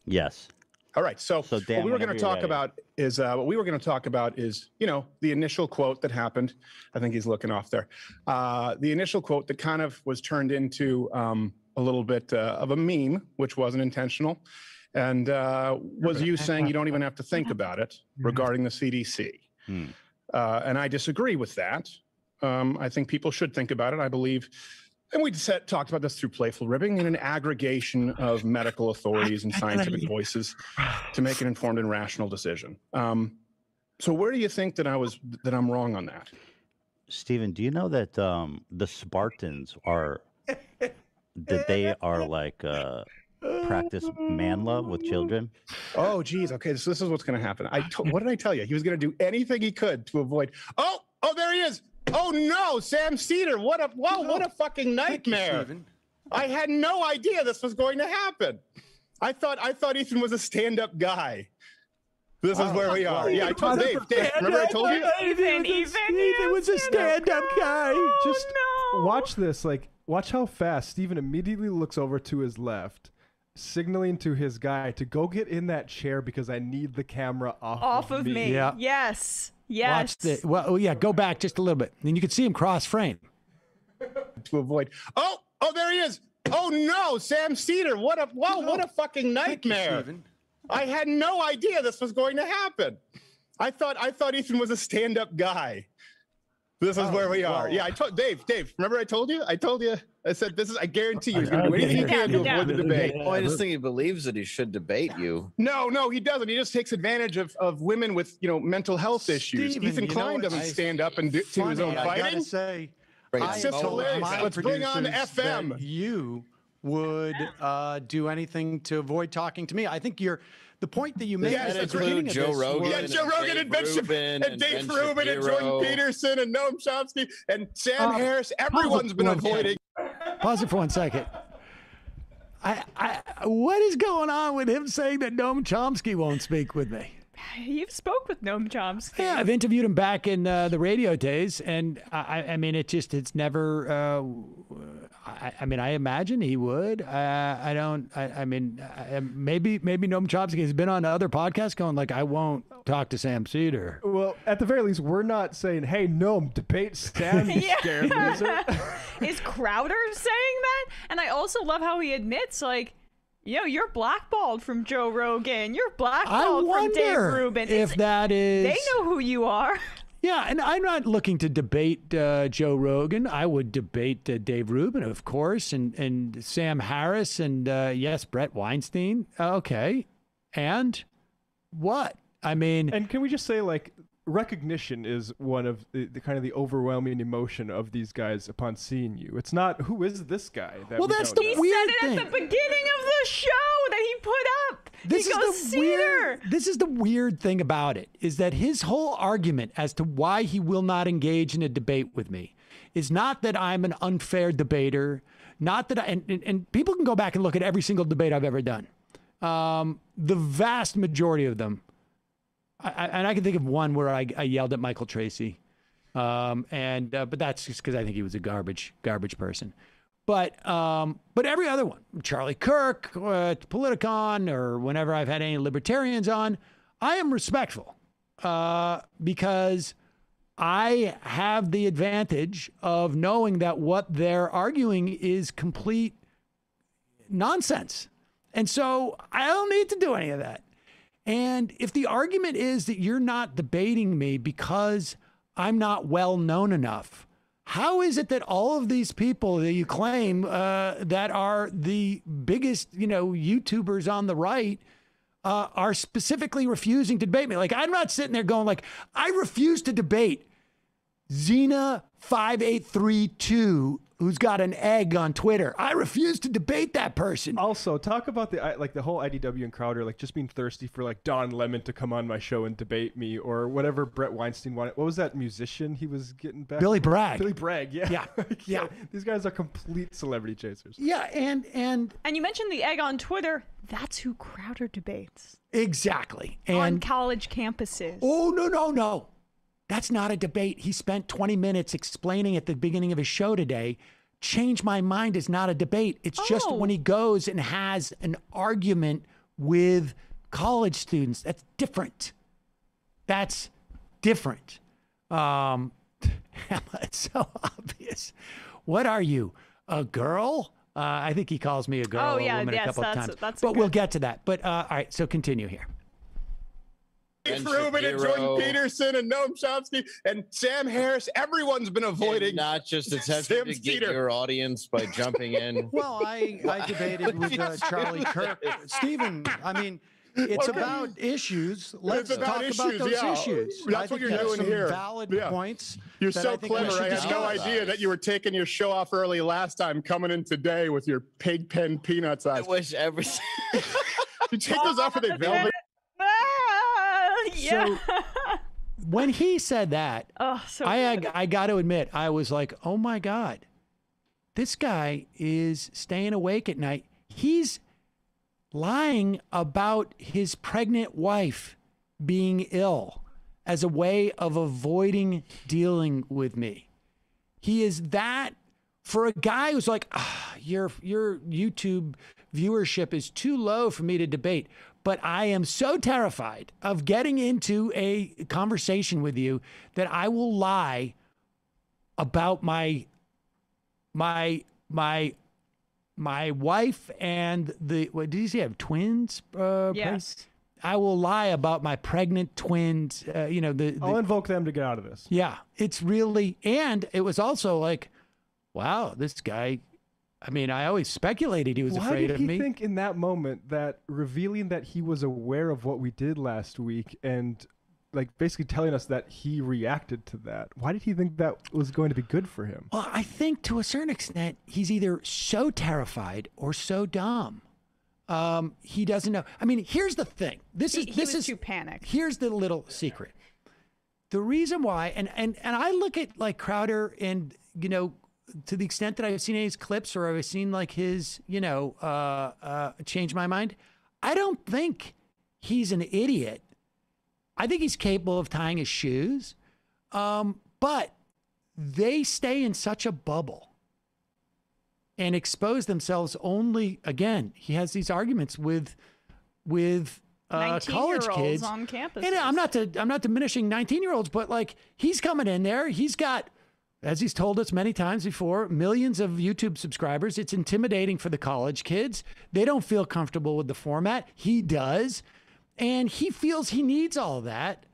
[SPEAKER 17] Yes.
[SPEAKER 15] All right. So
[SPEAKER 17] Dan,
[SPEAKER 15] what we were going to talk
[SPEAKER 17] ready.
[SPEAKER 15] about is the initial quote that happened. I think he's looking off there. The initial quote that kind of was turned into a little bit of a meme, which wasn't intentional, and was you saying you don't even have to think about it regarding the CDC. And I disagree with that. I think people should think about it. I believe, and we talked about this through playful ribbing, in an aggregation of medical authorities and scientific voices to make an informed and rational decision. So where do you think that I'm wrong on that?
[SPEAKER 17] Stephen, do you know that the Spartans are like practice man love with children?
[SPEAKER 15] Oh, geez. Okay, so this is what's going to happen. What did I tell you? He was going to do anything he could to avoid. Oh, there he is. Oh no, Sam Seder! What a fucking nightmare! I had no idea this was going to happen. I thought Ethan was a stand-up guy. This is where we are. Yeah, I told Dave. Remember I told you?
[SPEAKER 6] Ethan was a stand-up guy.
[SPEAKER 9] Just watch this. Like, watch how fast Stephen immediately looks over to his left, signaling to his guy to go get in that chair because I need the camera off of me.
[SPEAKER 6] Yeah.
[SPEAKER 7] Yes.
[SPEAKER 6] Watch this. Well, yeah, go back just a little bit. And you can see him cross frame.
[SPEAKER 15] To avoid. Oh, there he is. Oh no, Sam Seder! What a fucking nightmare! I had no idea this was going to happen. I thought Ethan was a stand-up guy. This is where we are. Yeah, I told Dave. Remember I told you? I said this is. I guarantee you, he's going to do anything he can to avoid the debate.
[SPEAKER 19] Oh, I just think he believes that he should debate you.
[SPEAKER 15] No, he doesn't. He just takes advantage of women with mental health issues. Ethan Klein doesn't stand up and do his own
[SPEAKER 6] I
[SPEAKER 15] fighting.
[SPEAKER 6] gotta say,
[SPEAKER 15] It's just hilarious. Let's bring on FM.
[SPEAKER 6] That you would do anything to avoid talking to me. I think the point that you made
[SPEAKER 19] Yes,
[SPEAKER 6] at the beginning of
[SPEAKER 19] Joe
[SPEAKER 6] this
[SPEAKER 19] Rogan.
[SPEAKER 15] Yeah, Joe Rogan and Ben
[SPEAKER 19] Rubin
[SPEAKER 15] and Dave
[SPEAKER 19] Ben
[SPEAKER 15] Rubin and
[SPEAKER 19] Shapiro.
[SPEAKER 15] Jordan Peterson and Noam Chomsky and Sam Harris. Everyone's been avoiding.
[SPEAKER 6] Pause it for 1 second. What is going on with him saying that Noam Chomsky won't speak with me?
[SPEAKER 7] You've spoke with Noam Chomsky.
[SPEAKER 6] Yeah, I've interviewed him back in the radio days, and I mean, it's never. I imagine he would. Maybe Noam Chomsky has been on other podcasts going like, I won't talk to Sam Seder.
[SPEAKER 9] Well, at the very least, we're not saying, hey, Noam, debate Sam, you scared loser.
[SPEAKER 7] Is Crowder saying that? And I also love how he admits, like, you're blackballed from Joe Rogan. You're blackballed from Dave Rubin.
[SPEAKER 6] If that is...
[SPEAKER 7] They know who you are.
[SPEAKER 6] Yeah, and I'm not looking to debate Joe Rogan. I would debate Dave Rubin, of course, and Sam Harris, and yes, Brett Weinstein. Okay. And what? I mean...
[SPEAKER 9] And can we just say, like, recognition is one of the kind of the overwhelming emotion of these guys upon seeing you. It's not, who is this guy?
[SPEAKER 6] Well, that's the weird thing.
[SPEAKER 7] He said it at the beginning of the show that he put up.
[SPEAKER 6] This is the weird thing about it, is that his whole argument as to why he will not engage in a debate with me is not that I'm an unfair debater, not that and people can go back and look at every single debate I've ever done. The vast majority of them, and I can think of one where I yelled at Michael Tracy, but that's just because I think he was a garbage person. But every other one, Charlie Kirk, Politicon, or whenever I've had any libertarians on, I am respectful because I have the advantage of knowing that what they're arguing is complete nonsense. And so I don't need to do any of that. And if the argument is that you're not debating me because I'm not well known enough, how is it that all of these people that you claim that are the biggest, YouTubers on the right are specifically refusing to debate me? Like, I'm not sitting there going like, I refuse to debate Xena5832, who's got an egg on Twitter. I refuse to debate that person.
[SPEAKER 9] Also, talk about the whole IDW and Crowder just being thirsty for Don Lemon to come on my show and debate me, or whatever Brett Weinstein wanted. What was that musician he was getting back?
[SPEAKER 6] Billy Bragg.
[SPEAKER 9] Billy Bragg, yeah.
[SPEAKER 6] Yeah.
[SPEAKER 9] These guys are complete celebrity chasers.
[SPEAKER 6] Yeah, and
[SPEAKER 7] you mentioned the egg on Twitter. That's who Crowder debates.
[SPEAKER 6] Exactly.
[SPEAKER 7] On college campuses.
[SPEAKER 6] Oh, no. That's not a debate. He spent 20 minutes explaining at the beginning of his show today. Change my mind is not a debate. It's just when he goes and has an argument with college students. That's different. It's so obvious. What are you, a girl? I think he calls me a girl a woman a couple of times. But we'll get to that. But all right, so continue here.
[SPEAKER 15] Rubin and Jordan Peterson and Noam Chomsky and Sam Harris. Everyone's been avoiding.
[SPEAKER 19] And not just attempting to get your audience by jumping in.
[SPEAKER 6] Well, I debated with Charlie Kirk. Stephen, I mean, it's about issues. Let's talk about those issues.
[SPEAKER 15] That's what you're doing here.
[SPEAKER 6] Valid points.
[SPEAKER 15] You're so clever. I had no idea that you were taking your show off early last time, coming in today with your pig pen peanut size.
[SPEAKER 19] I wish every.
[SPEAKER 15] You take those off with a velvet.
[SPEAKER 7] Yeah.
[SPEAKER 6] So when he said that, I got to admit, I was like, oh my God, this guy is staying awake at night. He's lying about his pregnant wife being ill as a way of avoiding dealing with me. He is that for a guy who's like, your YouTube viewership is too low for me to debate. But I am so terrified of getting into a conversation with you that I will lie about my wife and what did you say? I have twins?
[SPEAKER 7] Yes.
[SPEAKER 6] I will lie about my pregnant twins.
[SPEAKER 9] I'll invoke them to get out of this.
[SPEAKER 6] Yeah, it's really, and it was also like, wow, this guy. I mean, I always speculated he was afraid of me.
[SPEAKER 9] Why did he think in that moment that revealing that he was aware of what we did last week and basically telling us that he reacted to that, why did he think that was going to be good for him?
[SPEAKER 6] Well, I think to a certain extent, he's either so terrified or so dumb. He doesn't know. I mean, here's the thing. He was too panicked. Here's the little secret. The reason why, and I look at Crowder and, to the extent that I've seen his clips or I've seen his, change my mind, I don't think he's an idiot. I think he's capable of tying his shoes. But they stay in such a bubble and expose themselves only, again, he has these arguments with college kids
[SPEAKER 7] on campus.
[SPEAKER 6] And I'm not diminishing 19-year-olds, but he's coming in there. He's got, as he's told us many times before, millions of YouTube subscribers. It's intimidating for the college kids. They don't feel comfortable with the format. He does. And he feels he needs all of that.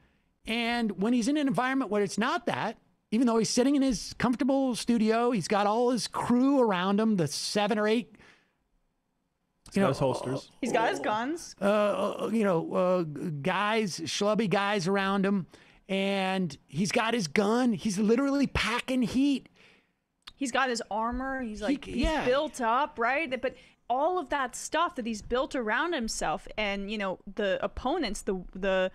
[SPEAKER 6] And when he's in an environment where it's not that, even though he's sitting in his comfortable studio, he's got all his crew around him, the 7 or 8.
[SPEAKER 9] He's got his holsters.
[SPEAKER 7] He's got his guns.
[SPEAKER 6] Guys, schlubby guys around him. And he's got his gun. He's literally packing heat.
[SPEAKER 7] He's got his armor. He's built up, right? But all of that stuff that he's built around himself, and the opponents, the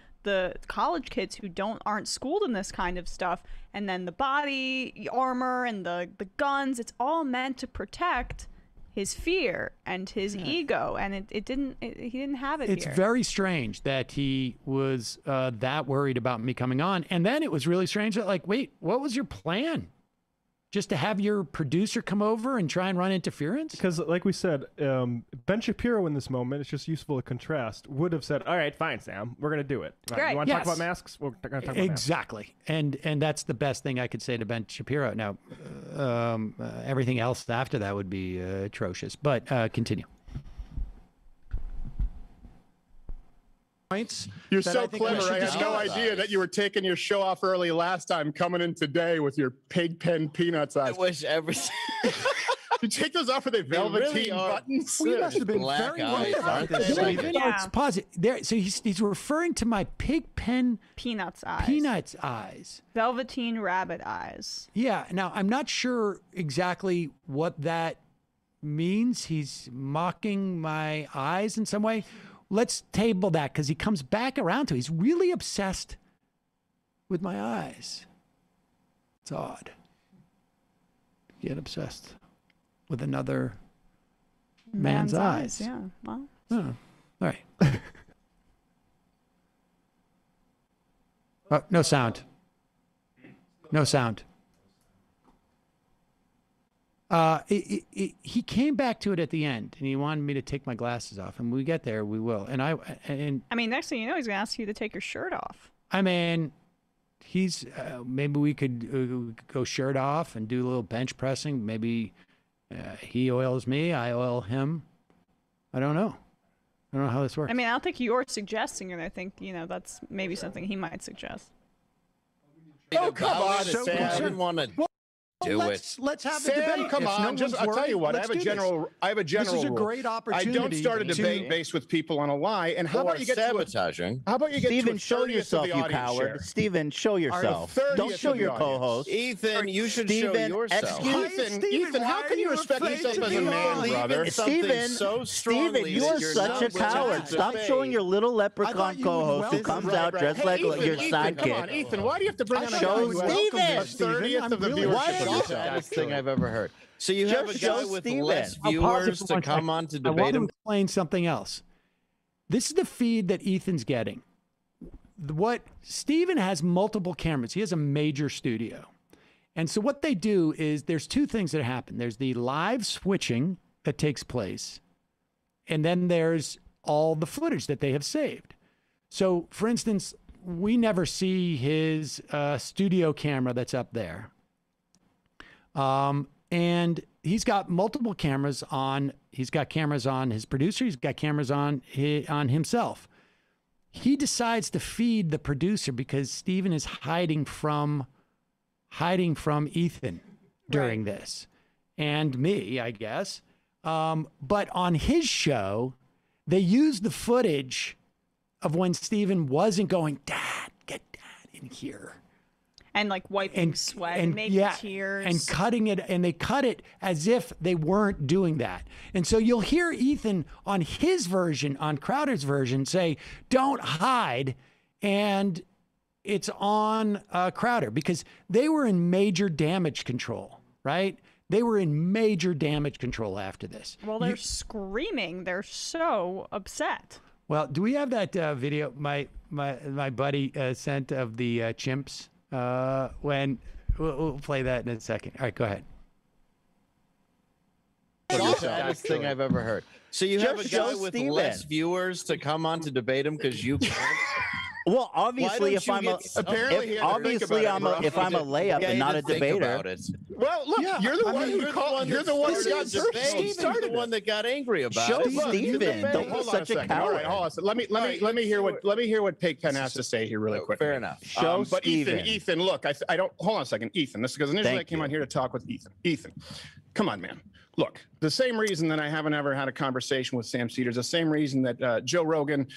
[SPEAKER 7] college kids who aren't schooled in this kind of stuff, and then the body armor and the guns, it's all meant to protect his fear and his ego, and he didn't have it.
[SPEAKER 6] It's
[SPEAKER 7] here.
[SPEAKER 6] very strange that he was that worried about me coming on, and then it was really strange that wait, what was your plan? Just to have your producer come over and try and run interference?
[SPEAKER 9] Because, like we said, Ben Shapiro in this moment, it's just useful to contrast, would have said, all right, fine, Sam, we're going to do it.
[SPEAKER 7] Right.
[SPEAKER 9] You want to talk about masks? We're going to talk about masks.
[SPEAKER 6] Exactly. And that's the best thing I could say to Ben Shapiro. Now, everything else after that would be atrocious. But continue.
[SPEAKER 15] You're so clever. I had no idea that you were taking your show off early last time, coming in today with your pig pen peanut size.
[SPEAKER 19] I wish every.
[SPEAKER 15] You take those off with a velveteen
[SPEAKER 19] really are
[SPEAKER 15] buttons.
[SPEAKER 11] We must have been
[SPEAKER 19] black
[SPEAKER 11] very
[SPEAKER 19] eyes,
[SPEAKER 11] right
[SPEAKER 19] aren't
[SPEAKER 11] about
[SPEAKER 19] they?
[SPEAKER 11] this.
[SPEAKER 19] Like,
[SPEAKER 6] Let's pause it. There, so he's referring to my pig pen
[SPEAKER 7] Peanuts eyes.
[SPEAKER 6] peanuts eyes.
[SPEAKER 7] Velveteen rabbit eyes.
[SPEAKER 6] Yeah. Now I'm not sure exactly what that means. He's mocking my eyes in some way. Let's table that because he comes back around to it. He's really obsessed with my eyes. It's odd. Get obsessed with another man's eyes.
[SPEAKER 7] Yeah. Well.
[SPEAKER 6] Oh, all right. Oh, no sound. No sound. He came back to it at the end, and he wanted me to take my glasses off. And when we get there, we will. And
[SPEAKER 7] I mean, next thing you know, he's gonna ask you to take your shirt off.
[SPEAKER 6] I mean, he's maybe we could go shirt off and do a little bench pressing. Maybe he oils me, I oil him. I don't know. I don't know how this works.
[SPEAKER 7] I mean, I don't think you're suggesting it. I think that's maybe something he might suggest.
[SPEAKER 19] Oh, come on, Sam. I didn't want to do it.
[SPEAKER 11] Let's have the
[SPEAKER 15] Sam,
[SPEAKER 11] debate.
[SPEAKER 15] come
[SPEAKER 11] If
[SPEAKER 15] on.
[SPEAKER 11] no
[SPEAKER 15] I'll
[SPEAKER 11] one's
[SPEAKER 15] tell you what.
[SPEAKER 11] worried,
[SPEAKER 15] I have a
[SPEAKER 11] let's do
[SPEAKER 15] general. I have a general.
[SPEAKER 11] This is a
[SPEAKER 15] rule.
[SPEAKER 11] great
[SPEAKER 15] I
[SPEAKER 11] opportunity.
[SPEAKER 15] don't start a debate based with people on a lie. And how about you get
[SPEAKER 19] sabotaging?
[SPEAKER 15] How about you get
[SPEAKER 17] Stephen,
[SPEAKER 15] to a
[SPEAKER 17] show
[SPEAKER 15] 30th
[SPEAKER 17] yourself,
[SPEAKER 15] of the
[SPEAKER 17] you
[SPEAKER 15] audience
[SPEAKER 17] coward.
[SPEAKER 15] share?
[SPEAKER 17] Stephen, show yourself. Don't show your co-host.
[SPEAKER 19] Ethan, you should show
[SPEAKER 17] Stephen,
[SPEAKER 19] yourself.
[SPEAKER 15] Ethan, how can you respect yourself as a man, brother?
[SPEAKER 17] Stephen,
[SPEAKER 19] so
[SPEAKER 17] Stephen, you are such a coward. Stop showing your little leprechaun co-host who comes out dressed like your
[SPEAKER 15] Ethan, come on,
[SPEAKER 17] sidekick.
[SPEAKER 15] Ethan, why do you have to bring on a
[SPEAKER 17] Show
[SPEAKER 15] guy who has
[SPEAKER 17] Stephen.
[SPEAKER 15] a 30th of the
[SPEAKER 19] That's the
[SPEAKER 15] viewership?
[SPEAKER 19] saddest thing I've ever heard. So you have a
[SPEAKER 17] Just
[SPEAKER 19] guy
[SPEAKER 17] show
[SPEAKER 19] with
[SPEAKER 17] Steven.
[SPEAKER 19] less
[SPEAKER 6] I'll pause it
[SPEAKER 19] viewers
[SPEAKER 6] for
[SPEAKER 19] to
[SPEAKER 6] one
[SPEAKER 19] come
[SPEAKER 6] second.
[SPEAKER 19] on to
[SPEAKER 6] I want
[SPEAKER 19] debate
[SPEAKER 6] to
[SPEAKER 19] him.
[SPEAKER 6] explain something else. This is the feed that Ethan's getting. What Steven has multiple cameras. He has a major studio. And so what they do is there's two things that happen. There's the live switching that takes place. And then there's all the footage that they have saved. So for instance, we never see his studio camera that's up there. And he's got multiple cameras on. He's got cameras on his producer. He's got cameras on himself. He decides to feed the producer because Steven is hiding from Ethan during this, and me, I guess. But on his show, they use the footage of when Steven wasn't going, Dad, get Dad in here.
[SPEAKER 7] And like wiping sweat and making tears.
[SPEAKER 6] And cutting it, and they cut it as if they weren't doing that. And so you'll hear Ethan on his version, on Crowder's version, say, don't hide. And it's on Crowder because they were in major damage control, right? They were in major damage control after this.
[SPEAKER 7] Well, they're screaming. They're so upset.
[SPEAKER 6] Well, do we have that video my buddy sent of the chimps? When we'll play that in a second. All right, go ahead.
[SPEAKER 19] That's the saddest thing I've ever heard. So you have a guy with less viewers to come on to debate him because you can't.
[SPEAKER 17] Well, obviously, if I'm a layup and not a debater.
[SPEAKER 15] Well, look, you're the one who called. You're the one who got
[SPEAKER 19] Steven's the one that got angry about
[SPEAKER 17] Show
[SPEAKER 19] it.
[SPEAKER 17] Steven. Don't be such a coward.
[SPEAKER 15] All right, hold on. Let me hear what Pigpen has to say here really quick.
[SPEAKER 19] Fair enough.
[SPEAKER 17] Show
[SPEAKER 15] but
[SPEAKER 17] Steven.
[SPEAKER 15] Ethan, look, I don't. Hold on a second, Ethan. This is because initially I came on here to talk with Ethan. Ethan, come on, man. Look, the same reason that I haven't ever had a conversation with Sam Seder is the same reason that Joe Rogan,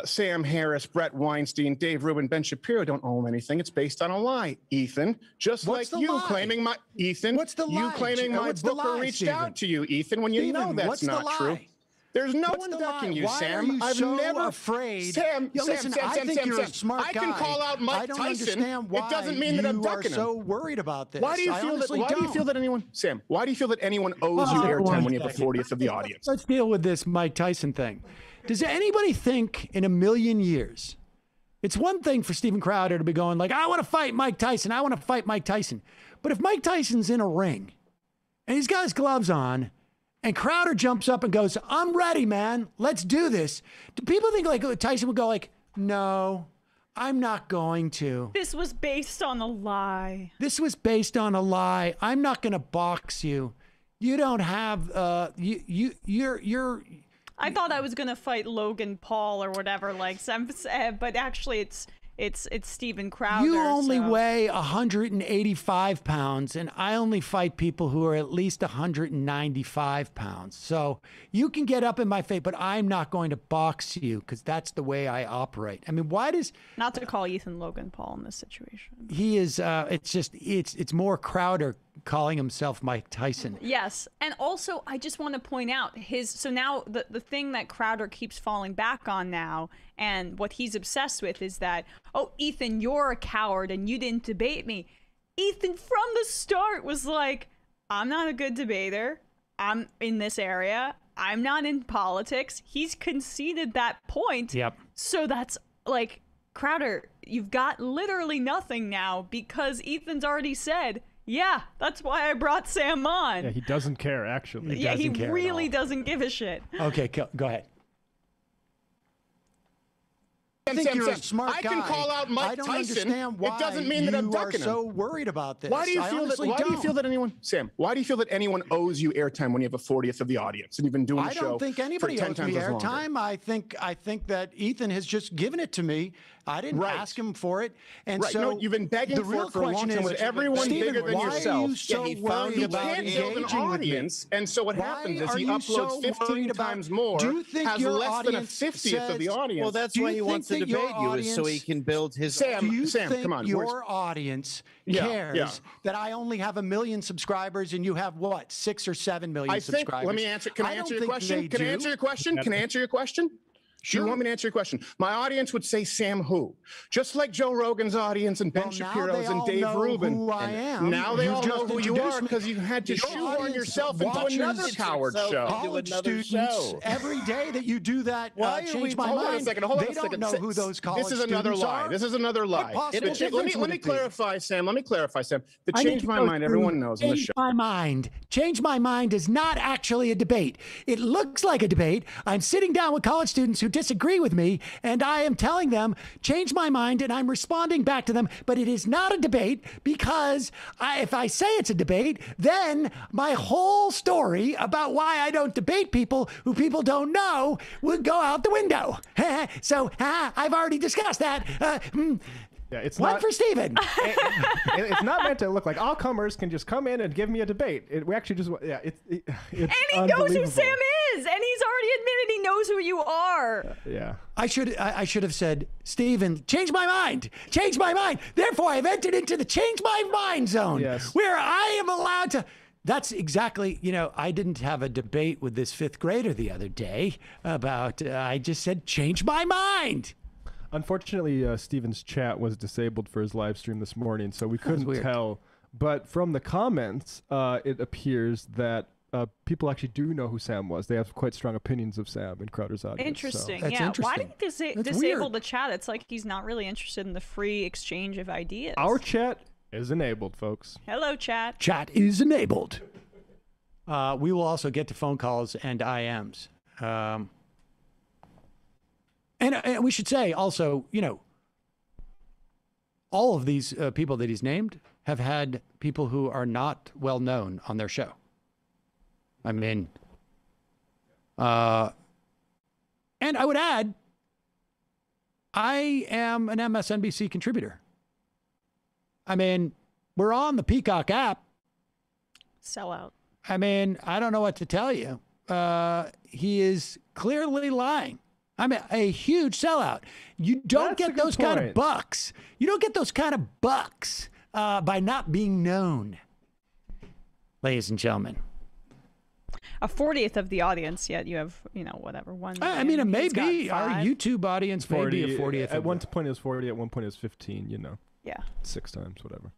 [SPEAKER 15] Sam Harris, Brett Weinstein, Dave Rubin, Ben Shapiro don't own anything. It's based on a lie, Ethan. Just
[SPEAKER 11] What's
[SPEAKER 15] like
[SPEAKER 11] the
[SPEAKER 15] you
[SPEAKER 11] lie?
[SPEAKER 15] claiming my Ethan.
[SPEAKER 11] What's the lie?
[SPEAKER 15] You claiming my
[SPEAKER 11] What's the
[SPEAKER 15] booker
[SPEAKER 11] lie,
[SPEAKER 15] reached
[SPEAKER 11] Steven?
[SPEAKER 15] out to you, Ethan, when you know
[SPEAKER 11] Steven,
[SPEAKER 15] that's
[SPEAKER 11] what's the
[SPEAKER 15] not
[SPEAKER 11] lie?
[SPEAKER 15] true. There's no
[SPEAKER 11] What's
[SPEAKER 15] one
[SPEAKER 11] the
[SPEAKER 15] ducking
[SPEAKER 11] lie?
[SPEAKER 15] you,
[SPEAKER 11] Why
[SPEAKER 15] Sam.
[SPEAKER 11] are you
[SPEAKER 15] I've
[SPEAKER 11] so
[SPEAKER 15] never
[SPEAKER 11] afraid?
[SPEAKER 15] Sam,
[SPEAKER 11] Yo, listen, I think you're a smart
[SPEAKER 15] I can
[SPEAKER 11] guy.
[SPEAKER 15] call out Mike
[SPEAKER 11] I don't
[SPEAKER 15] Tyson.
[SPEAKER 11] understand why
[SPEAKER 15] it doesn't mean that I'm
[SPEAKER 11] you
[SPEAKER 15] ducking
[SPEAKER 11] are so
[SPEAKER 15] him.
[SPEAKER 11] worried about this.
[SPEAKER 15] Why do you
[SPEAKER 11] I
[SPEAKER 15] feel that?
[SPEAKER 11] honestly
[SPEAKER 15] Why do you
[SPEAKER 11] don't.
[SPEAKER 15] feel that anyone, Sam? Why do you feel that anyone owes you airtime when you have the 40th of the audience?
[SPEAKER 6] Let's deal with this Mike Tyson thing. Does anybody think in a million years, it's one thing for Steven Crowder to be going like, I want to fight Mike Tyson. I want to fight Mike Tyson. But if Mike Tyson's in a ring and he's got his gloves on and Crowder jumps up and goes, I'm ready, man. Let's do this. Do people think like Tyson would go like, no, I'm not going to.
[SPEAKER 7] This was based on a lie.
[SPEAKER 6] This was based on a lie. I'm not going to box you. You don't have, you're.
[SPEAKER 7] I thought I was gonna fight Logan Paul or whatever, like some, but actually it's it's Steven Crowder.
[SPEAKER 6] You only
[SPEAKER 7] so.
[SPEAKER 6] weigh 185 pounds, and I only fight people who are at least 195 pounds. So you can get up in my face, but I'm not going to box you because that's the way I operate. I mean, why does...
[SPEAKER 7] Not to call Ethan Logan Paul in this situation.
[SPEAKER 6] He is, it's more Crowder calling himself Mike Tyson.
[SPEAKER 7] Yes. And also, I just want to point out so now the thing that Crowder keeps falling back on now, and what he's obsessed with is that, oh, Ethan, you're a coward and you didn't debate me. Ethan from the start was like, I'm not a good debater. I'm in this area. I'm not in politics. He's conceded that point.
[SPEAKER 6] Yep.
[SPEAKER 7] So that's like, Crowder, you've got literally nothing now because Ethan's already said, yeah, that's why I brought Sam on.
[SPEAKER 9] Yeah, he doesn't care, actually.
[SPEAKER 7] He really doesn't give a shit.
[SPEAKER 6] Okay, go ahead. I think you're a smart guy.
[SPEAKER 15] I can call out Mike
[SPEAKER 6] I don't
[SPEAKER 15] Tyson.
[SPEAKER 6] understand why
[SPEAKER 15] it doesn't mean that I'm ducking him.
[SPEAKER 6] You are so worried about this.
[SPEAKER 15] Why do you feel that? Why do you feel that anyone, Sam? Why do you feel that anyone owes you airtime when you have a 40th of the audience and you've been doing the show?
[SPEAKER 6] I don't think anybody
[SPEAKER 15] for 10
[SPEAKER 6] owes me
[SPEAKER 15] times
[SPEAKER 6] airtime. I think that Ethan has just given it to me. I didn't ask him for it, and so
[SPEAKER 15] no, you've been begging for it for a long time with everyone bigger than yourself.
[SPEAKER 6] You so
[SPEAKER 15] he
[SPEAKER 6] worried about
[SPEAKER 15] can't build an audience, and so what happens is he uploads 15 times more.
[SPEAKER 6] Do you think
[SPEAKER 15] has
[SPEAKER 6] your
[SPEAKER 15] less than a
[SPEAKER 6] audience
[SPEAKER 15] 50th of the audience?
[SPEAKER 19] Well, that's why he wants to debate you, is so he can build his.
[SPEAKER 15] Sam, come on.
[SPEAKER 6] Your audience cares that I only have 1 million subscribers and you have what, 6 or 7 million subscribers?
[SPEAKER 15] Let me answer. Can I answer your question? Can I answer your question? Can I answer your question? Sure. You want me to answer your question? My audience would say Sam who? Just like Joe Rogan's audience and Ben Shapiro's and Dave Rubin.
[SPEAKER 6] Who I am.
[SPEAKER 15] Now they all know who you are because you had to shoehorn yourself into another coward show.
[SPEAKER 6] College students, every day that you do that, change my mind.
[SPEAKER 15] Hold on a second.
[SPEAKER 6] They don't know who those college
[SPEAKER 15] students are. This is another lie. This is another lie. Let me clarify, Sam. Let me clarify, Sam. The change my mind, everyone knows in the show.
[SPEAKER 6] Change my mind. Change my mind is not actually a debate. It looks like a debate. I'm sitting down with college students who disagree with me, and I am telling them, change my mind, and I'm responding back to them, but it is not a debate because if I say it's a debate, then my whole story about why I don't debate people who people don't know would go out the window. So I've already discussed that.
[SPEAKER 9] Yeah, it's
[SPEAKER 6] one
[SPEAKER 9] not
[SPEAKER 6] for Steven.
[SPEAKER 9] It's not meant to look like all comers can just come in and give me a debate. We actually just it's
[SPEAKER 7] and he knows who Sam is, and he's already admitted he knows who you are.
[SPEAKER 9] Yeah.
[SPEAKER 6] I should have said, Steven, change my mind. Change my mind. Therefore, I've entered into the change my mind zone where I am allowed to. That's exactly, I didn't have a debate with this 5th grader the other day about, I just said, change my mind.
[SPEAKER 9] Unfortunately, Steven's chat was disabled for his live stream this morning, so we couldn't tell. But from the comments, it appears that people actually do know who Sam was. They have quite strong opinions of Sam in Crowder's audience.
[SPEAKER 7] Interesting.
[SPEAKER 6] So.
[SPEAKER 7] Yeah.
[SPEAKER 6] Interesting.
[SPEAKER 7] Why did he disable the chat? It's like he's not really interested in the free exchange of ideas.
[SPEAKER 9] Our chat is enabled, folks.
[SPEAKER 7] Hello, chat.
[SPEAKER 6] Chat is enabled. We will also get to phone calls and IMs. And we should say also, all of these people that he's named have had people who are not well known on their show. I mean, and I would add, I am an MSNBC contributor. I mean, we're on the Peacock app.
[SPEAKER 7] Sellout.
[SPEAKER 6] I mean, I don't know what to tell you. He is clearly lying. I'm a huge sellout. You don't get those kind of bucks. You don't get those kind of bucks by not being known, ladies and gentlemen.
[SPEAKER 7] A 40th of the audience, yet you have, whatever, 1 million.
[SPEAKER 6] I mean, it may be our YouTube audience,
[SPEAKER 9] 40,
[SPEAKER 6] maybe a 40th.
[SPEAKER 9] At one point it was 40, at one point it was 15,
[SPEAKER 7] Yeah.
[SPEAKER 9] 6 times, whatever.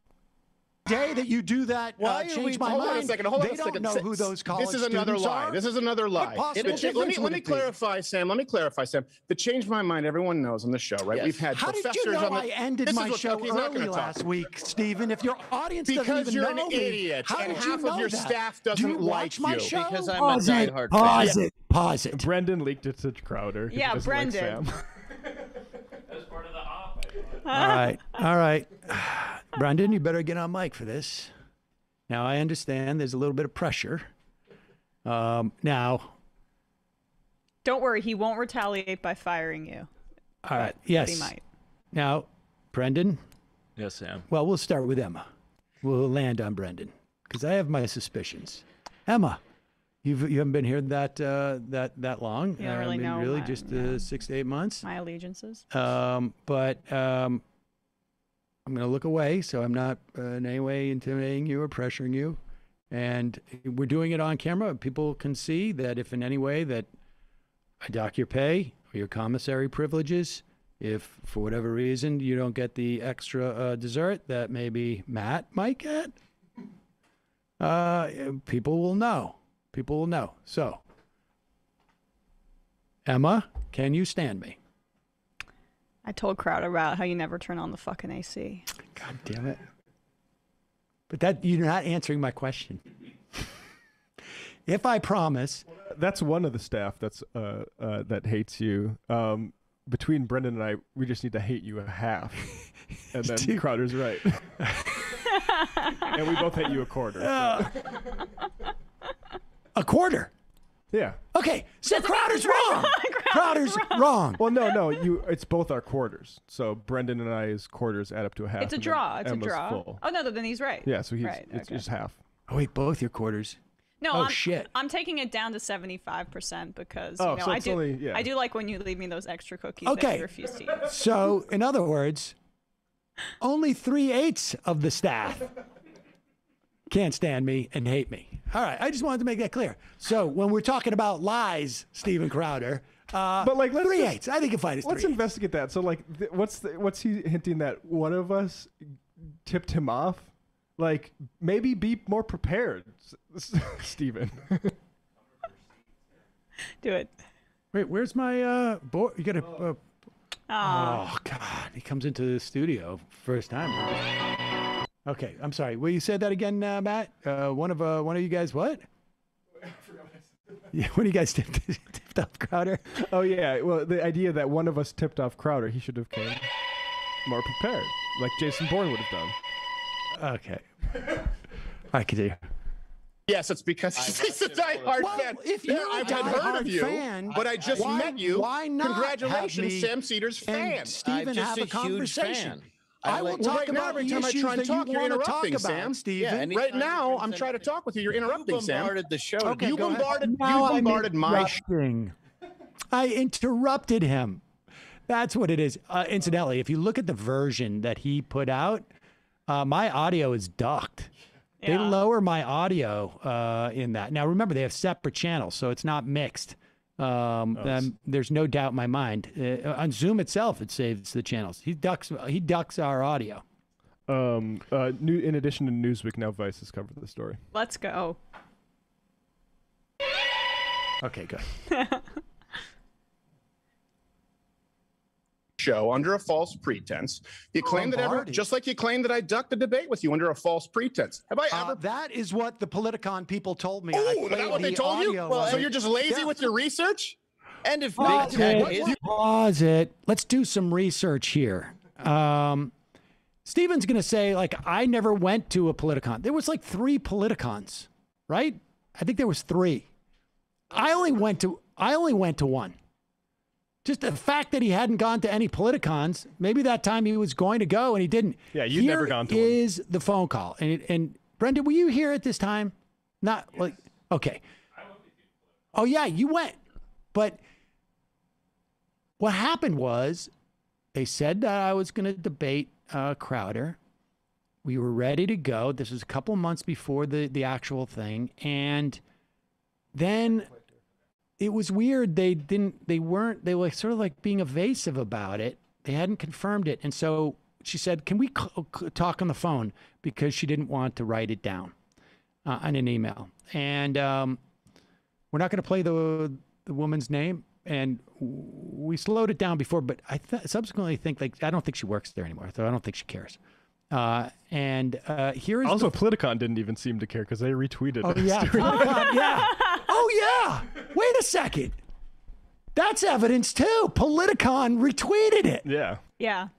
[SPEAKER 6] Day that you do that, change my mind.
[SPEAKER 15] Hold on a second.
[SPEAKER 6] They don't know who those college
[SPEAKER 15] This is another
[SPEAKER 6] students
[SPEAKER 15] lie.
[SPEAKER 6] are.
[SPEAKER 15] This is another lie. Let me clarify, Sam. Let me clarify, Sam. The change my mind, everyone knows on the show, right?
[SPEAKER 19] Yes.
[SPEAKER 15] We've had
[SPEAKER 6] How
[SPEAKER 15] professors
[SPEAKER 6] did you know
[SPEAKER 15] on the.
[SPEAKER 6] I ended my show early last week, Stephen? If your audience doesn't even know me,
[SPEAKER 15] because you're an idiot,
[SPEAKER 6] how
[SPEAKER 15] and
[SPEAKER 6] did you
[SPEAKER 15] half
[SPEAKER 6] know
[SPEAKER 15] of your
[SPEAKER 6] that?
[SPEAKER 15] staff
[SPEAKER 6] Do
[SPEAKER 15] doesn't
[SPEAKER 6] you
[SPEAKER 15] like
[SPEAKER 6] watch my
[SPEAKER 15] you.
[SPEAKER 6] show?
[SPEAKER 19] Because I'm
[SPEAKER 6] Pause
[SPEAKER 19] a
[SPEAKER 6] it.
[SPEAKER 19] diehard
[SPEAKER 6] Pause
[SPEAKER 19] fan.
[SPEAKER 6] it. Pause it.
[SPEAKER 9] Brendan leaked it to Crowder.
[SPEAKER 7] Yeah, Brendan.
[SPEAKER 5] That's part of the op.
[SPEAKER 6] All right. Brendan, you better get on mic for this. Now, I understand there's a little bit of pressure. Now.
[SPEAKER 7] Don't worry, he won't retaliate by firing you.
[SPEAKER 6] All right. Yes.
[SPEAKER 7] But he might.
[SPEAKER 6] Now, Brendan?
[SPEAKER 20] Yes, Sam.
[SPEAKER 6] Well, we'll start with Emma. We'll land on Brendan because I have my suspicions. Emma, you haven't been here that long.
[SPEAKER 7] You don't really know.
[SPEAKER 6] Really, just 6 to 8 months.
[SPEAKER 7] My allegiances.
[SPEAKER 6] But I'm going to look away, so I'm not in any way intimidating you or pressuring you. And we're doing it on camera. People can see that if in any way that I dock your pay or your commissary privileges, if for whatever reason you don't get the extra dessert that maybe Matt might get, people will know. People will know. So, Emma, can you stand me?
[SPEAKER 7] I told Crowder about how you never turn on the fucking AC.
[SPEAKER 6] God damn it. But that you're not answering my question. If I promise.
[SPEAKER 9] That's one of the staff that's that hates you. Between Brendan and I, we just need to hate you a half. And then Crowder's right. And we both hate you a quarter. So.
[SPEAKER 6] A quarter?
[SPEAKER 9] Yeah.
[SPEAKER 6] Okay, so Crowder's wrong. Crowder's wrong.
[SPEAKER 9] Well, no, it's both our quarters. So Brendan and I's quarters add up to a half.
[SPEAKER 7] It's a draw. It's
[SPEAKER 9] Emma's
[SPEAKER 7] a draw.
[SPEAKER 9] full.
[SPEAKER 7] Oh no, then he's right.
[SPEAKER 9] Yeah, so he's
[SPEAKER 7] right.
[SPEAKER 9] it's just half.
[SPEAKER 6] Oh wait, both your quarters.
[SPEAKER 7] No,
[SPEAKER 6] shit.
[SPEAKER 7] I'm taking it down to 75% because
[SPEAKER 9] so
[SPEAKER 7] I
[SPEAKER 9] it's
[SPEAKER 7] do.
[SPEAKER 9] only, yeah.
[SPEAKER 7] I do like when you leave me those extra cookies that
[SPEAKER 6] Okay.
[SPEAKER 7] you refuse to eat.
[SPEAKER 6] So, in other words, only 3/8 of the staff can't stand me and hate me. All right, I just wanted to make that clear. So, when we're talking about lies, Steven Crowder,
[SPEAKER 9] but like
[SPEAKER 6] 3/8. I think you'll find it's 3/8.
[SPEAKER 9] Let's investigate that. So, like, what's he hinting that one of us tipped him off? Like, maybe be more prepared, Steven.
[SPEAKER 7] Do it.
[SPEAKER 6] Wait, where's my board? You got to. Oh God, he comes into the studio first time. Okay, I'm sorry. Well, you said that again, Matt. One of you guys, what? Yeah, when you guys tipped off Crowder.
[SPEAKER 9] Oh yeah. Well, the idea that one of us tipped off Crowder, he should have came more prepared, like Jason Bourne would have done.
[SPEAKER 6] Okay. I continue.
[SPEAKER 15] Yes, it's because he's a diehard fan.
[SPEAKER 6] If you're
[SPEAKER 15] I've
[SPEAKER 6] a
[SPEAKER 15] heard
[SPEAKER 6] diehard
[SPEAKER 15] of you,
[SPEAKER 6] fan,
[SPEAKER 15] but I just met you.
[SPEAKER 6] Why not?
[SPEAKER 15] Congratulations, Sam Cedar's fan.
[SPEAKER 6] Steven, have a conversation. I will
[SPEAKER 15] Well,
[SPEAKER 6] talk
[SPEAKER 15] right now,
[SPEAKER 6] about
[SPEAKER 15] every
[SPEAKER 6] the
[SPEAKER 15] time I
[SPEAKER 6] issues
[SPEAKER 15] try and
[SPEAKER 6] that
[SPEAKER 15] talk,
[SPEAKER 6] you
[SPEAKER 15] you're
[SPEAKER 6] want to talk
[SPEAKER 15] interrupting,
[SPEAKER 6] about,
[SPEAKER 15] Sam.
[SPEAKER 6] Steven.
[SPEAKER 15] Yeah, right now, I'm trying to talk with you. You're interrupting, Sam.
[SPEAKER 19] bombarded the show.
[SPEAKER 6] Okay,
[SPEAKER 15] You
[SPEAKER 6] go ahead.
[SPEAKER 15] bombarded my
[SPEAKER 6] I interrupted him. That's what it is. Incidentally, if you look at the version that he put out, my audio is ducked. They lower my audio in that. Now, remember, they have separate channels, so it's not mixed. There's no doubt in my mind. On Zoom itself, it saves the channels. He ducks our audio.
[SPEAKER 9] In addition to Newsweek, now Vice has covered the story.
[SPEAKER 7] Let's go.
[SPEAKER 6] Okay, good.
[SPEAKER 15] Show under a false pretense. You claim that just like you claim that I ducked the debate with you under a false pretense. Have I ever?
[SPEAKER 6] That is what the Politicon people told me.
[SPEAKER 15] Oh, is that what they told you? Well, so you're just lazy with your research?
[SPEAKER 19] And if
[SPEAKER 6] Pause it. Let's do some research here. Steven's going to say, like, I never went to a Politicon. There was like 3 Politicons, right? I think there was 3. I only went to one. Just the fact that he hadn't gone to any Politicons, maybe that time he was going to go and he didn't.
[SPEAKER 9] Yeah, you'd never gone to one.
[SPEAKER 6] Here is the phone call. And Brendan, were you here at this time? Not like, okay. Oh, yeah, you went. But what happened was they said that I was going to debate Crowder. We were ready to go. This was a couple of months before the actual thing. And then it was weird. They were sort of like being evasive about it. They hadn't confirmed it. And so she said, can we talk on the phone? Because she didn't want to write it down on an email. And we're not going to play the woman's name. And we slowed it down before, but I subsequently think, like, I don't think she works there anymore. So I don't think she cares. Here is
[SPEAKER 9] also Politicon didn't even seem to care because they retweeted it.
[SPEAKER 6] Oh, yeah. Politicon, yeah. Oh, yeah. Wait a second. That's evidence, too. Politicon retweeted it.
[SPEAKER 9] Yeah.
[SPEAKER 7] Yeah.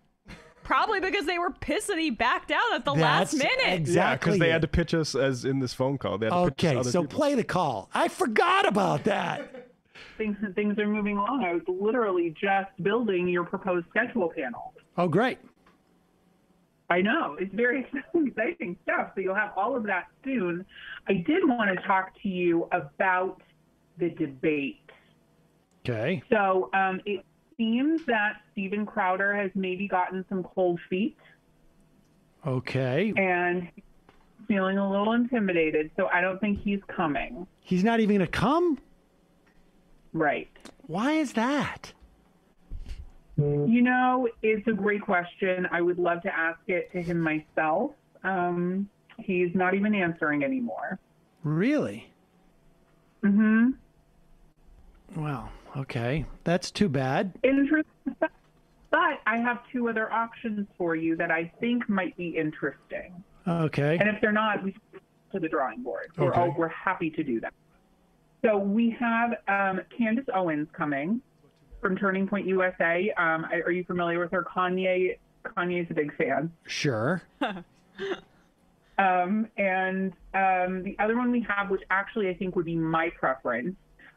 [SPEAKER 7] Probably because they were pissed that he backed out at the last minute.
[SPEAKER 6] Exactly.
[SPEAKER 9] Yeah, because they had to pitch us as in this phone call. They had to pitch us other people.
[SPEAKER 6] Play the call. I forgot about that.
[SPEAKER 21] Things are moving along. I was literally just building your proposed schedule panel.
[SPEAKER 6] Oh, great.
[SPEAKER 20] I know. It's very exciting stuff. So you'll have all of that soon. I did want to talk to you about the debate.
[SPEAKER 6] Okay.
[SPEAKER 20] So it seems that Steven Crowder has maybe gotten some cold feet.
[SPEAKER 6] Okay.
[SPEAKER 20] And feeling a little intimidated, so I don't think he's coming.
[SPEAKER 6] He's not even going to come?
[SPEAKER 20] Right.
[SPEAKER 6] Why is that?
[SPEAKER 20] You know, it's a great question. I would love to ask it to him myself. He's not even answering anymore.
[SPEAKER 6] Really?
[SPEAKER 20] Mm-hmm.
[SPEAKER 6] Well, okay. That's too bad.
[SPEAKER 20] Interesting. But I have two other options for you that I think might be interesting.
[SPEAKER 6] Okay.
[SPEAKER 20] And if they're not, we should to the drawing board.
[SPEAKER 6] Okay.
[SPEAKER 20] We're happy to do that. So we have Candace Owens coming from Turning Point USA. Are you familiar with her? Kanye's a big fan.
[SPEAKER 6] Sure.
[SPEAKER 20] And the other one we have, which actually I think would be my preference,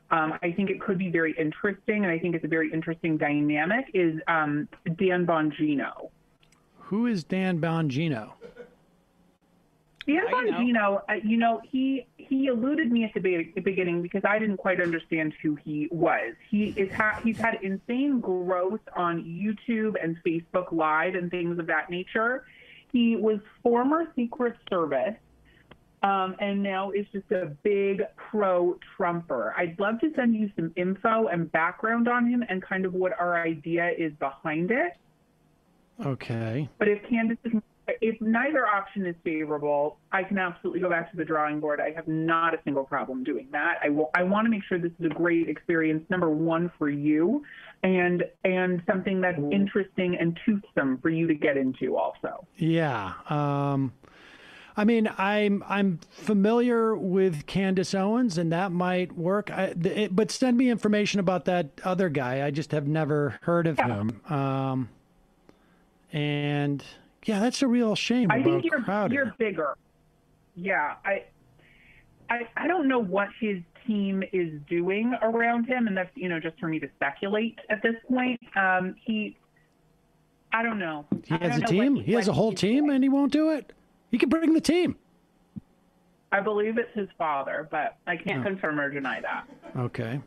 [SPEAKER 20] I think it could be very interesting, and I think it's a very interesting dynamic, is Dan Bongino.
[SPEAKER 6] Who is Dan Bongino?
[SPEAKER 20] Dan Bongino, he eluded me at the beginning because I didn't quite understand who he was. He's had insane growth on YouTube and Facebook Live and things of that nature. He was former Secret Service, and now is just a big pro-Trumper. I'd love to send you some info and background on him and kind of what our idea is behind it.
[SPEAKER 6] Okay.
[SPEAKER 20] But if neither option is favorable, I can absolutely go back to the drawing board. I have not a single problem doing that. I want to make sure this is a great experience, number one, for you, and something that's interesting and toothsome for you to get into also.
[SPEAKER 6] Yeah. I mean, I'm familiar with Candace Owens, and that might work. But send me information about that other guy. I just have never heard of him. And yeah, that's a real shame.
[SPEAKER 20] I think
[SPEAKER 6] Crowder.
[SPEAKER 20] you're bigger. Yeah, I don't know what his team is doing around him, and that's just for me to speculate at this point. I don't know.
[SPEAKER 6] He has a team. He has a whole team, and he won't do it. He can bring the team.
[SPEAKER 20] I believe it's his father, but I can't confirm or deny that.
[SPEAKER 6] Okay.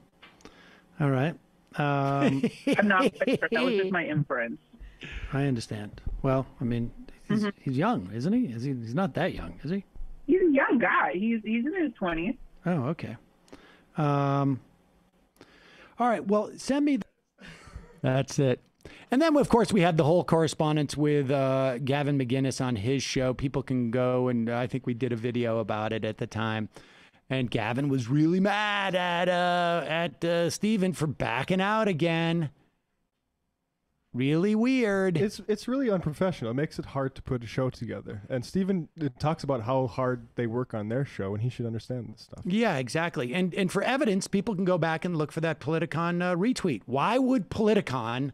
[SPEAKER 6] All right.
[SPEAKER 20] I'm not sure. That was just my inference.
[SPEAKER 6] I understand. Well, I mean, he's young, isn't he? He's not that young, is he?
[SPEAKER 20] He's a young guy. He's in his 20s.
[SPEAKER 6] Oh, okay. All right. Well, send me. That's it. And then, of course, we had the whole correspondence with Gavin McInnes on his show. People can go, and I think we did a video about it at the time. And Gavin was really mad at Stephen for backing out again. Really weird.
[SPEAKER 9] It's really unprofessional. It makes it hard to put a show together. And Stephen talks about how hard they work on their show, and he should understand this stuff.
[SPEAKER 6] Yeah, exactly. And for evidence, people can go back and look for that Politicon retweet. Why would Politicon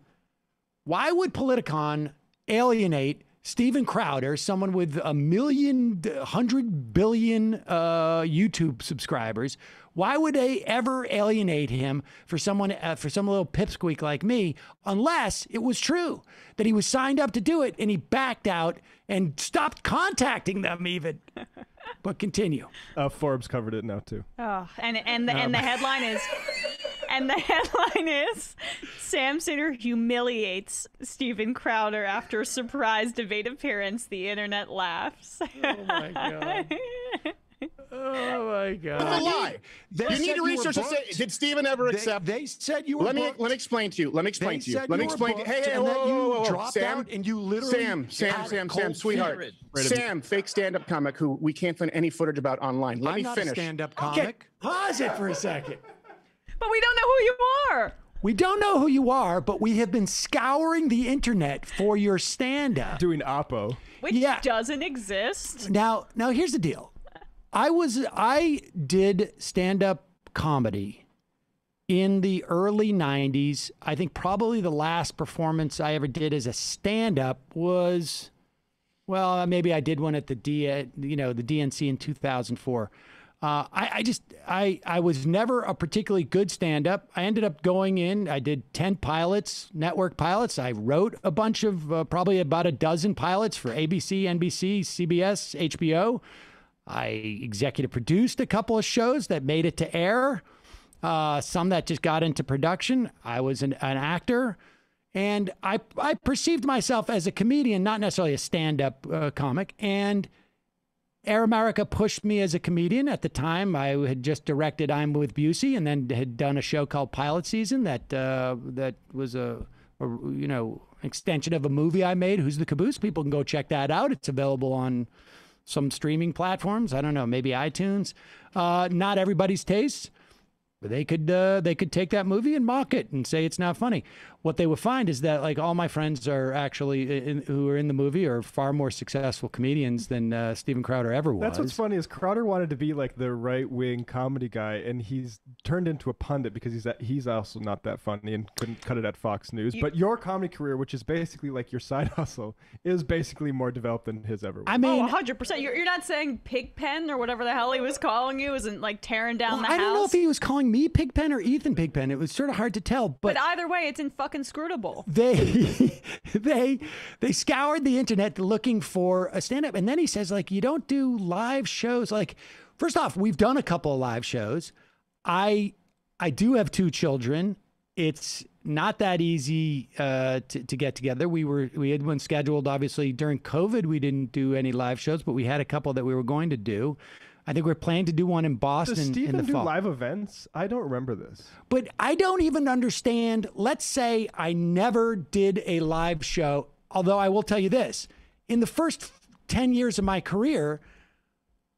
[SPEAKER 6] alienate Steven Crowder, someone with 100 billion YouTube subscribers? Why would they ever alienate him for someone, for some little pipsqueak like me, unless it was true that he was signed up to do it and he backed out and stopped contacting them even? But continue.
[SPEAKER 9] Forbes covered it now too.
[SPEAKER 7] Oh, and the headline is, Sam Seder humiliates Steven Crowder after a surprise debate appearance. The internet laughs.
[SPEAKER 6] Oh my god. Oh my God!
[SPEAKER 15] It's a lie. You need to research and say, did Stephen ever accept?
[SPEAKER 6] They said you were.
[SPEAKER 15] Let me explain to you. Let me explain to you. Hey, whoa, Sam,
[SPEAKER 6] and you literally
[SPEAKER 15] Sam, sweetheart, Sam, fake stand-up comic who we can't find any footage about online. Let me finish.
[SPEAKER 6] I'm not a stand-up comic.
[SPEAKER 15] Okay.
[SPEAKER 6] Pause it for a second.
[SPEAKER 7] But we don't know who you are.
[SPEAKER 6] We don't know who you are, but we have been scouring the internet for your stand-up.
[SPEAKER 9] Doing Oppo.
[SPEAKER 7] Which doesn't exist.
[SPEAKER 6] Now here's the deal. I did stand-up comedy in the early 90s. I think probably the last performance I ever did as a stand-up was, well, maybe I did one at the DNC in 2004. I was never a particularly good stand-up. I ended up going in. I did 10 pilots, network pilots. I wrote a bunch of probably about a dozen pilots for ABC, NBC, CBS, HBO. I executive produced a couple of shows that made it to air. Some that just got into production. I was an actor. And I perceived myself as a comedian, not necessarily a stand-up comic. And Air America pushed me as a comedian. At the time, I had just directed I'm with Busey, and then had done a show called Pilot Season that was a extension of a movie I made, Who's the Caboose. People can go check that out. It's available on some streaming platforms. I don't know, maybe iTunes. Not everybody's taste. But they could take that movie and mock it and say it's not funny. What they would find is that like all my friends are actually who are in the movie are far more successful comedians than Steven Crowder ever was.
[SPEAKER 9] That's what's funny is Crowder wanted to be like the right-wing comedy guy, and he's turned into a pundit because he's also not that funny and couldn't cut it at Fox News. But your comedy career, which is basically like your side hustle, is basically more developed than his ever was.
[SPEAKER 6] I mean,
[SPEAKER 7] 100%. You're not saying Pigpen or whatever the hell he was calling you isn't like tearing down the house.
[SPEAKER 6] I don't know if he was calling me Pigpen or Ethan Pigpen. It was sort of hard to tell. But
[SPEAKER 7] either way, it's in fucking Scrutable.
[SPEAKER 6] They scoured the internet looking for a stand-up, and then he says like, you don't do live shows. Like, first off, we've done a couple of live shows. I do have 2 children. It's not that easy to get together. We had one scheduled, obviously during COVID. We didn't do any live shows, but we had a couple that we were going to do. I think we're planning to do one in Boston
[SPEAKER 9] Does Steven
[SPEAKER 6] in the fall.
[SPEAKER 9] do live events? I don't remember this.
[SPEAKER 6] But I don't even understand. Let's say I never did a live show, although I will tell you this. In the first 10 years of my career,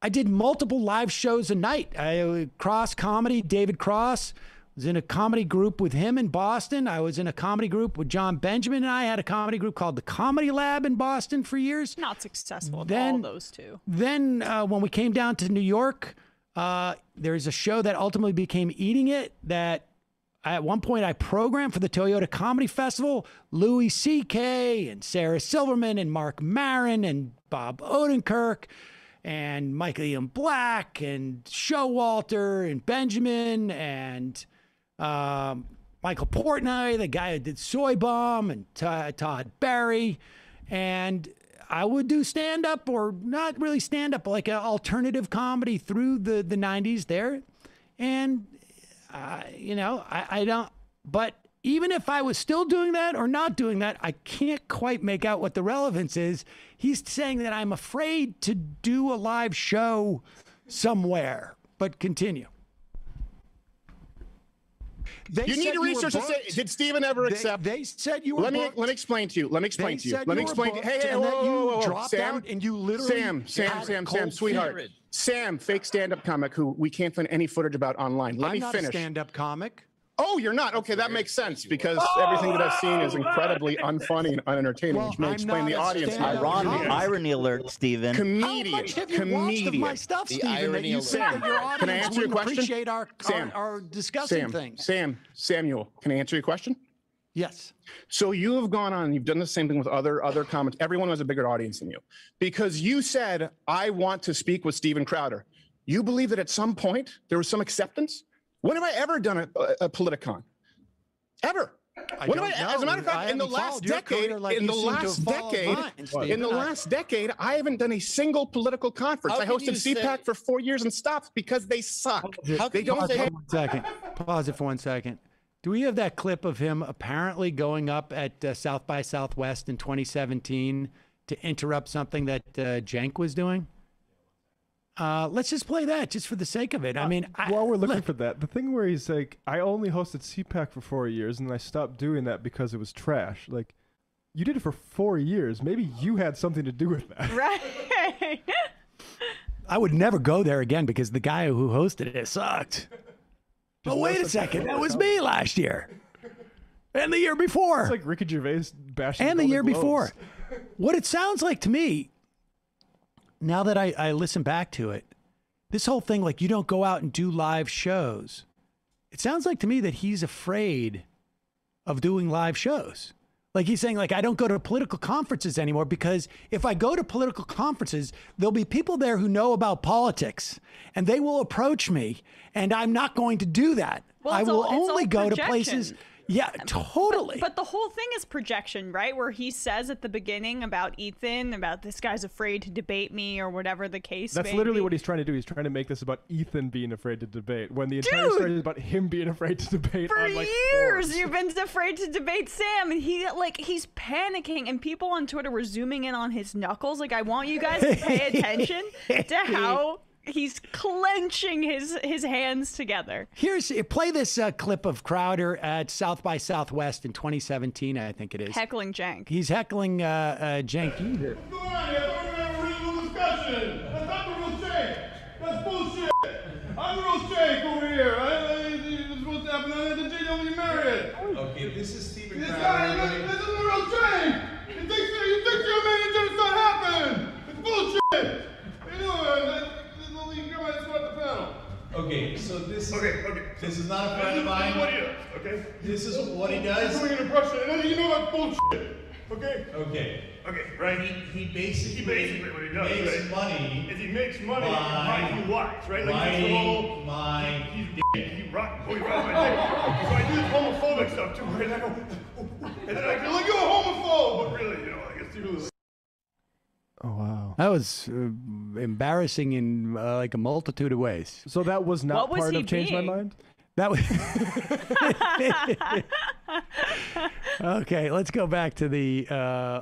[SPEAKER 6] I did multiple live shows a night. Cross Comedy, David Cross, was in a comedy group with him in Boston. I was in a comedy group with John Benjamin, and I had a comedy group called the Comedy Lab in Boston for years.
[SPEAKER 7] Not successful at all those two.
[SPEAKER 6] Then when we came down to New York, there's a show that ultimately became Eating It that at one point I programmed for the Toyota Comedy Festival. Louis C.K. and Sarah Silverman and Mark Maron and Bob Odenkirk and Michael Ian Black and Showalter and Benjamin and Michael Portnoy, the guy who did Soy Bomb, and Todd Barry. And I would do stand-up, or not really stand-up, like an alternative comedy through the 90s there. And, I don't, but even if I was still doing that or not doing that, I can't quite make out what the relevance is. He's saying that I'm afraid to do a live show somewhere, but continue.
[SPEAKER 15] You need to research and say, did Steven ever accept?
[SPEAKER 6] They said you were
[SPEAKER 15] Let me explain to you. Let me explain to you. Let me explain. Hey,
[SPEAKER 6] whoa, dropped
[SPEAKER 15] Sam,
[SPEAKER 6] out and you literally
[SPEAKER 15] Sam, sweetheart. Sam, fake stand-up comic who we can't find any footage about online. Let me finish.
[SPEAKER 6] I'm not a stand-up comic.
[SPEAKER 15] Oh, you're not? Okay, that makes sense because everything that I've seen is incredibly unfunny and unentertaining, which may explain the audience.
[SPEAKER 17] Irony alert, Stephen.
[SPEAKER 15] Comedian.
[SPEAKER 6] How much have you watched of my stuff, Stephen, that you said that your audience
[SPEAKER 15] can I answer your question?
[SPEAKER 6] Appreciate our discussing things?
[SPEAKER 15] Samuel, can I answer your question?
[SPEAKER 6] Yes.
[SPEAKER 15] So you have gone on, you've done the same thing with other comments. Everyone has a bigger audience than you because you said, I want to speak with Steven Crowder. You believe that at some point there was some acceptance? When have I ever done a Politicon? Ever? As a matter of fact, in the last decade, I haven't done a single political conference. I hosted CPAC for 4 years and stopped because they suck. They don't say.
[SPEAKER 6] Pause it for 1 second. Do we have that clip of him apparently going up at South by Southwest in 2017 to interrupt something that Cenk was doing? Let's just play that just for the sake of it. I mean,
[SPEAKER 9] while we're looking for that, the thing where he's like, I only hosted CPAC for 4 years and I stopped doing that because it was trash. Like, you did it for 4 years. Maybe you had something to do with that.
[SPEAKER 7] Right.
[SPEAKER 6] I would never go there again because the guy who hosted it sucked. But wait a second, that was me last year. And the year before.
[SPEAKER 9] It's like Ricky Gervais bashing
[SPEAKER 6] and the year
[SPEAKER 9] Globes.
[SPEAKER 6] before. What it sounds like to me, now that I listen back to it, this whole thing, like you don't go out and do live shows. It sounds like to me that he's afraid of doing live shows. Like he's saying, like, I don't go to political conferences anymore because if I go to political conferences, there'll be people there who know about politics and they will approach me and I'm not going to do that.
[SPEAKER 7] Well,
[SPEAKER 6] I will
[SPEAKER 7] it's
[SPEAKER 6] only
[SPEAKER 7] all
[SPEAKER 6] go to
[SPEAKER 7] projection.
[SPEAKER 6] places. Yeah, totally.
[SPEAKER 7] But the whole thing is projection, right? Where he says at the beginning about Ethan, about this guy's afraid to debate me or whatever the case
[SPEAKER 9] That's
[SPEAKER 7] may
[SPEAKER 9] literally
[SPEAKER 7] be.
[SPEAKER 9] what he's trying to do. He's trying to make this about Ethan being afraid to debate when the entire story is about him being afraid to debate.
[SPEAKER 7] For
[SPEAKER 9] on, like,
[SPEAKER 7] years,
[SPEAKER 9] forums.
[SPEAKER 7] you've been afraid to debate Sam, and he's panicking, and people on Twitter were zooming in on his knuckles. Like, I want you guys to pay attention to how he's clenching his hands together.
[SPEAKER 6] Play this clip of Crowder at South by Southwest in 2017, I think it is.
[SPEAKER 7] Heckling Jank.
[SPEAKER 6] He's heckling Jank.
[SPEAKER 21] What's going on? I thought we were having a reasonable discussion. That's not the real Jank. That's bullshit. I'm the real Jank over here. This is what's happening. I had the J W married.
[SPEAKER 22] Okay, this is Stephen
[SPEAKER 21] This
[SPEAKER 22] Crowder.
[SPEAKER 21] guy, this isn't the real Jank. You think you're a man and it's not happening. It's bullshit. What are you doing?
[SPEAKER 22] Okay, so this is
[SPEAKER 21] okay.
[SPEAKER 22] This is not a friend of mine.
[SPEAKER 21] This is what he does, okay?
[SPEAKER 22] This is what he does.
[SPEAKER 21] He's doing an impression, and you know that's bullshit, okay?
[SPEAKER 22] Okay,
[SPEAKER 21] right?
[SPEAKER 22] He basically
[SPEAKER 21] what he does
[SPEAKER 22] makes money.
[SPEAKER 21] is he makes money
[SPEAKER 22] by
[SPEAKER 21] he lies, right?
[SPEAKER 22] riding my
[SPEAKER 21] He rock, boy, right my dick. So I do this homophobic stuff too, right? And I go, and then I go, like, you're a homophobe, but really, I guess you really.
[SPEAKER 9] Oh, wow.
[SPEAKER 6] That was embarrassing in like a multitude of ways.
[SPEAKER 9] So that was not
[SPEAKER 7] What was
[SPEAKER 9] part
[SPEAKER 7] he
[SPEAKER 9] of Change My
[SPEAKER 7] being?
[SPEAKER 9] Mind?
[SPEAKER 6] That was okay. Let's go back to the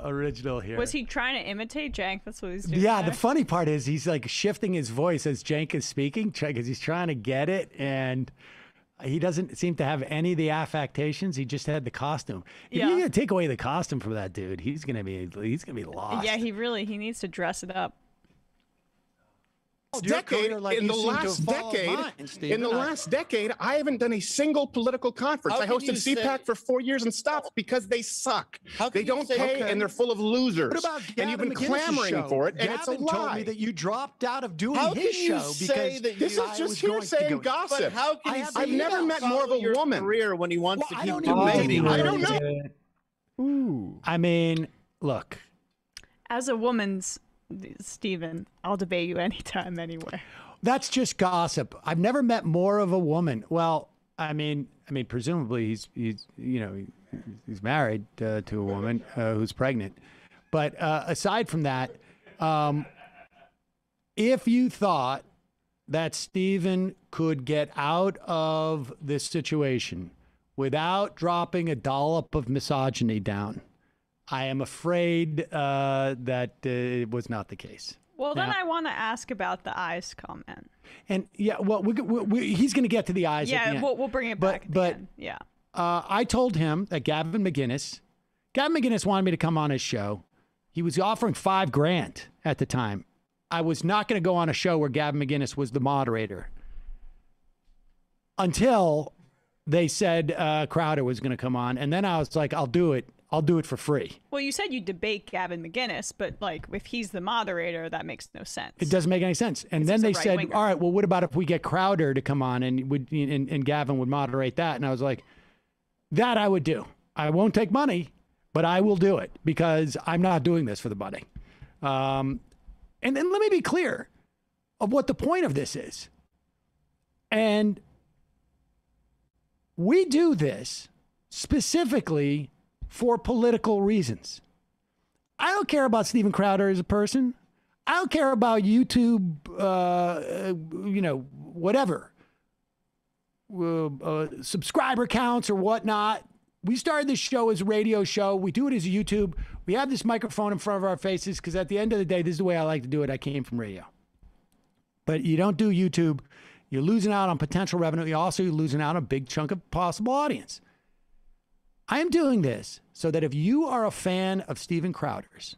[SPEAKER 6] original here.
[SPEAKER 7] Was he trying to imitate Jank? That's what he's doing.
[SPEAKER 6] Yeah, the
[SPEAKER 7] next?
[SPEAKER 6] funny part is he's like shifting his voice as Jank is speaking because he's trying to get it, and he doesn't seem to have any of the affectations. He just had the costume. If you're gonna take away the costume from that dude, he's gonna be lost.
[SPEAKER 7] Yeah, he needs to dress it up.
[SPEAKER 15] Decade, in the last decade, I haven't done a single political conference.
[SPEAKER 19] How
[SPEAKER 15] I
[SPEAKER 19] can
[SPEAKER 15] hosted
[SPEAKER 19] you
[SPEAKER 15] CPAC
[SPEAKER 19] say-
[SPEAKER 15] for 4 years and stopped because they suck.
[SPEAKER 19] How
[SPEAKER 15] They
[SPEAKER 19] can you
[SPEAKER 15] don't
[SPEAKER 19] say-
[SPEAKER 15] pay,
[SPEAKER 19] Okay.
[SPEAKER 15] and they're full of losers.
[SPEAKER 6] What about
[SPEAKER 15] and you've been
[SPEAKER 6] Gavin McInnes's
[SPEAKER 15] clamoring
[SPEAKER 6] show?
[SPEAKER 15] for it, and it's a
[SPEAKER 6] Gavin told
[SPEAKER 15] lie.
[SPEAKER 6] me that you dropped out of doing
[SPEAKER 19] How
[SPEAKER 6] his
[SPEAKER 19] can you
[SPEAKER 6] show
[SPEAKER 19] say
[SPEAKER 6] because
[SPEAKER 19] that
[SPEAKER 15] This
[SPEAKER 19] you-
[SPEAKER 15] is
[SPEAKER 6] I
[SPEAKER 15] just
[SPEAKER 6] was going
[SPEAKER 15] hearsay
[SPEAKER 6] to
[SPEAKER 15] and
[SPEAKER 6] go-
[SPEAKER 15] gossip.
[SPEAKER 19] But how can
[SPEAKER 6] I
[SPEAKER 19] he
[SPEAKER 6] have
[SPEAKER 19] say
[SPEAKER 15] I've never met more of a
[SPEAKER 19] your
[SPEAKER 15] woman.
[SPEAKER 19] career when he wants
[SPEAKER 6] Well,
[SPEAKER 19] to
[SPEAKER 6] I
[SPEAKER 19] keep
[SPEAKER 6] don't even
[SPEAKER 19] debating?
[SPEAKER 6] think
[SPEAKER 15] I don't know.
[SPEAKER 9] Ooh.
[SPEAKER 6] I mean, look.
[SPEAKER 7] As a woman's Steven, I'll debate you anytime, anywhere.
[SPEAKER 6] That's just gossip. I've never met more of a woman. Well, I mean, presumably he's married to a woman who's pregnant. But aside from that, if you thought that Stephen could get out of this situation without dropping a dollop of misogyny down, I am afraid that it was not the case.
[SPEAKER 7] Well, then
[SPEAKER 6] Now-
[SPEAKER 7] I want to ask about the eyes comment.
[SPEAKER 6] And yeah, well, he's going to get to the eyes. at the
[SPEAKER 7] Yeah,
[SPEAKER 6] end.
[SPEAKER 7] we'll bring it back at the end. Yeah.
[SPEAKER 6] I told him that Gavin McInnes wanted me to come on his show. He was offering $5,000 at the time. I was not going to go on a show where Gavin McInnes was the moderator until they said Crowder was going to come on. And then I was like, I'll do it. I'll do it for free.
[SPEAKER 7] Well, you said you debate Gavin McInnes, but like if he's the moderator, that makes no sense.
[SPEAKER 6] It doesn't make any sense. And then
[SPEAKER 7] he's a
[SPEAKER 6] they said,
[SPEAKER 7] right-winger.
[SPEAKER 6] all right, well, what about if we get Crowder to come on and Gavin would moderate that? And I was like, that I would do. I won't take money, but I will do it because I'm not doing this for the money. And then let me be clear of what the point of this is. And we do this specifically for political reasons. I don't care about Steven Crowder as a person. I don't care about YouTube, whatever, subscriber counts or whatnot. We started this show as a radio show. We do it as YouTube. We have this microphone in front of our faces because at the end of the day, this is the way I like to do it. I came from radio. But you don't do YouTube. You're losing out on potential revenue. You're also losing out on a big chunk of possible audience. I am doing this so that if you are a fan of Steven Crowder's,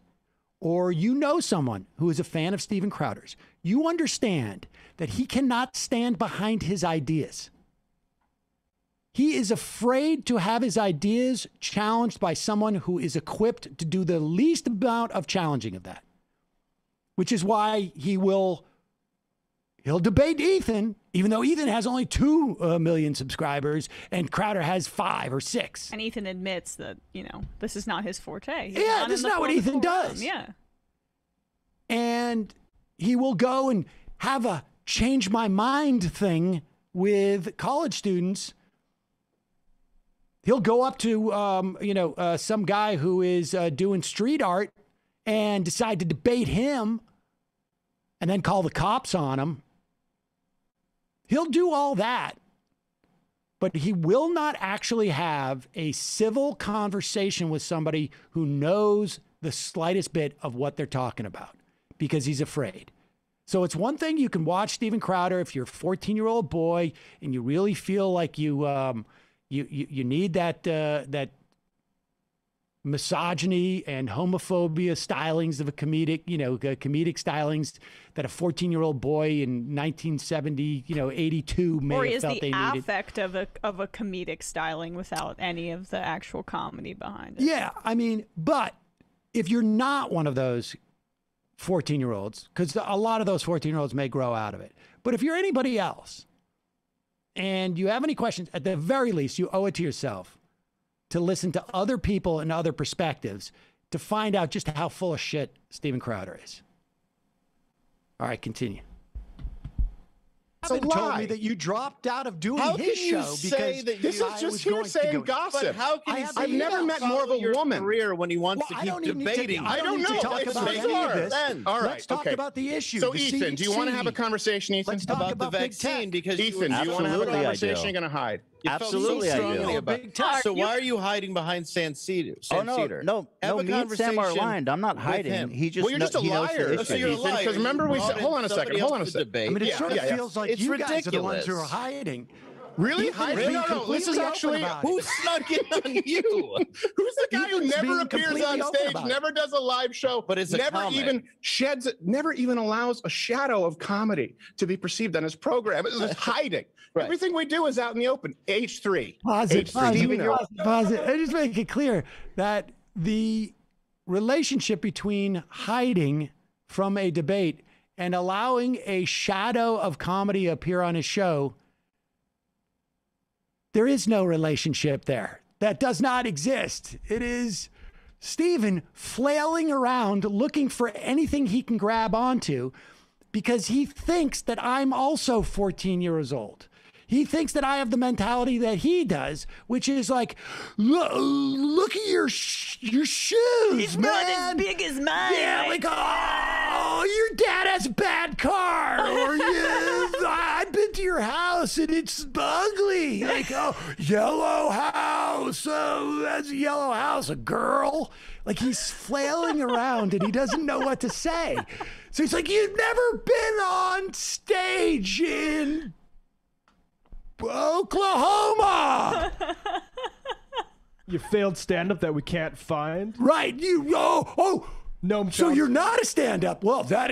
[SPEAKER 6] or you know someone who is a fan of Steven Crowder's, you understand that he cannot stand behind his ideas. He is afraid to have his ideas challenged by someone who is equipped to do the least amount of challenging of that, which is why he will he'll debate Ethan, even though Ethan has only 2 million subscribers and Crowder has 5 or 6.
[SPEAKER 7] And Ethan admits that, this is not his forte.
[SPEAKER 6] Yeah, this is not what Ethan does.
[SPEAKER 7] Yeah.
[SPEAKER 6] And he will go and have a change my mind thing with college students. He'll go up to, some guy who is doing street art and decide to debate him and then call the cops on him. He'll do all that, but he will not actually have a civil conversation with somebody who knows the slightest bit of what they're talking about because he's afraid. So it's one thing you can watch Steven Crowder if you're a 14-year-old boy and you really feel like you need that misogyny and homophobia stylings of a comedic stylings that a 14-year-old boy in 1970, 82 may have felt they needed.
[SPEAKER 7] Or is the affect of a comedic styling without any of the actual comedy behind it.
[SPEAKER 6] Yeah, but if you're not one of those 14-year-olds, because a lot of those 14-year-olds may grow out of it, but if you're anybody else and you have any questions, at the very least, you owe it to yourself to listen to other people and other perspectives to find out just how full of shit Steven Crowder is. All right, continue.
[SPEAKER 15] It's a
[SPEAKER 6] told
[SPEAKER 15] lie.
[SPEAKER 6] me that you dropped out of doing
[SPEAKER 19] How
[SPEAKER 6] his
[SPEAKER 19] can you
[SPEAKER 6] show
[SPEAKER 19] say
[SPEAKER 6] because
[SPEAKER 19] that
[SPEAKER 15] This is just hearsay and gossip.
[SPEAKER 19] But how can he say
[SPEAKER 15] I've never met more of a
[SPEAKER 19] your
[SPEAKER 15] woman.
[SPEAKER 19] career when he wants
[SPEAKER 6] Well,
[SPEAKER 19] to keep debating?
[SPEAKER 6] I don't know.
[SPEAKER 15] Talk
[SPEAKER 6] Let's
[SPEAKER 15] about
[SPEAKER 6] talk
[SPEAKER 15] any
[SPEAKER 6] about
[SPEAKER 15] of
[SPEAKER 6] this.
[SPEAKER 15] this. All right,
[SPEAKER 6] Let's talk
[SPEAKER 15] okay.
[SPEAKER 6] about the issue.
[SPEAKER 15] So,
[SPEAKER 6] the
[SPEAKER 15] Ethan, do you want to have a
[SPEAKER 6] CDC.
[SPEAKER 15] conversation, Ethan?
[SPEAKER 6] Let's talk
[SPEAKER 19] about the
[SPEAKER 6] big
[SPEAKER 19] vaccine
[SPEAKER 6] tech.
[SPEAKER 19] because
[SPEAKER 15] Ethan, do you want to have a
[SPEAKER 17] Absolutely, I
[SPEAKER 15] conversation?
[SPEAKER 17] do.
[SPEAKER 15] You're going to hide.
[SPEAKER 19] You felt
[SPEAKER 17] Absolutely,
[SPEAKER 19] so
[SPEAKER 17] I
[SPEAKER 19] strongly
[SPEAKER 17] do.
[SPEAKER 19] about
[SPEAKER 6] Big tech.
[SPEAKER 19] So why are you hiding behind Seder?
[SPEAKER 17] Oh, no, me and Sam are aligned. I'm not hiding. He just
[SPEAKER 15] Well, you're just a
[SPEAKER 17] he knows the
[SPEAKER 15] liar.
[SPEAKER 17] issue.
[SPEAKER 15] So you're a liar. Because remember we said, hold on a second.
[SPEAKER 6] It sort of feels like
[SPEAKER 19] It's
[SPEAKER 6] you guys are the ones
[SPEAKER 19] ridiculous.
[SPEAKER 6] who are hiding.
[SPEAKER 15] Really?
[SPEAKER 6] Ethan's
[SPEAKER 15] Hiding?
[SPEAKER 6] being
[SPEAKER 15] No, this is
[SPEAKER 6] completely
[SPEAKER 15] actually
[SPEAKER 6] open about it.
[SPEAKER 19] Who snuck in on you?
[SPEAKER 15] Who's the guy who
[SPEAKER 6] Ethan's
[SPEAKER 15] never
[SPEAKER 6] being
[SPEAKER 15] appears
[SPEAKER 6] completely
[SPEAKER 15] on
[SPEAKER 6] open
[SPEAKER 15] stage,
[SPEAKER 6] about it.
[SPEAKER 15] never does a live show,
[SPEAKER 19] But it's a
[SPEAKER 15] never
[SPEAKER 19] comic.
[SPEAKER 15] even never even allows a shadow of comedy to be perceived on his program. It's just hiding.
[SPEAKER 19] Right.
[SPEAKER 15] Everything we do is out in the open. H3.
[SPEAKER 6] Pause it.
[SPEAKER 15] H3.
[SPEAKER 6] Pause it. I just make it clear that the relationship between hiding from a debate and allowing a shadow of comedy appear on his show, there is no relationship there. That does not exist. It is Steven flailing around looking for anything he can grab onto because he thinks that I'm also 14 years old. He thinks that I have the mentality that he does, which is like, look at your shoes,
[SPEAKER 7] It's
[SPEAKER 6] man.
[SPEAKER 7] not as big as mine.
[SPEAKER 6] Yeah, like, oh, your dad has a bad car. Or I've been to your house and it's ugly. Like, oh, yellow house. Oh, that's a yellow house. A girl. Like, he's flailing around and he doesn't know what to say. So he's like, you've never been on stage in Oklahoma.
[SPEAKER 9] You failed stand-up that we can't find.
[SPEAKER 6] Right.
[SPEAKER 9] No.
[SPEAKER 6] So you're not a stand-up. Well, that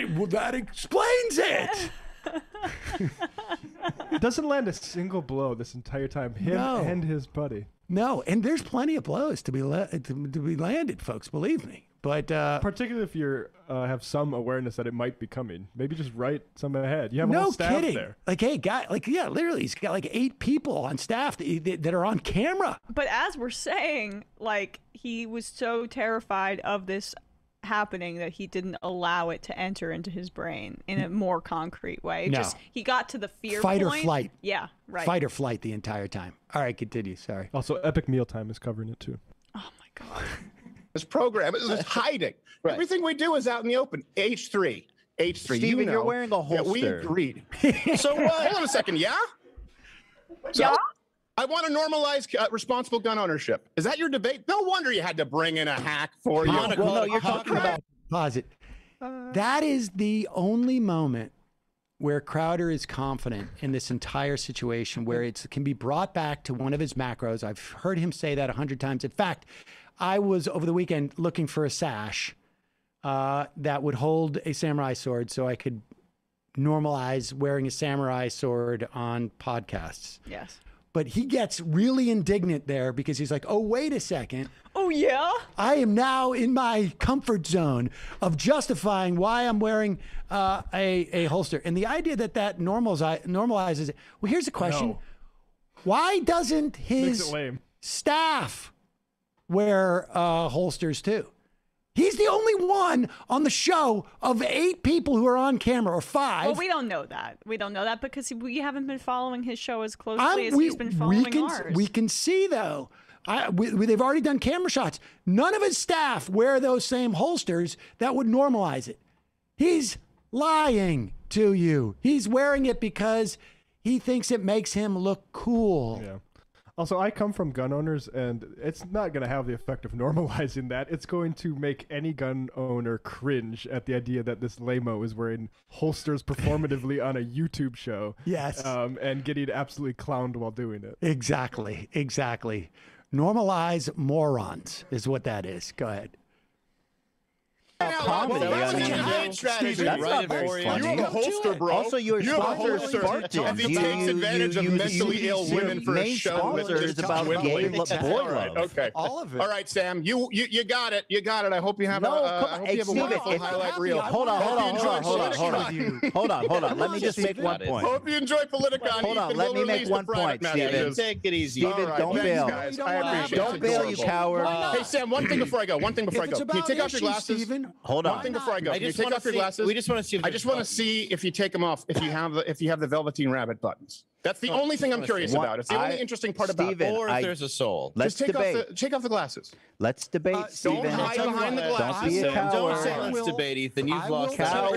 [SPEAKER 6] explains it.
[SPEAKER 9] It doesn't land a single blow this entire time. Him and his buddy.
[SPEAKER 6] No, and there's plenty of blows to be landed, folks. Believe me. But
[SPEAKER 9] particularly if you have some awareness that it might be coming, maybe just write some ahead. You have a
[SPEAKER 6] no
[SPEAKER 9] whole staff
[SPEAKER 6] kidding.
[SPEAKER 9] there.
[SPEAKER 6] Like, hey, guy, like, yeah, literally, he's got like 8 people on staff that are on camera.
[SPEAKER 7] But as we're saying, like, he was so terrified of this happening that he didn't allow it to enter into his brain in a more concrete way.
[SPEAKER 6] No.
[SPEAKER 7] He got to the fear
[SPEAKER 6] Fight
[SPEAKER 7] point.
[SPEAKER 6] or flight.
[SPEAKER 7] Yeah, right.
[SPEAKER 6] Fight or flight the entire time. All right, continue. Sorry.
[SPEAKER 9] Also, Epic Mealtime is covering it too.
[SPEAKER 7] Oh my God.
[SPEAKER 15] This program is just hiding. Right. Everything we do is out in the open. H3.
[SPEAKER 17] Steven, you're wearing a holster.
[SPEAKER 15] Yeah, we agreed.
[SPEAKER 19] So what?
[SPEAKER 15] Hold on a second. Yeah?
[SPEAKER 20] Yeah?
[SPEAKER 15] I want to normalize responsible gun ownership. Is that your debate? No wonder you had to bring in a hack for you.
[SPEAKER 17] Well, no, you're talking about...
[SPEAKER 6] Pause it. That is the only moment where Crowder is confident in this entire situation, where it can be brought back to one of his macros. I've heard him say that 100 times. In fact, I was over the weekend looking for a sash that would hold a samurai sword so I could normalize wearing a samurai sword on podcasts.
[SPEAKER 7] Yes.
[SPEAKER 6] But he gets really indignant there because he's like, oh, wait a second.
[SPEAKER 7] Oh, Oh, yeah?
[SPEAKER 6] I am now in my comfort zone of justifying why I'm wearing a holster. And the idea that normalizes it. Well, here's a question.
[SPEAKER 9] No.
[SPEAKER 6] Why doesn't
[SPEAKER 9] Makes
[SPEAKER 6] his
[SPEAKER 9] it lame.
[SPEAKER 6] staff wear holsters too? He's the only one on the show of 8 people who are on camera, or 5.
[SPEAKER 7] Well, we don't know that. We don't know that because we haven't been following his show as closely as he's been following ours.
[SPEAKER 6] We can see, though. They've already done camera shots. None of his staff wear those same holsters that would normalize it. He's lying to you. He's wearing it because he thinks it makes him look cool.
[SPEAKER 9] Yeah. Also, I come from gun owners, and it's not going to have the effect of normalizing that. It's going to make any gun owner cringe at the idea that this lame-o is wearing holsters performatively on a YouTube show.
[SPEAKER 6] Yes.
[SPEAKER 9] And getting absolutely clowned while doing it.
[SPEAKER 6] Exactly. Normalize morons is what that is. Go ahead.
[SPEAKER 17] Comedy.
[SPEAKER 19] That's
[SPEAKER 17] I mean,
[SPEAKER 19] a strategy,
[SPEAKER 17] that's
[SPEAKER 19] right?
[SPEAKER 17] not very funny.
[SPEAKER 19] You have a holster, bro.
[SPEAKER 17] Also, your
[SPEAKER 19] You have a
[SPEAKER 17] sponsor
[SPEAKER 19] holster.
[SPEAKER 17] Spartans.
[SPEAKER 19] He takes advantage of mentally ill women for a show.
[SPEAKER 17] Main sponsor is about gay boy love.
[SPEAKER 19] Okay.
[SPEAKER 6] All of it.
[SPEAKER 19] All right, Sam. You got it. You got it. I hope you have a wonderful highlight reel.
[SPEAKER 17] Hold on. Let me just make one point.
[SPEAKER 19] Hope you enjoy Politicon.
[SPEAKER 17] Hold on. Let me make one point, Steven.
[SPEAKER 19] Take it easy.
[SPEAKER 17] Steven, don't bail.
[SPEAKER 19] I appreciate it.
[SPEAKER 17] Don't bail, you coward.
[SPEAKER 19] Hey, Sam, one thing before I go. Can you take off your glasses?
[SPEAKER 6] Hold
[SPEAKER 17] on.
[SPEAKER 19] One thing before I go. I Can you just take wanna off your
[SPEAKER 20] see-
[SPEAKER 19] glasses?
[SPEAKER 20] we just wanna see if
[SPEAKER 19] I
[SPEAKER 20] there's
[SPEAKER 19] just want to
[SPEAKER 20] buttons.
[SPEAKER 19] see if you take them off. If you have the Velveteen Rabbit buttons. That's the only thing I'm curious about. It's the only interesting part about it.
[SPEAKER 17] Steven,
[SPEAKER 19] Or if there's a soul.
[SPEAKER 17] Let's
[SPEAKER 19] Just
[SPEAKER 17] debate.
[SPEAKER 19] take off the glasses.
[SPEAKER 17] Let's debate, Steven.
[SPEAKER 19] Don't hide behind the glasses.
[SPEAKER 17] Don't be a coward.
[SPEAKER 19] Don't say let's debate, Ethan. You've lost
[SPEAKER 17] Coward.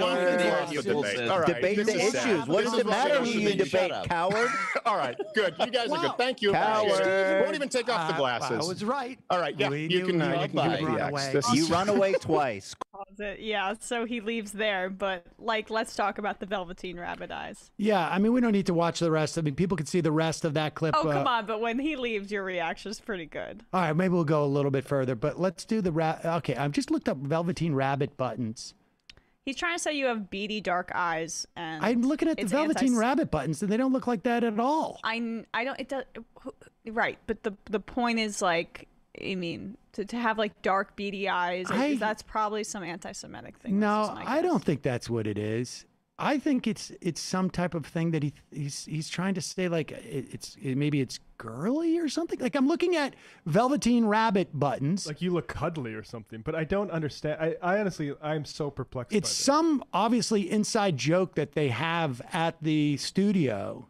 [SPEAKER 17] Debate the issues. What does it matter who you debate, coward?
[SPEAKER 19] All right, good. You guys are good. Thank you.
[SPEAKER 17] Coward.
[SPEAKER 19] Won't even take off the glasses.
[SPEAKER 6] I was right.
[SPEAKER 19] All right, yeah. You can give it the X.
[SPEAKER 17] You run away twice.
[SPEAKER 7] Yeah, so he leaves there, but let's talk about the Velveteen Rabbit eyes.
[SPEAKER 6] Yeah, I mean, we don't need to watch the rest. I mean, people can see the rest of that clip.
[SPEAKER 7] Oh, come on, but when he leaves, your reaction is pretty good.
[SPEAKER 6] All right, maybe we'll go a little bit further, but let's do the Okay, I've just looked up Velveteen Rabbit buttons.
[SPEAKER 7] He's trying to say you have beady dark eyes, and
[SPEAKER 6] I'm looking at the Velveteen Rabbit buttons, and they don't look like that at all.
[SPEAKER 7] I don't. It does. Right, but the point is I mean, to have dark beady eyes, that's probably some anti-Semitic thing.
[SPEAKER 6] No, I don't think that's what it is. I think it's some type of thing that he's trying to say, maybe it's girly or something. Like, I'm looking at Velveteen Rabbit buttons.
[SPEAKER 9] Like you look cuddly or something, but I don't understand. I honestly, I'm so perplexed.
[SPEAKER 6] It's some obviously inside joke that they have at the studio.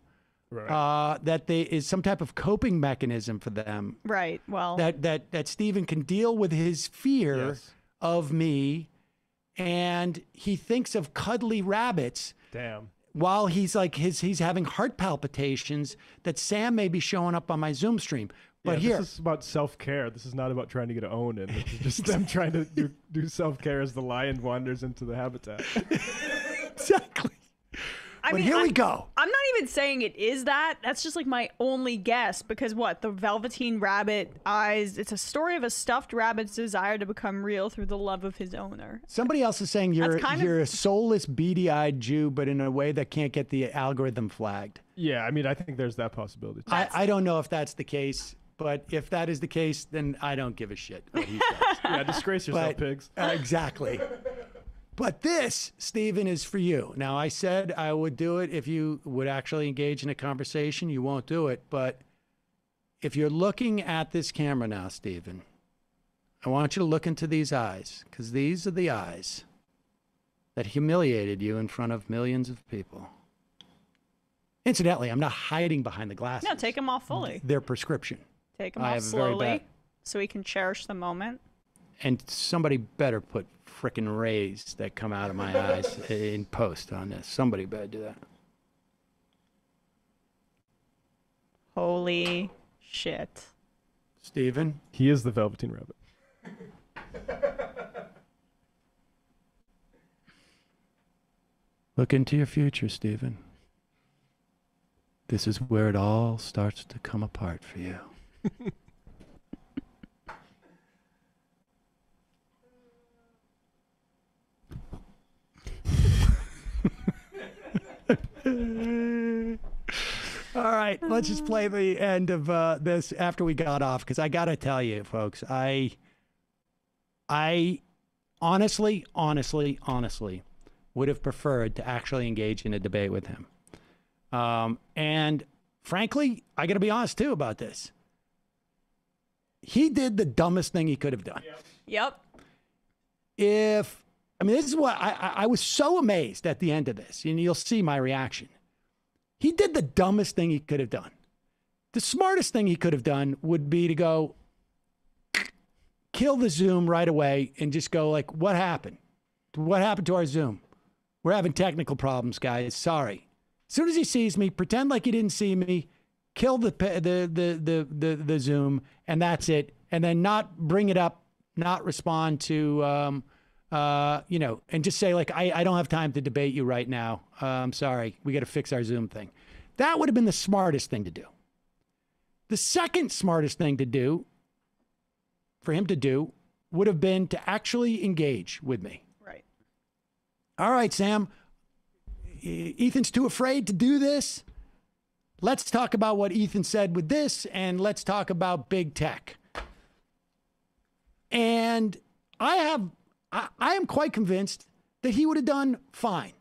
[SPEAKER 6] Right. That is some type of coping mechanism for them.
[SPEAKER 7] Right. Well,
[SPEAKER 6] that Steven can deal with his fear of me, and he thinks of cuddly rabbits.
[SPEAKER 9] Damn.
[SPEAKER 6] While he's he's having heart palpitations that Sam may be showing up on my Zoom stream. But here,
[SPEAKER 9] this is about self-care. This is not about trying to get owned, and this is just them trying to do self-care as the lion wanders into the habitat.
[SPEAKER 6] Exactly.
[SPEAKER 7] I mean,
[SPEAKER 6] here we go.
[SPEAKER 7] I'm not even saying it is that. That's just my only guess, because the Velveteen Rabbit eyes, it's a story of a stuffed rabbit's desire to become real through the love of his owner.
[SPEAKER 6] Somebody else is saying you're a soulless, beady-eyed Jew, but in a way that can't get the algorithm flagged.
[SPEAKER 9] Yeah, I mean, I think there's that possibility.
[SPEAKER 6] I don't know if that's the case, but if that is the case, then I don't give a shit what he says.
[SPEAKER 9] Yeah, disgrace yourself, pigs.
[SPEAKER 6] Exactly. But this, Steven, is for you. Now, I said I would do it if you would actually engage in a conversation. You won't do it. But if you're looking at this camera now, Steven, I want you to look into these eyes, because these are the eyes that humiliated you in front of millions of people. Incidentally, I'm not hiding behind the glasses.
[SPEAKER 7] No, take them off fully.
[SPEAKER 6] They're prescription.
[SPEAKER 7] Take them off slowly so we can cherish the moment.
[SPEAKER 6] And somebody better put frickin' rays that come out of my eyes in post on this. Somebody better do that.
[SPEAKER 7] Holy shit.
[SPEAKER 6] Steven?
[SPEAKER 9] He is the Velveteen Rabbit.
[SPEAKER 6] Look into your future, Steven. This is where it all starts to come apart for you. All right, let's just play the end of this after we got off, because I got to tell you, folks, I I honestly would have preferred to actually engage in a debate with him. And frankly, I got to be honest too about this. He did the dumbest thing he could have done.
[SPEAKER 7] Yep.
[SPEAKER 6] This is what I was so amazed at the end of this, and you'll see my reaction. He did the dumbest thing he could have done. The smartest thing he could have done would be to go kill the Zoom right away and just go like, what happened? What happened to our Zoom? We're having technical problems, guys. Sorry. As soon as he sees me, pretend like he didn't see me, kill the Zoom, and that's it. And then not bring it up, not respond to, and just say like, I don't have time to debate you right now. I'm sorry. We got to fix our Zoom thing. That would have been the smartest thing to do. The second smartest thing to do, for him to do, would have been to actually engage with me.
[SPEAKER 7] Right.
[SPEAKER 6] All right, Sam. Ethan's too afraid to do this. Let's talk about what Ethan said with this, and let's talk about big tech. And I am quite convinced that he would have done fine.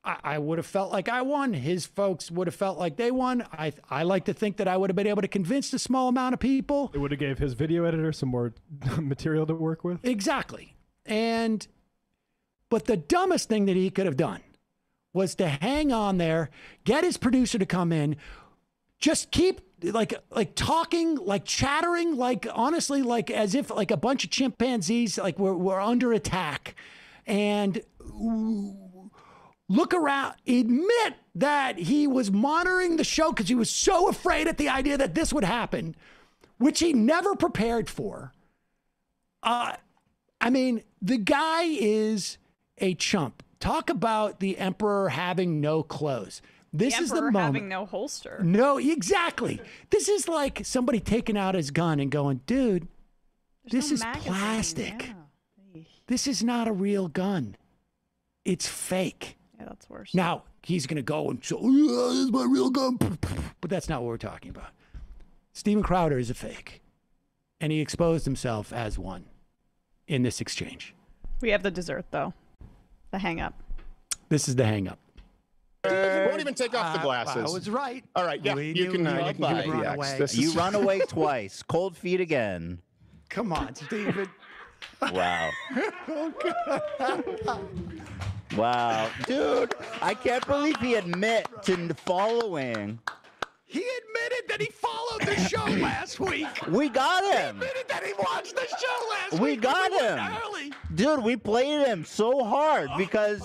[SPEAKER 6] I would have felt like I won. His folks would have felt like they won. I like to think that I would have been able to convince a small amount of people.
[SPEAKER 9] It would have gave his video editor some more material to work with.
[SPEAKER 6] Exactly. But the dumbest thing that he could have done was to hang on there, get his producer to come in, just keep like talking, like chattering, like honestly, like as if like a bunch of chimpanzees, like we're under attack, and look around, admit that he was monitoring the show because he was so afraid at the idea that this would happen, which he never prepared for. The guy is a chump. Talk about the emperor having no clothes. This is the moment.
[SPEAKER 7] Having no holster.
[SPEAKER 6] No, exactly. This is like somebody taking out his gun and going, dude, this is plastic. Yeah. This is not a real gun. It's fake.
[SPEAKER 7] Yeah, that's worse.
[SPEAKER 6] Now, he's going to go and say, oh, this is my real gun. But that's not what we're talking about. Steven Crowder is a fake. And he exposed himself as one in this exchange.
[SPEAKER 7] We have the dessert, though. The hang-up.
[SPEAKER 6] This is the hang-up.
[SPEAKER 15] Won't even take off the glasses.
[SPEAKER 6] I was right.
[SPEAKER 15] All right, yeah, you can
[SPEAKER 17] run away. You run away twice. Cold feet again.
[SPEAKER 6] Come on, Steven.
[SPEAKER 17] Wow. Wow. Dude, I can't believe he admit to following.
[SPEAKER 6] He admitted that he followed the show last week.
[SPEAKER 17] We got him.
[SPEAKER 6] He admitted that he watched the show last week.
[SPEAKER 17] We got him.
[SPEAKER 6] Early.
[SPEAKER 17] Dude, we played him so hard because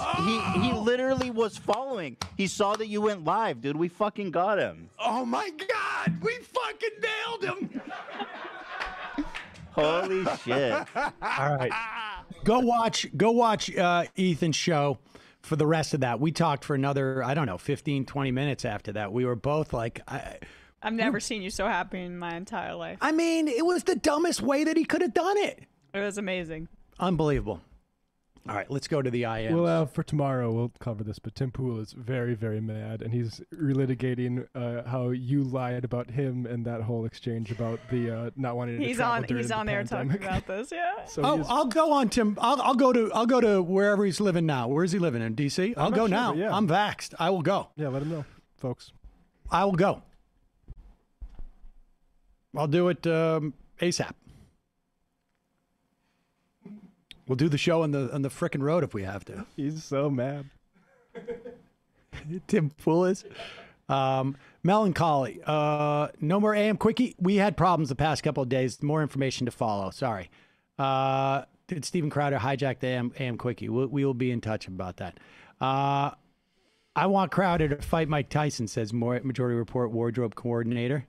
[SPEAKER 17] he literally was following. He saw that you went live, dude. We fucking got him.
[SPEAKER 6] Oh my God. We fucking nailed him.
[SPEAKER 17] Holy shit.
[SPEAKER 6] All right. Go watch Ethan's show for the rest of that. We talked for another, 15, 20 minutes after that. We were both like...
[SPEAKER 7] I've never seen you so happy in my entire life.
[SPEAKER 6] It was the dumbest way that he could have done it.
[SPEAKER 7] It was amazing.
[SPEAKER 6] Unbelievable. All right, let's go to the IMs.
[SPEAKER 9] Well, for tomorrow, we'll cover this, but Tim Pool is very, very mad, and he's relitigating how you lied about him and that whole exchange about the not wanting to travel during
[SPEAKER 7] He's on
[SPEAKER 9] the
[SPEAKER 7] there
[SPEAKER 9] pandemic.
[SPEAKER 7] talking about this, yeah.
[SPEAKER 9] So
[SPEAKER 6] I'll go on, Tim. I'll go to wherever he's living now. Where's he living in, D.C.? I'll go now.
[SPEAKER 9] Yeah.
[SPEAKER 6] I'm vaxxed. I will go.
[SPEAKER 9] Yeah, let him know, folks.
[SPEAKER 6] I will go. I'll do it ASAP. We'll do the show on the frickin' road if we have to.
[SPEAKER 9] He's so mad.
[SPEAKER 6] Tim Pool is. Melancholy. No more AM Quickie. We had problems the past couple of days. More information to follow. Sorry. Did Steven Crowder hijack the AM Quickie? We will be in touch about that. I want Crowder to fight Mike Tyson, says Majority Report wardrobe coordinator.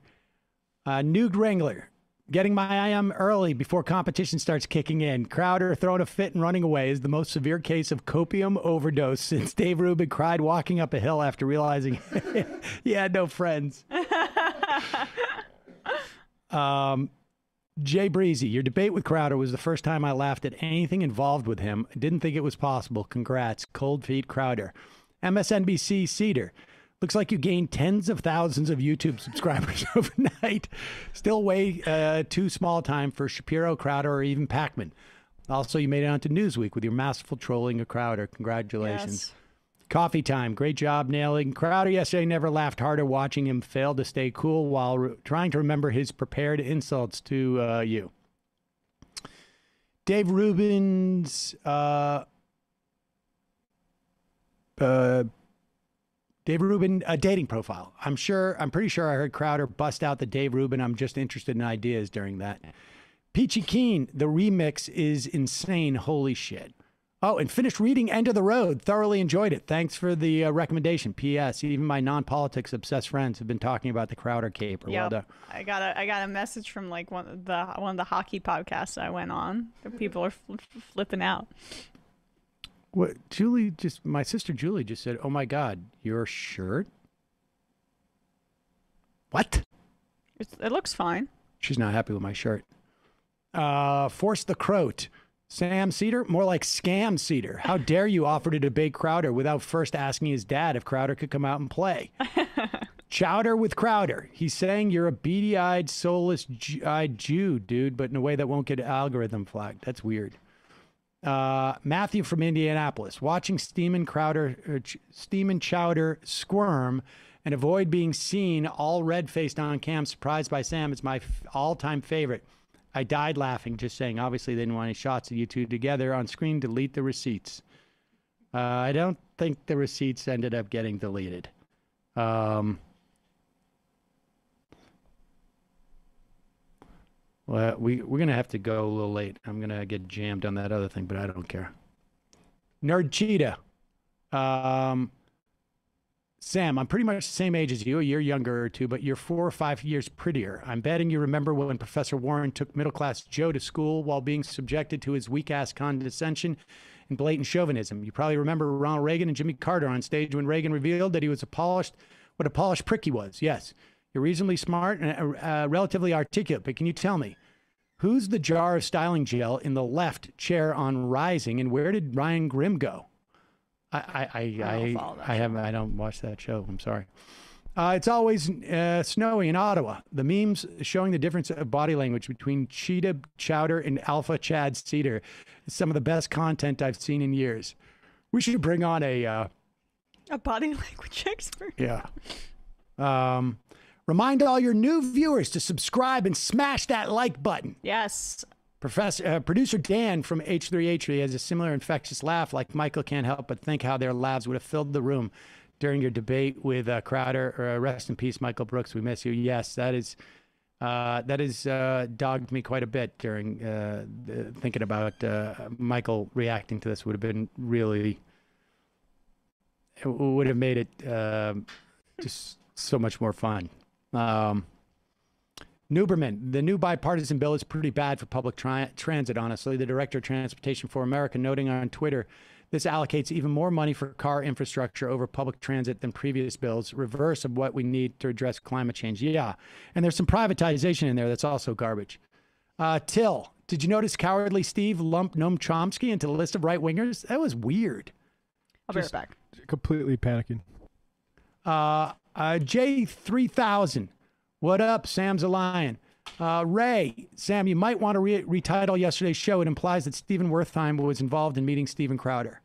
[SPEAKER 6] Nude Wrangler. Getting my IM early before competition starts kicking in. Crowder throwing a fit and running away is the most severe case of copium overdose since Dave Rubin cried walking up a hill after realizing he had no friends. Jay Breezy, your debate with Crowder was the first time I laughed at anything involved with him. I didn't think it was possible. Congrats. Cold feet Crowder. MSNBC Seder. Looks like you gained tens of thousands of YouTube subscribers overnight. Still way too small time for Shapiro, Crowder, or even Pacman. Also, you made it onto Newsweek with your masterful trolling of Crowder. Congratulations.
[SPEAKER 7] Yes.
[SPEAKER 6] Coffee time. Great job nailing Crowder yesterday. Never laughed harder watching him fail to stay cool while trying to remember his prepared insults to you. Dave Rubin's Dave Rubin dating profile. I'm pretty sure I heard Crowder bust out the Dave Rubin. I'm just interested in ideas during that. Peachy Keen, the remix is insane. Holy shit. Oh, and finished reading End of the Road. Thoroughly enjoyed it. Thanks for the recommendation. P.S. Even my non-politics obsessed friends have been talking about the Crowder caper. Well done.
[SPEAKER 7] I got a message from like one of the hockey podcasts I went on. People are flipping out.
[SPEAKER 6] What my sister Julie just said, "Oh my God, your shirt." What?
[SPEAKER 7] It looks fine.
[SPEAKER 6] She's not happy with my shirt. Force the Croat. Sam Seder? More like Scam Seder. How dare you offer to debate Crowder without first asking his dad if Crowder could come out and play? Chowder with Crowder. He's saying you're a beady-eyed, soulless-eyed Jew, dude, but in a way that won't get algorithm flagged. That's weird. Matthew from Indianapolis. Watching Steeman Chowder squirm and avoid being seen all red-faced on cam, surprised by Sam, is my all-time favorite. I died laughing, just saying. Obviously, they didn't want any shots of you two together on screen. Delete the receipts. I don't think the receipts ended up getting deleted. Well, we're going to have to go a little late. I'm going to get jammed on that other thing, but I don't care. Nerd Cheetah. Sam, I'm pretty much the same age as you, a year younger or two, but you're 4 or 5 years prettier. I'm betting you remember when Professor Warren took middle-class Joe to school while being subjected to his weak-ass condescension and blatant chauvinism. You probably remember Ronald Reagan and Jimmy Carter on stage when Reagan revealed that he was what a polished prick he was. Yes, you're reasonably smart and relatively articulate, but can you tell me, who's the jar of styling gel in the left chair on Rising, and where did Ryan Grimm go? I don't watch that show. I'm sorry. It's always snowy in Ottawa. The memes showing the difference of body language between Cheetah Chowder and Alpha Chad Cedar is some of the best content I've seen in years. We should bring on a
[SPEAKER 7] body language expert.
[SPEAKER 6] Yeah. Remind all your new viewers to subscribe and smash that like button.
[SPEAKER 7] Yes.
[SPEAKER 6] Producer Dan from H3H3 has a similar infectious laugh. Like Michael can't help but think how their laughs would have filled the room during your debate with Crowder. Rest in peace, Michael Brooks. We miss you. Yes, that is dogged me quite a bit during thinking about Michael reacting to this. Would have been really. It would have made it just so much more fun. Nuberman, the new bipartisan bill is pretty bad for public transit, honestly. The Director of Transportation for America noting on Twitter, this allocates even more money for car infrastructure over public transit than previous bills, reverse of what we need to address climate change. Yeah, and there's some privatization in there that's also garbage. Till, did you notice Cowardly Steve lumped Noam Chomsky into the list of right-wingers? That was weird.
[SPEAKER 7] I'll be right back.
[SPEAKER 9] Completely panicking.
[SPEAKER 6] J3000. What up? Sam's a lion. Ray, Sam, you might want to retitle yesterday's show. It implies that Stephen Wertheim was involved in meeting Steven Crowder.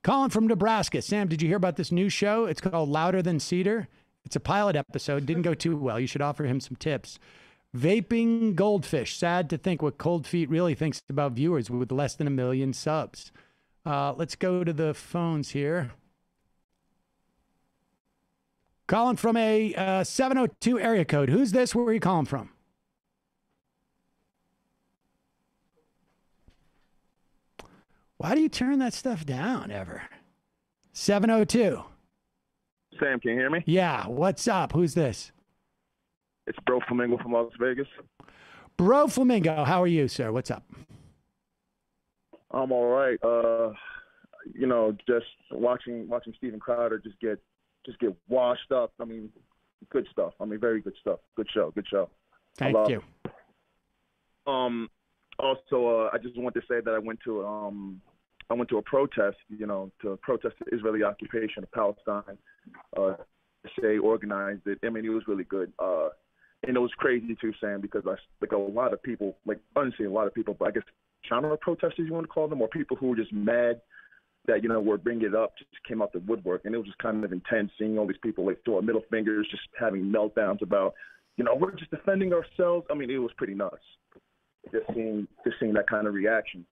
[SPEAKER 6] Colin from Nebraska. Sam, did you hear about this new show? It's called Louder Than Cedar. It's a pilot episode. Didn't go too well. You should offer him some tips. Vaping Goldfish. Sad to think what Cold Feet really thinks about viewers with less than 1 million subs. Let's go to the phones here. Calling from a 702 area code. Who's this? Where are you calling from? Why do you turn that stuff down ever? 702.
[SPEAKER 2] Sam, can you hear me?
[SPEAKER 6] Yeah. What's up? Who's this?
[SPEAKER 2] It's Bro Flamingo from Las Vegas.
[SPEAKER 6] Bro Flamingo, how are you, sir? What's up?
[SPEAKER 2] I'm all right. Just watching Steven Crowder just get washed up. I mean, good stuff. I mean, very good stuff. Good show.
[SPEAKER 6] Thank you.
[SPEAKER 2] Also, I just want to say that I went to a protest, to protest the Israeli occupation of Palestine. They organized it. I mean, it was really good. And it was crazy too, Sam, because a lot of people, like honestly, a lot of people, but I guess genre protesters, you want to call them, or people who were just mad that, were bringing it up, just came out the woodwork. And it was just kind of intense seeing all these people like throw middle fingers, just having meltdowns about, we're just defending ourselves. I mean, it was pretty nuts. Just seeing that kind of reaction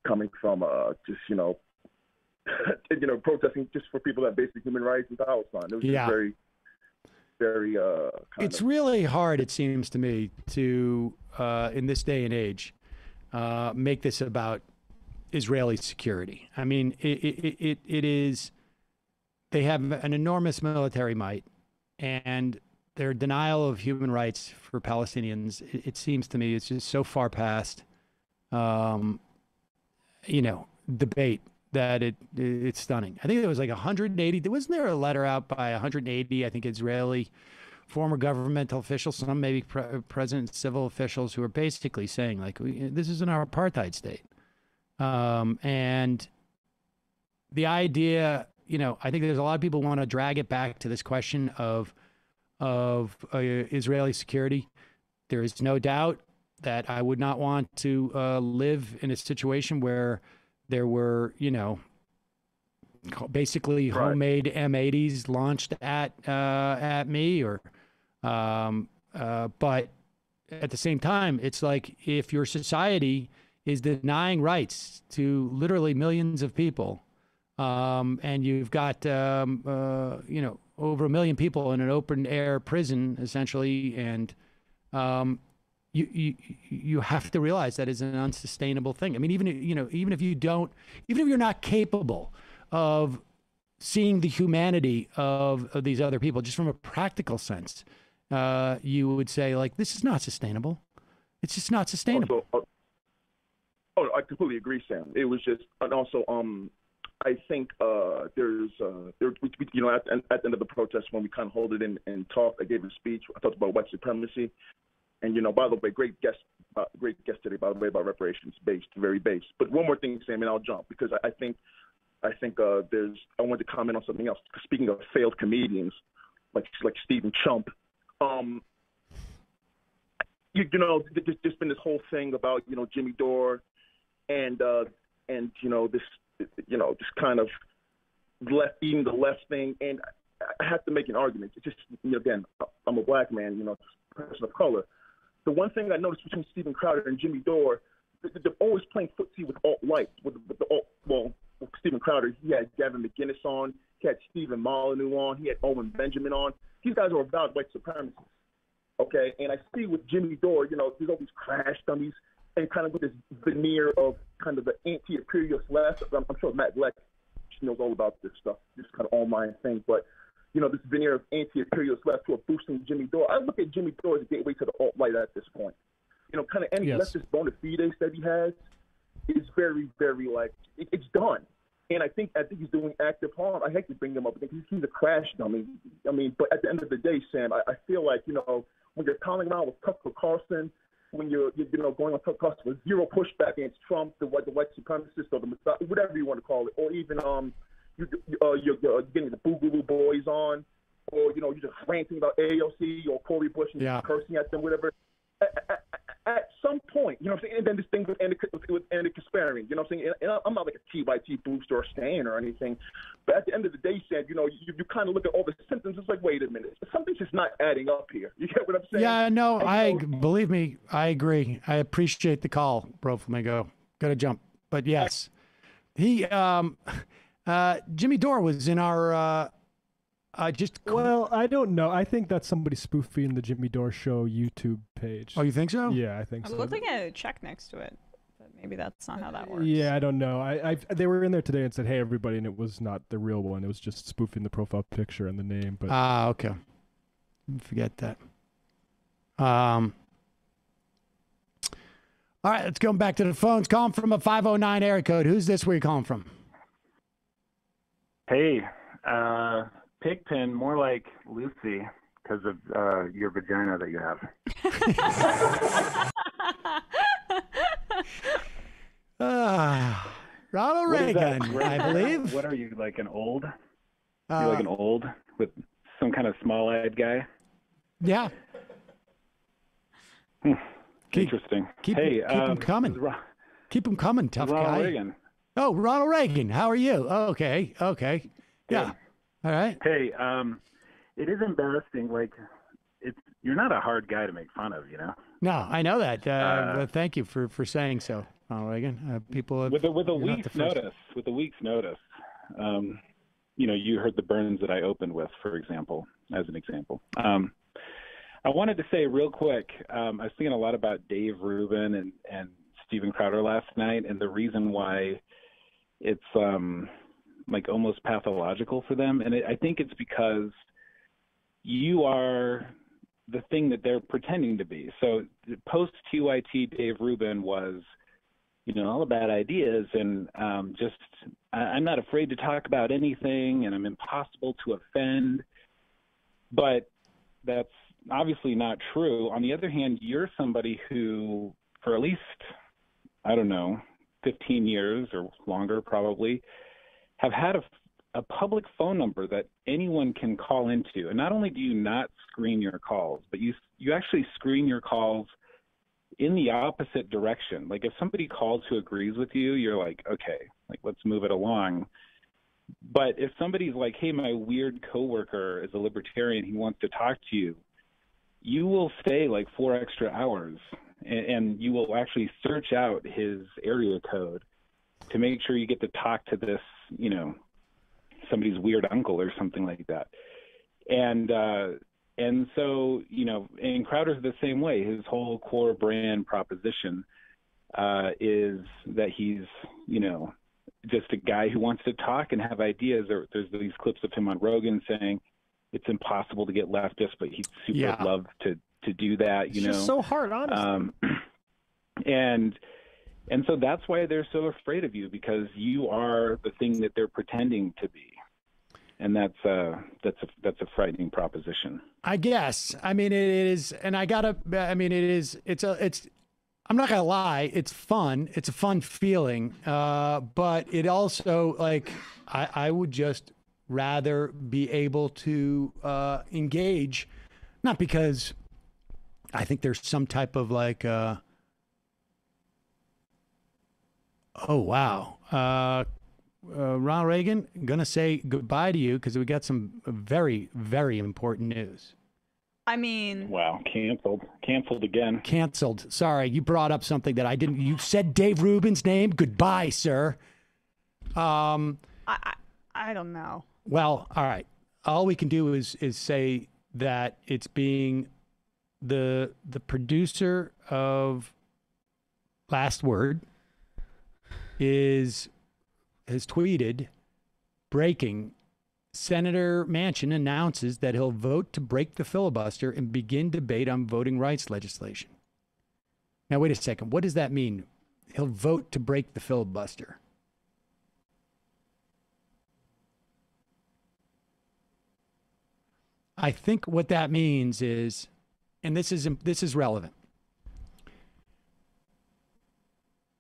[SPEAKER 2] coming from protesting just for people that basic human rights in Palestine. It was just very, very
[SPEAKER 6] it's really hard, it seems to me, to in this day and age make this about Israeli security. I mean, it is, they have an enormous military might, and their denial of human rights for Palestinians, it seems to me, it's just so far past debate that it's stunning. I think there was like 180. Wasn't there a letter out by 180, I think, Israeli former governmental officials, some maybe president, civil officials, who are basically saying, like, this is an apartheid state. And the idea, I think there's a lot of people who want to drag it back to this question of Israeli security. There is no doubt that I would not want to live in a situation where there were, basically homemade M80s launched at me, or, but at the same time, it's like if your society is denying rights to literally millions of people, and you've got, over 1 million people in an open air prison, essentially, and you have to realize that is an unsustainable thing. I mean, even if you're not capable of seeing the humanity of these other people, just from a practical sense, you would say, like, this is not sustainable. It's just not sustainable.
[SPEAKER 2] Also, I completely agree, Sam. It was just, and also, I think there's, at the end of the protest, when we kind of hold it in and talk, I gave a speech. I talked about white supremacy. And, by the way, great guest today, by the way, about reparations, very based. But one more thing, Sam, and I'll jump, because I think I wanted to comment on something else. Speaking of failed comedians, like Stephen Chump, there's been this whole thing about, Jimmy Dore and this kind of eating the left thing. And I have to make an argument. It's just, again, I'm a black man, person of color. The one thing I noticed between Steven Crowder and Jimmy Dore, they're always playing footsie with alt-right. With Steven Crowder, he had Gavin McInnes on, he had Stephen Molyneux on, he had Owen Benjamin on. These guys are about white supremacists, okay? And I see with Jimmy Dore, there's all these crash dummies, and kind of with this veneer of kind of the anti-imperialist left. I'm sure Matt Black knows all about this stuff, this kind of all-mine thing, but this veneer of anti-imperialist left who are boosting Jimmy Dore. I look at Jimmy Dore as a gateway to the alt-right at this point. Kind of any leftist bona fides that he has is very, very, like, it's done. And I think he's doing active harm. I hate to bring him up because he's a crash dummy. I mean, but at the end of the day, Sam, I feel like, when you're calling around with Tucker Carlson, when you're going on Tucker Carlson with zero pushback against Trump, the white supremacist, or the whatever you want to call it, or even you're getting the Boogaloo Boys on, or you're just ranting about AOC or Cori Bush and cursing at them, whatever. At some point, what I'm saying, and then this thing with Andy Kasparian, what I'm saying, and I'm not like a TYT booster or stan or anything, but at the end of the day, Sam, you kind of look at all the symptoms. It's like, wait a minute, something's just not adding up here. You get what I'm saying?
[SPEAKER 6] Yeah, no, believe me, I agree. I appreciate the call, Bro Flamingo. Got to jump, but yes, he. Jimmy Dore was in our
[SPEAKER 9] Well, I don't know. I think that's somebody spoofing the Jimmy Dore Show YouTube page.
[SPEAKER 6] Oh, you think so?
[SPEAKER 9] Yeah, I think so.
[SPEAKER 7] It looked like a check next to it, but maybe that's not how that works.
[SPEAKER 9] Yeah, I don't know. They were in there today and said, "Hey, everybody," and it was not the real one. It was just spoofing the profile picture and the name. But
[SPEAKER 6] okay. Forget that. All right, let's go back to the phones. Calling from a 509 area code. Who's this? Where you calling from?
[SPEAKER 3] Hey, Pigpen, more like Lucy because of your vagina that you have.
[SPEAKER 6] Ronald Reagan, I believe.
[SPEAKER 3] What are you, like an old? You're like an old with some kind of small-eyed guy?
[SPEAKER 6] Yeah.
[SPEAKER 3] Interesting.
[SPEAKER 6] Keep them coming. Keep them coming, tough
[SPEAKER 3] Ronald
[SPEAKER 6] guy.
[SPEAKER 3] Reagan.
[SPEAKER 6] Oh, Ronald Reagan. How are you? Oh, okay. Yeah. All right.
[SPEAKER 3] Hey, it is embarrassing. Like, you're not a hard guy to make fun of, you know.
[SPEAKER 6] No, I know that. Thank you for saying so, Ronald Reagan. People
[SPEAKER 3] with a week's notice. With a week's notice, you know, you heard the burns that I opened with, for example, as an example. I wanted to say real quick. I was thinking a lot about Dave Rubin and Steven Crowder last night, and the reason why it's like almost pathological for them. And I think it's because you are the thing that they're pretending to be. So post QIT, Dave Rubin was, you know, all about ideas and I'm not afraid to talk about anything and I'm impossible to offend. But that's obviously not true. On the other hand, you're somebody who, for at least, I don't know, 15 years or longer probably, have had a public phone number that anyone can call into. And not only do you not screen your calls, but you actually screen your calls in the opposite direction. Like if somebody calls who agrees with you, you're like, okay, like let's move it along. But if somebody's like, hey, my weird coworker is a libertarian, he wants to talk to you, you will stay like 4 extra hours and you will actually search out his area code to make sure you get to talk to this, you know, somebody's weird uncle or something like that. And so, you know, and Crowder's the same way. His whole core brand proposition is that he's, you know, just a guy who wants to talk and have ideas. There's these clips of him on Rogan saying it's impossible to get leftists, but he'd super love to do that, you know.
[SPEAKER 16] It's just so hard, honestly.
[SPEAKER 3] And so that's why they're so afraid of you, because you are the thing that they're pretending to be. And that's a frightening proposition.
[SPEAKER 6] I guess. I mean, it is, and I'm not gonna lie, it's fun. It's a fun feeling. But it also, like, I would just rather be able to engage, not because I think there's some type of like, oh wow, Ronald Reagan, gonna say goodbye to you because we got some very, very important news.
[SPEAKER 7] I mean,
[SPEAKER 3] wow, canceled again.
[SPEAKER 6] Canceled. Sorry, you brought up something that I didn't. You said Dave Rubin's name. Goodbye, sir.
[SPEAKER 7] I don't know.
[SPEAKER 6] Well, all right. All we can do is say that it's being the producer of Last Word has tweeted, breaking, Senator Manchin announces that he'll vote to break the filibuster and begin debate on voting rights legislation. Now, wait a second. What does that mean? He'll vote to break the filibuster. I think what that means is, and this is relevant.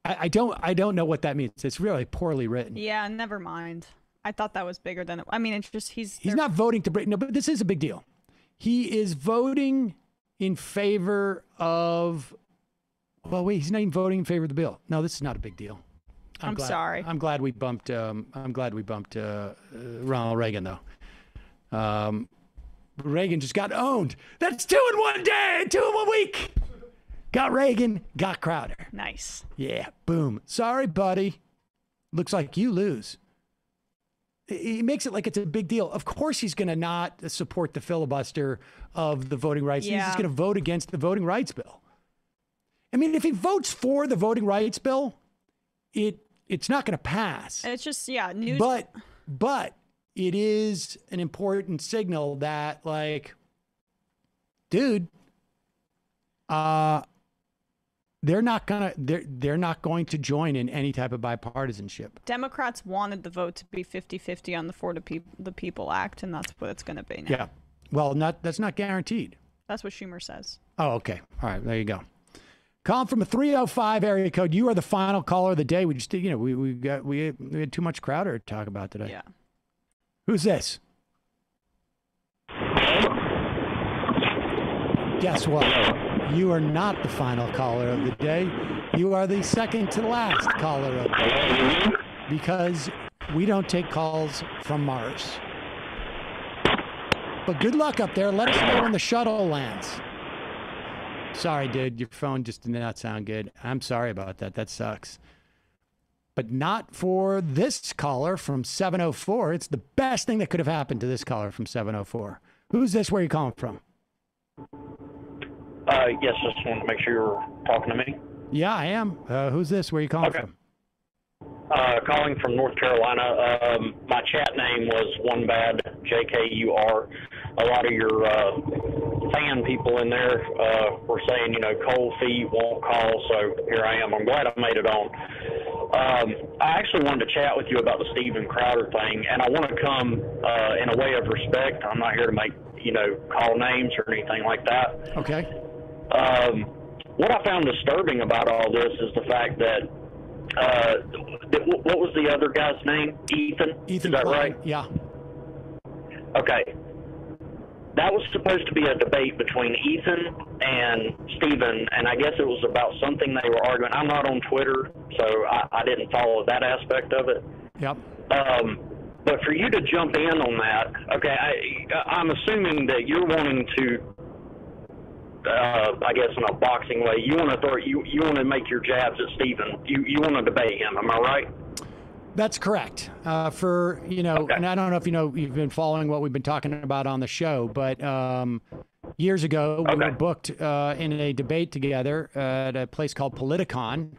[SPEAKER 6] I don't know what that means. It's really poorly written.
[SPEAKER 7] Yeah, never mind. I thought that was bigger than it. I mean, it's just he's
[SPEAKER 6] not voting to break. No, but this is a big deal. He is voting in favor of. Well, wait, he's not even voting in favor of the bill. No, this is not a big deal.
[SPEAKER 7] I'm sorry.
[SPEAKER 6] I'm glad we bumped. Ronald Reagan though. Reagan just got owned. That's 2 in 1 day, 2 in 1 week. Got Reagan, got Crowder.
[SPEAKER 7] Nice.
[SPEAKER 6] Yeah, boom. Sorry, buddy. Looks like you lose. He makes it like it's a big deal. Of course he's going to not support the filibuster of the voting rights.
[SPEAKER 7] Yeah.
[SPEAKER 6] He's just going to vote against the voting rights bill. I mean, if he votes for the voting rights bill, it's not going to pass.
[SPEAKER 7] It's just, news.
[SPEAKER 6] But it is an important signal that, like, dude, they're not going to join in any type of bipartisanship.
[SPEAKER 7] Democrats wanted the vote to be 50-50 on the For the People Act, and that's what it's going to be now.
[SPEAKER 6] Yeah. Well, that's not guaranteed.
[SPEAKER 7] That's what Schumer says.
[SPEAKER 6] Oh, okay. All right. There you go. Calling from a 305 area code. You are the final caller of the day. We just, we had too much Crowder to talk about today.
[SPEAKER 7] Yeah.
[SPEAKER 6] Who's this? Guess what? You are not the final caller of the day. You are the second to last caller of the day, because we don't take calls from Mars. But good luck up there. Let us know when the shuttle lands. Sorry, dude. Your phone just did not sound good. I'm sorry about that. That sucks. But not for this caller from 704. It's the best thing that could have happened to this caller from 704. Who's this? Where are you calling from?
[SPEAKER 4] Yes, just wanted to make sure you're talking to me.
[SPEAKER 6] Yeah, I am. Who's this? Where are you calling from?
[SPEAKER 4] Calling from North Carolina. My chat name was One Bad JKUR. A lot of your fan people in there were saying, cold feet won't call, so here I am. I'm glad I made it on. I actually wanted to chat with you about the Steven Crowder thing, and I want to come in a way of respect. I'm not here to make, call names or anything like that.
[SPEAKER 6] Okay.
[SPEAKER 4] What I found disturbing about all this is the fact that what was the other guy's name? Ethan? Is that right?
[SPEAKER 6] Yeah.
[SPEAKER 4] Okay. That was supposed to be a debate between Ethan and Steven, and I guess it was about something they were arguing. I'm not on Twitter, so I didn't follow that aspect of it.
[SPEAKER 6] Yep.
[SPEAKER 4] But for you to jump in on that, okay, I'm assuming that you're wanting to, I guess in a boxing way, you want to you want to make your jabs at Steven. You want to debate him, am I right?
[SPEAKER 6] That's correct. And I don't know if you've been following what we've been talking about on the show, but years ago we were booked in a debate together at a place called Politicon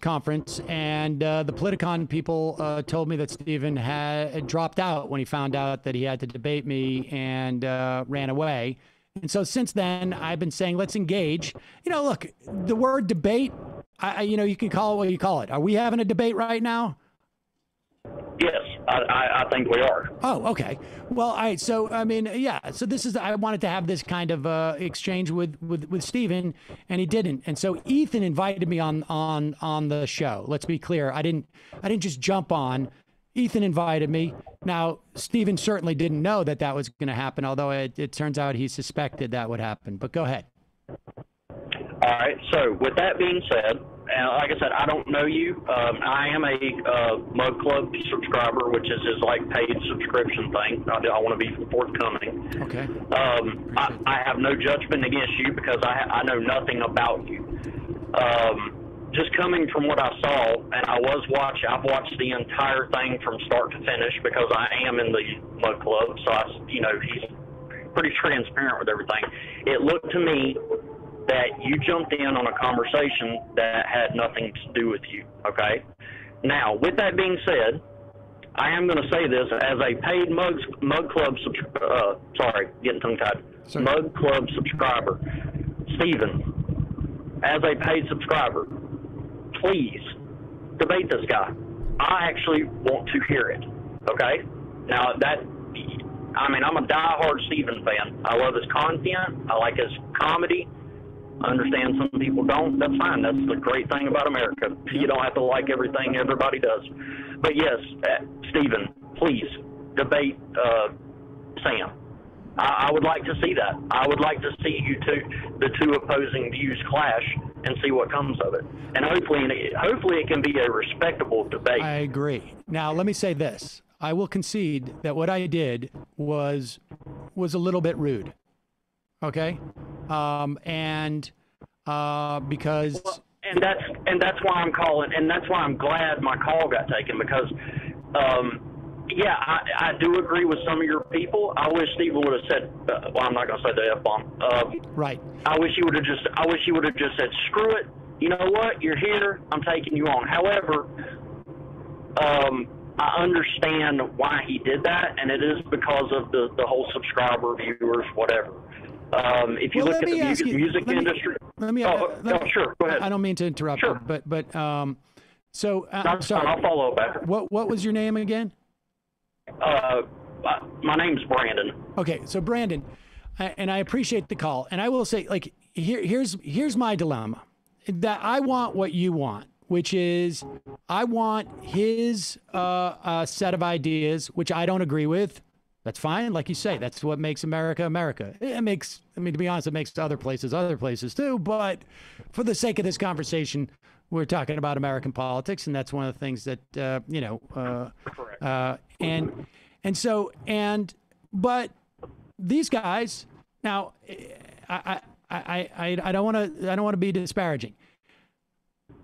[SPEAKER 6] conference, and the Politicon people told me that Steven had dropped out when he found out that he had to debate me and ran away. And so since then, I've been saying, let's engage. Look, the word debate, you can call it what you call it. Are we having a debate right now?
[SPEAKER 4] Yes, I think we are.
[SPEAKER 6] Oh, okay. Well, all right. So, so this is, I wanted to have this kind of exchange with Steven, and he didn't. And so Ethan invited me on the show. Let's be clear. I didn't just jump on. Ethan invited me. Now, Steven certainly didn't know that was going to happen, although it turns out he suspected that would happen. But go ahead.
[SPEAKER 4] All right. So with that being said, and like I said, I don't know you. I am a Mug Club subscriber, which is his paid subscription thing. I want to be forthcoming.
[SPEAKER 6] Okay.
[SPEAKER 4] I have no judgment against you because I know nothing about you. Just coming from what I saw, and I've watched the entire thing from start to finish because I am in the Mug Club, so he's pretty transparent with everything. It looked to me that you jumped in on a conversation that had nothing to do with you, okay? Now, with that being said, I am going to say this as a paid Mug Club Mug Club subscriber. Steven, as a paid subscriber, please debate this guy. I actually want to hear it, okay? Now, I'm a diehard Steven fan. I love his content. I like his comedy. I understand some people don't. That's fine. That's the great thing about America. You don't have to like everything everybody does. But yes, Steven, please debate Sam. I would like to see that. I would like to see the two opposing views clash and see what comes of it. And hopefully it can be a respectable debate.
[SPEAKER 6] I agree. Now, let me say this. I will concede that what I did was a little bit rude. Okay? Because
[SPEAKER 4] and that's why I'm calling, and that's why I'm glad my call got taken because I do agree with some of your people. I wish Steve would have said, I'm not going to say the F-bomb.
[SPEAKER 6] Right.
[SPEAKER 4] I wish he would have just said, screw it. You know what? You're here. I'm taking you on. However, I understand why he did that, and it is because of the whole subscriber, viewers, whatever. If you look at the music industry. Sure. Go ahead.
[SPEAKER 6] I don't mean to interrupt.
[SPEAKER 4] Sure.
[SPEAKER 6] But so I'm sorry.
[SPEAKER 4] I'll follow up after.
[SPEAKER 6] What was your name again?
[SPEAKER 4] My name's Brandon.
[SPEAKER 6] Okay, so Brandon, and I appreciate the call, and I will say, here's my dilemma, that I want what you want, which is I want his set of ideas, which I don't agree with, That's fine. Like you say, that's what makes America America. It makes, I mean, to be honest, it makes other places too. But for the sake of this conversation, we're talking about American politics, and that's one of the things that but these guys now, I don't want to be disparaging.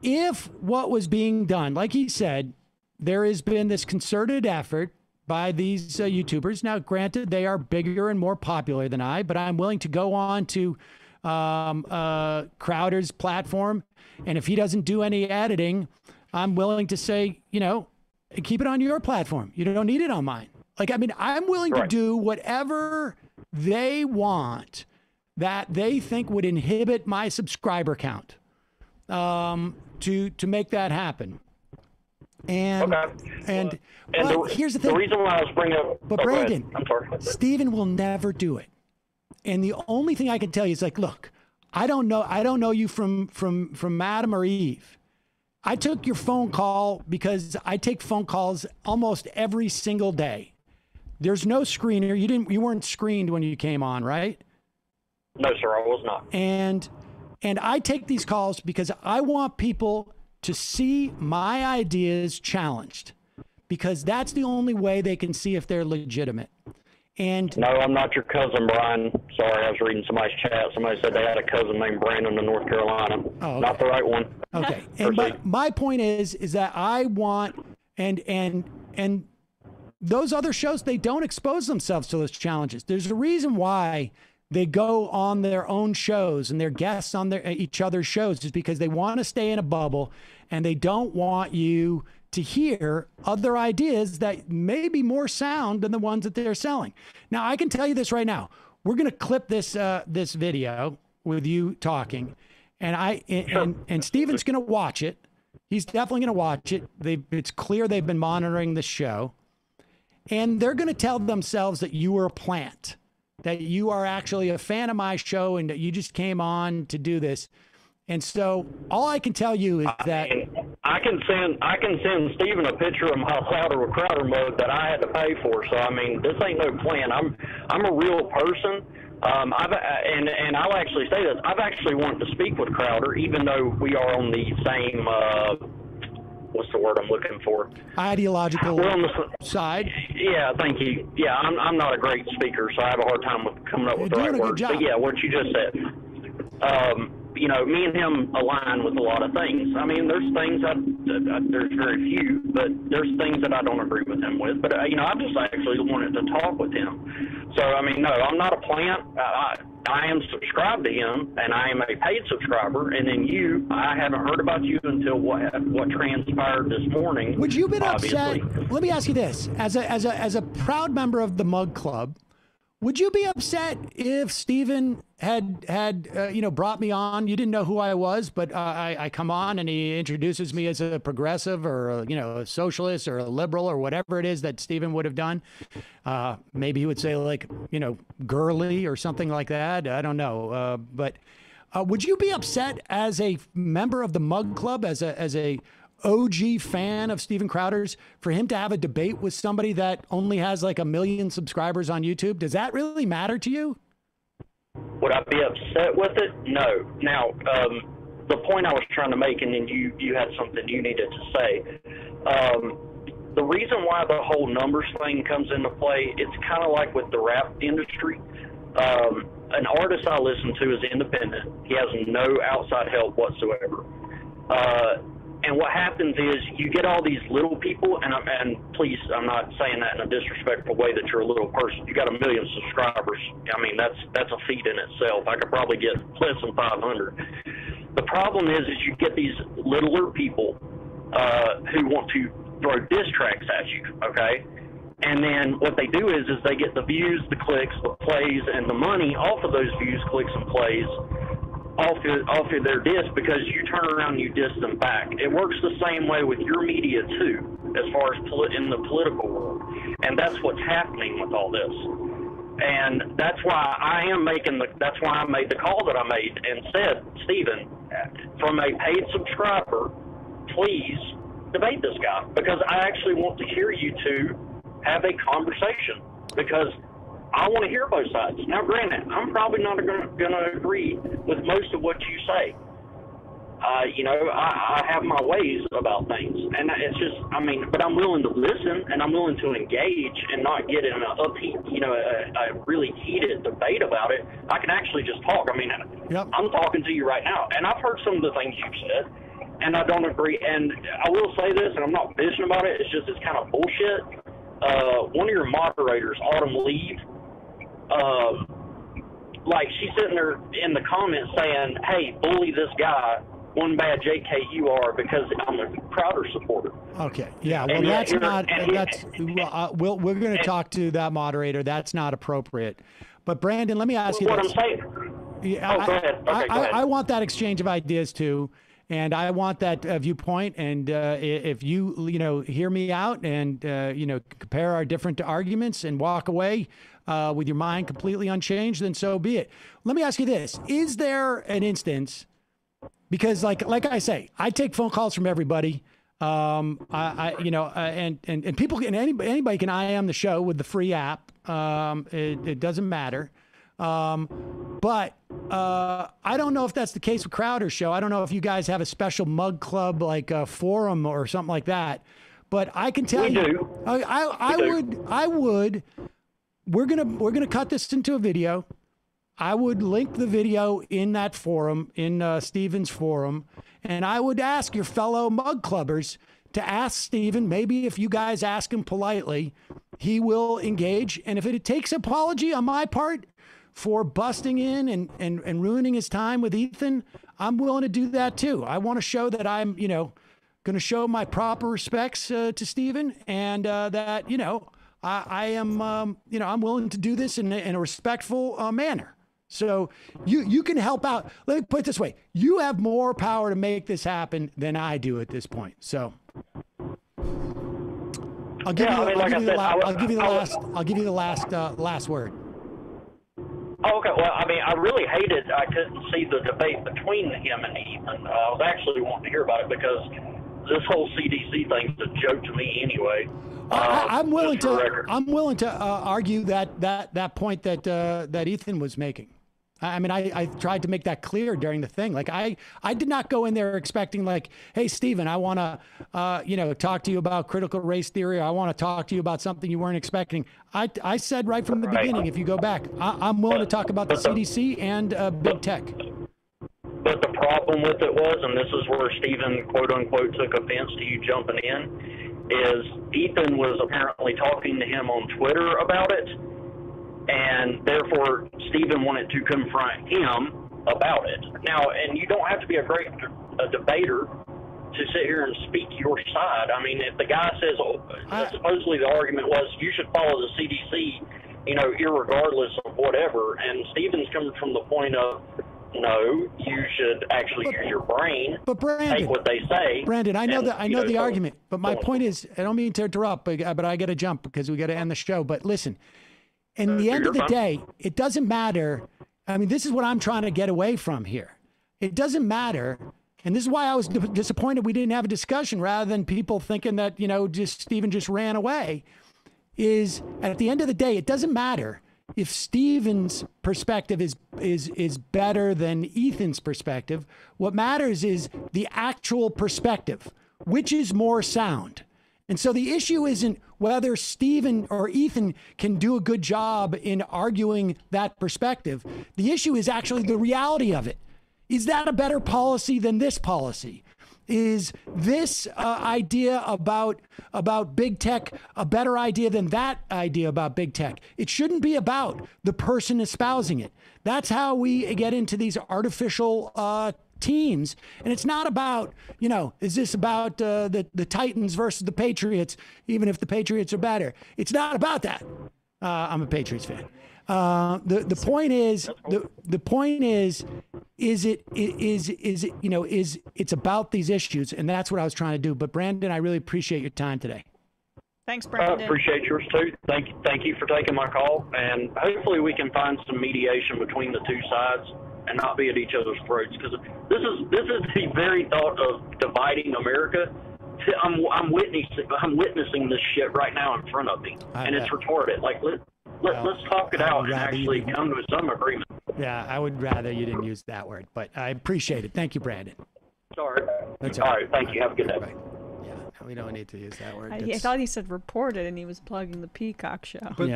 [SPEAKER 6] If what was being done, like he said, there has been this concerted effort by these YouTubers. Now, granted, they are bigger and more popular than I, but I'm willing to go on to Crowder's platform, and if he doesn't do any editing, I'm willing to say, keep it on your platform. You don't need it on mine. Like, I mean, I'm willing to do whatever they want that they think would inhibit my subscriber count to make that happen. And here's the thing.
[SPEAKER 4] The reason why I was bringing up,
[SPEAKER 6] but Brandon,
[SPEAKER 4] I'm sorry.
[SPEAKER 6] Stephen will never do it. And the only thing I can tell you is, like, look, I don't know you from Adam or Eve. I took your phone call because I take phone calls almost every single day. There's no screener. You weren't screened when you came on, right?
[SPEAKER 4] No, sir, I was not.
[SPEAKER 6] And I take these calls because I want people to see my ideas challenged, because that's the only way they can see if they're legitimate. And
[SPEAKER 4] no, I'm not your cousin, Brian. Sorry, I was reading somebody's chat. Somebody said they had a cousin named Brandon in North Carolina.
[SPEAKER 6] Oh, okay.
[SPEAKER 4] Not the right one.
[SPEAKER 6] Okay. And my point is that I want, and those other shows, they don't expose themselves to those challenges. There's a reason why they go on their own shows and they're guests on each other's shows, is because they want to stay in a bubble and they don't want you to hear other ideas that may be more sound than the ones that they're selling. Now, I can tell you this right now. We're going to clip this this video with you talking, and Steven's going to watch it. He's definitely going to watch it. It's clear they've been monitoring the show, and they're going to tell themselves that you were a plant, that you are actually a fan of my show, and that you just came on to do this. And so all I can tell you is that
[SPEAKER 4] I can send Steven a picture of my Louder with Crowder mug that I had to pay for. So I mean, this ain't no plan. I'm a real person. And I'll actually say this. I've actually wanted to speak with Crowder, even though we are on the same what's the word I'm looking for?
[SPEAKER 6] Ideological
[SPEAKER 4] We're on the
[SPEAKER 6] side.
[SPEAKER 4] Yeah, thank you. Yeah, I'm not a great speaker, so I have a hard time with coming up with the right words. But yeah, what you just said. Me and him align with a lot of things. I mean, there's things there's very few, but there's things that I don't agree with him with. But, I just actually wanted to talk with him. So, I mean, no, I'm not a plant. I am subscribed to him, and I am a paid subscriber. And then I haven't heard about you until what transpired this morning.
[SPEAKER 6] Would you have been upset? Let me ask you this. As a proud member of the Mug Club, would you be upset if Steven had brought me on? You didn't know who I was, but I come on and he introduces me as a progressive or a socialist or a liberal or whatever it is that Steven would have done. Maybe he would say girly or something like that. I don't know. But would you be upset as a member of the Mug Club, as a OG fan of Steven Crowder's, for him to have a debate with somebody that only has like 1 million subscribers on YouTube? Does that really matter to you?
[SPEAKER 4] Would I be upset with it? No. Now, the point I was trying to make, and then you had something you needed to say. The reason why the whole numbers thing comes into play, it's kind of like with the rap industry. An artist I listen to is independent. He has no outside help whatsoever. And what happens is you get all these little people, and please, I'm not saying that in a disrespectful way that you're a little person. You got 1 million subscribers. I mean, that's a feat in itself. I could probably get less than 500. The problem is you get these littler people who want to throw diss tracks at you, okay? And then what they do is they get the views, the clicks, the plays, and the money off of those views, clicks, and plays off of their diss, because you turn around and you diss them back. It works the same way with your media too, as far as in the political world, and that's what's happening with all this. And that's why I made the call that I made and said, Steven, from a paid subscriber, please debate this guy, because I actually want to hear you two have a conversation. because I want to hear both sides. Now, granted, I'm probably not going to agree with most of what you say. You know, I have my ways about things, and it's just, I mean, but I'm willing to listen, and I'm willing to engage and not get in a really heated debate about it. I can actually just talk. I mean, I'm talking to you right now, and I've heard some of the things you've said, and I don't agree. And I will say this, and I'm not bitching about it. It's just, it's kind of bullshit. One of your moderators, Autumn Leave, like she's sitting there in the comments saying, "Hey, bully this guy. One bad JK you are because I'm a Crowder supporter."
[SPEAKER 6] Okay. Yeah. Well, that's not. That's. We're going to talk to that moderator. That's not appropriate. But Brandon, let me ask you
[SPEAKER 4] what
[SPEAKER 6] this.
[SPEAKER 4] I'm saying.
[SPEAKER 6] Yeah,
[SPEAKER 4] go ahead. Okay, go ahead.
[SPEAKER 6] I want that exchange of ideas too, and I want that viewpoint. And if you hear me out and compare our different arguments and walk away with your mind completely unchanged, then so be it. Let me ask you this: is there an instance? Because like I say, I take phone calls from everybody. And people can, anybody can IM the show with the free app. It doesn't matter. But I don't know if that's the case with Crowder's show. I don't know if you guys have a special mug club, like a forum or something like that. But I can tell you, I would. We're gonna cut this into a video. I would link the video in that forum, in Stephen's forum, and I would ask your fellow mug clubbers to ask Stephen, maybe if you guys ask him politely, he will engage. And if it takes apology on my part for busting in and ruining his time with Ethan, I'm willing to do that too. I want to show that I'm, going to show my proper respects to Stephen, and that, I am, I'm willing to do this in a respectful manner. So you can help out. Let me put it this way. You have more power to make this happen than I do at this point. So I'll give you the last word.
[SPEAKER 4] Oh, okay. Well, I mean, I really hated I couldn't see the debate between him and Ethan. I was actually wanting to hear about it because this whole CDC thing's a joke to me anyway.
[SPEAKER 6] I'm willing to argue that point that Ethan was making. I mean, I tried to make that clear during the thing. Like I did not go in there expecting like, hey, Stephen, I want to, talk to you about critical race theory. I want to talk to you about something you weren't expecting. I said right from the beginning, if you go back, I'm willing to talk about the CDC and big tech.
[SPEAKER 4] But the problem with it was, and this is where Stephen, quote unquote, took offense to you jumping in, is Ethan was apparently talking to him on Twitter about it. And therefore, Stephen wanted to confront him about it. Now, and you don't have to be a great debater to sit here and speak your side. I mean, if the guy says, supposedly the argument was you should follow the CDC, irregardless of whatever, and Stephen's coming from the point of, no, you should actually use your brain.
[SPEAKER 6] But Brandon,
[SPEAKER 4] take what they say.
[SPEAKER 6] Brandon, I know the argument, but my point is, I don't mean to interrupt, but I got to jump because we got to end the show. But listen. In the end of the day, it doesn't matter. I mean, this is what I'm trying to get away from here. It doesn't matter. And this is why I was disappointed we didn't have a discussion rather than people thinking that, Stephen just ran away. Is at the end of the day, it doesn't matter if Stephen's perspective is better than Ethan's perspective. What matters is the actual perspective, which is more sound. And so the issue isn't whether Stephen or Ethan can do a good job in arguing that perspective. The issue is actually the reality of it. Is that a better policy than this policy? Is this idea about big tech a better idea than that idea about big tech? It shouldn't be about the person espousing it. That's how we get into these artificial teams. And it's not about, is this about the Titans versus the Patriots, even if the Patriots are better? It's not about that. I'm a Patriots fan. The point is, it's about these issues, and that's what I was trying to do. But Brandon, I really appreciate your time today.
[SPEAKER 7] Thanks, Brandon.
[SPEAKER 4] I appreciate yours too. Thank you for taking my call, and hopefully we can find some mediation between the two sides and not be at each other's throats, because this is the very thought of dividing America. I'm witnessing this shit right now in front of me, and it's retarded. Like, Let's talk it out and actually come to some agreement.
[SPEAKER 6] Yeah, I would rather you didn't use that word, but I appreciate it. Thank you, Brandon.
[SPEAKER 4] Sorry.
[SPEAKER 6] That's
[SPEAKER 4] all right. Thank you. Have a good day.
[SPEAKER 6] Yeah, we don't need to use that word.
[SPEAKER 7] I thought he said reported, and he was plugging the Peacock show.
[SPEAKER 9] But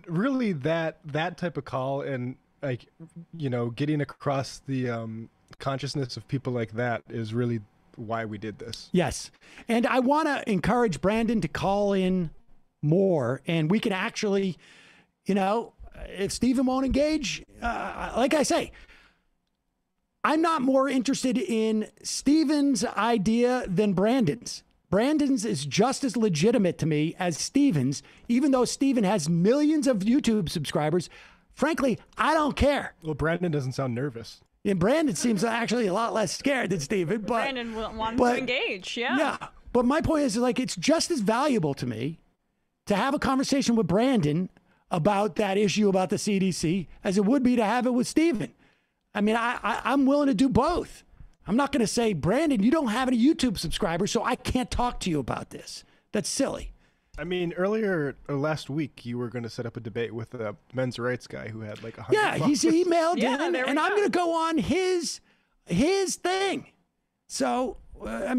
[SPEAKER 9] really that type of call and like, getting across the consciousness of people like that is really why we did this.
[SPEAKER 6] Yes. And I want to encourage Brandon to call in more, and we can actually, if Stephen won't engage, like I say, I'm not more interested in Stephen's idea than Brandon's. Brandon's is just as legitimate to me as Stephen's, even though Stephen has millions of YouTube subscribers. Frankly, I don't care.
[SPEAKER 9] Well, Brandon doesn't sound nervous.
[SPEAKER 6] And Brandon seems actually a lot less scared than Stephen. But
[SPEAKER 7] Brandon wants to engage,
[SPEAKER 6] Yeah, but my point is, like, it's just as valuable to me to have a conversation with Brandon about that issue about the CDC as it would be to have it with Stephen. I mean, I'm willing to do both. I'm not going to say, Brandon, you don't have any YouTube subscribers, so I can't talk to you about this. That's silly.
[SPEAKER 9] I mean, earlier or last week, you were going to set up a debate with a men's rights guy who had like 100
[SPEAKER 6] Yeah, he's emailed in,
[SPEAKER 7] there we
[SPEAKER 6] and I'm
[SPEAKER 7] go.
[SPEAKER 6] going to go on his thing. So, I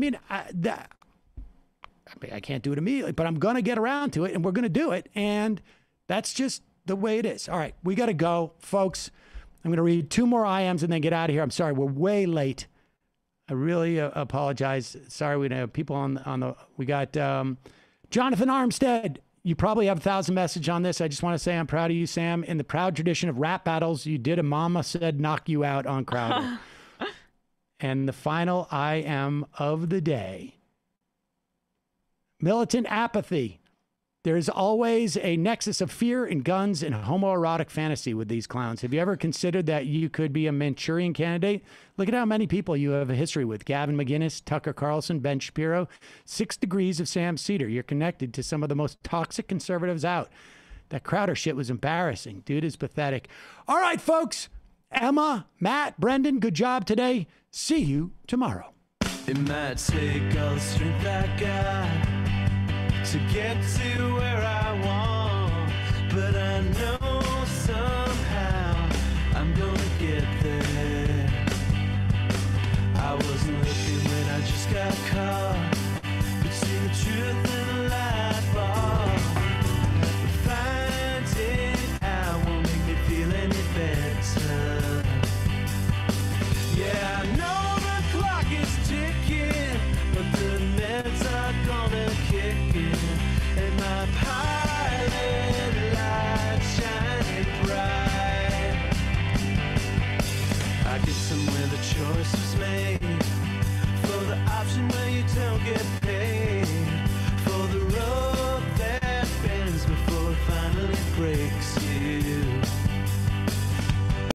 [SPEAKER 6] can't do it immediately, but I'm going to get around to it, and we're going to do it, and that's just the way it is. All right, we got to go, folks. I'm going to read 2 more IMs and then get out of here. I'm sorry, we're way late. I really apologize. Sorry, we have people on the. We got Jonathan Armstead. You probably have 1,000 message on this. I just want to say I'm proud of you, Sam. In the proud tradition of rap battles, you did a Mama Said knock you out on Crowder. And the final IM of the day. Militant apathy. There's always a nexus of fear and guns and homoerotic fantasy with these clowns. Have you ever considered that you could be a Manchurian candidate? Look at how many people you have a history with. Gavin McGinnis, Tucker Carlson, Ben Shapiro. 6 degrees of Sam Seder. You're connected to some of the most toxic conservatives out. That Crowder shit was embarrassing. Dude is pathetic. All right, folks. Emma, Matt, Brendan, good job today. See you tomorrow.
[SPEAKER 5] It might take all the strength I got to get to where I want, but I know somehow I'm gonna get there. I wasn't looking when I just got caught between the truth and the lie bar. Finding out won't make me feel any better. Yeah, I know the clock is ticking, but the meds are gonna kick in. And my pilot light shining bright. I get somewhere the choice was made for the option where you don't get paid.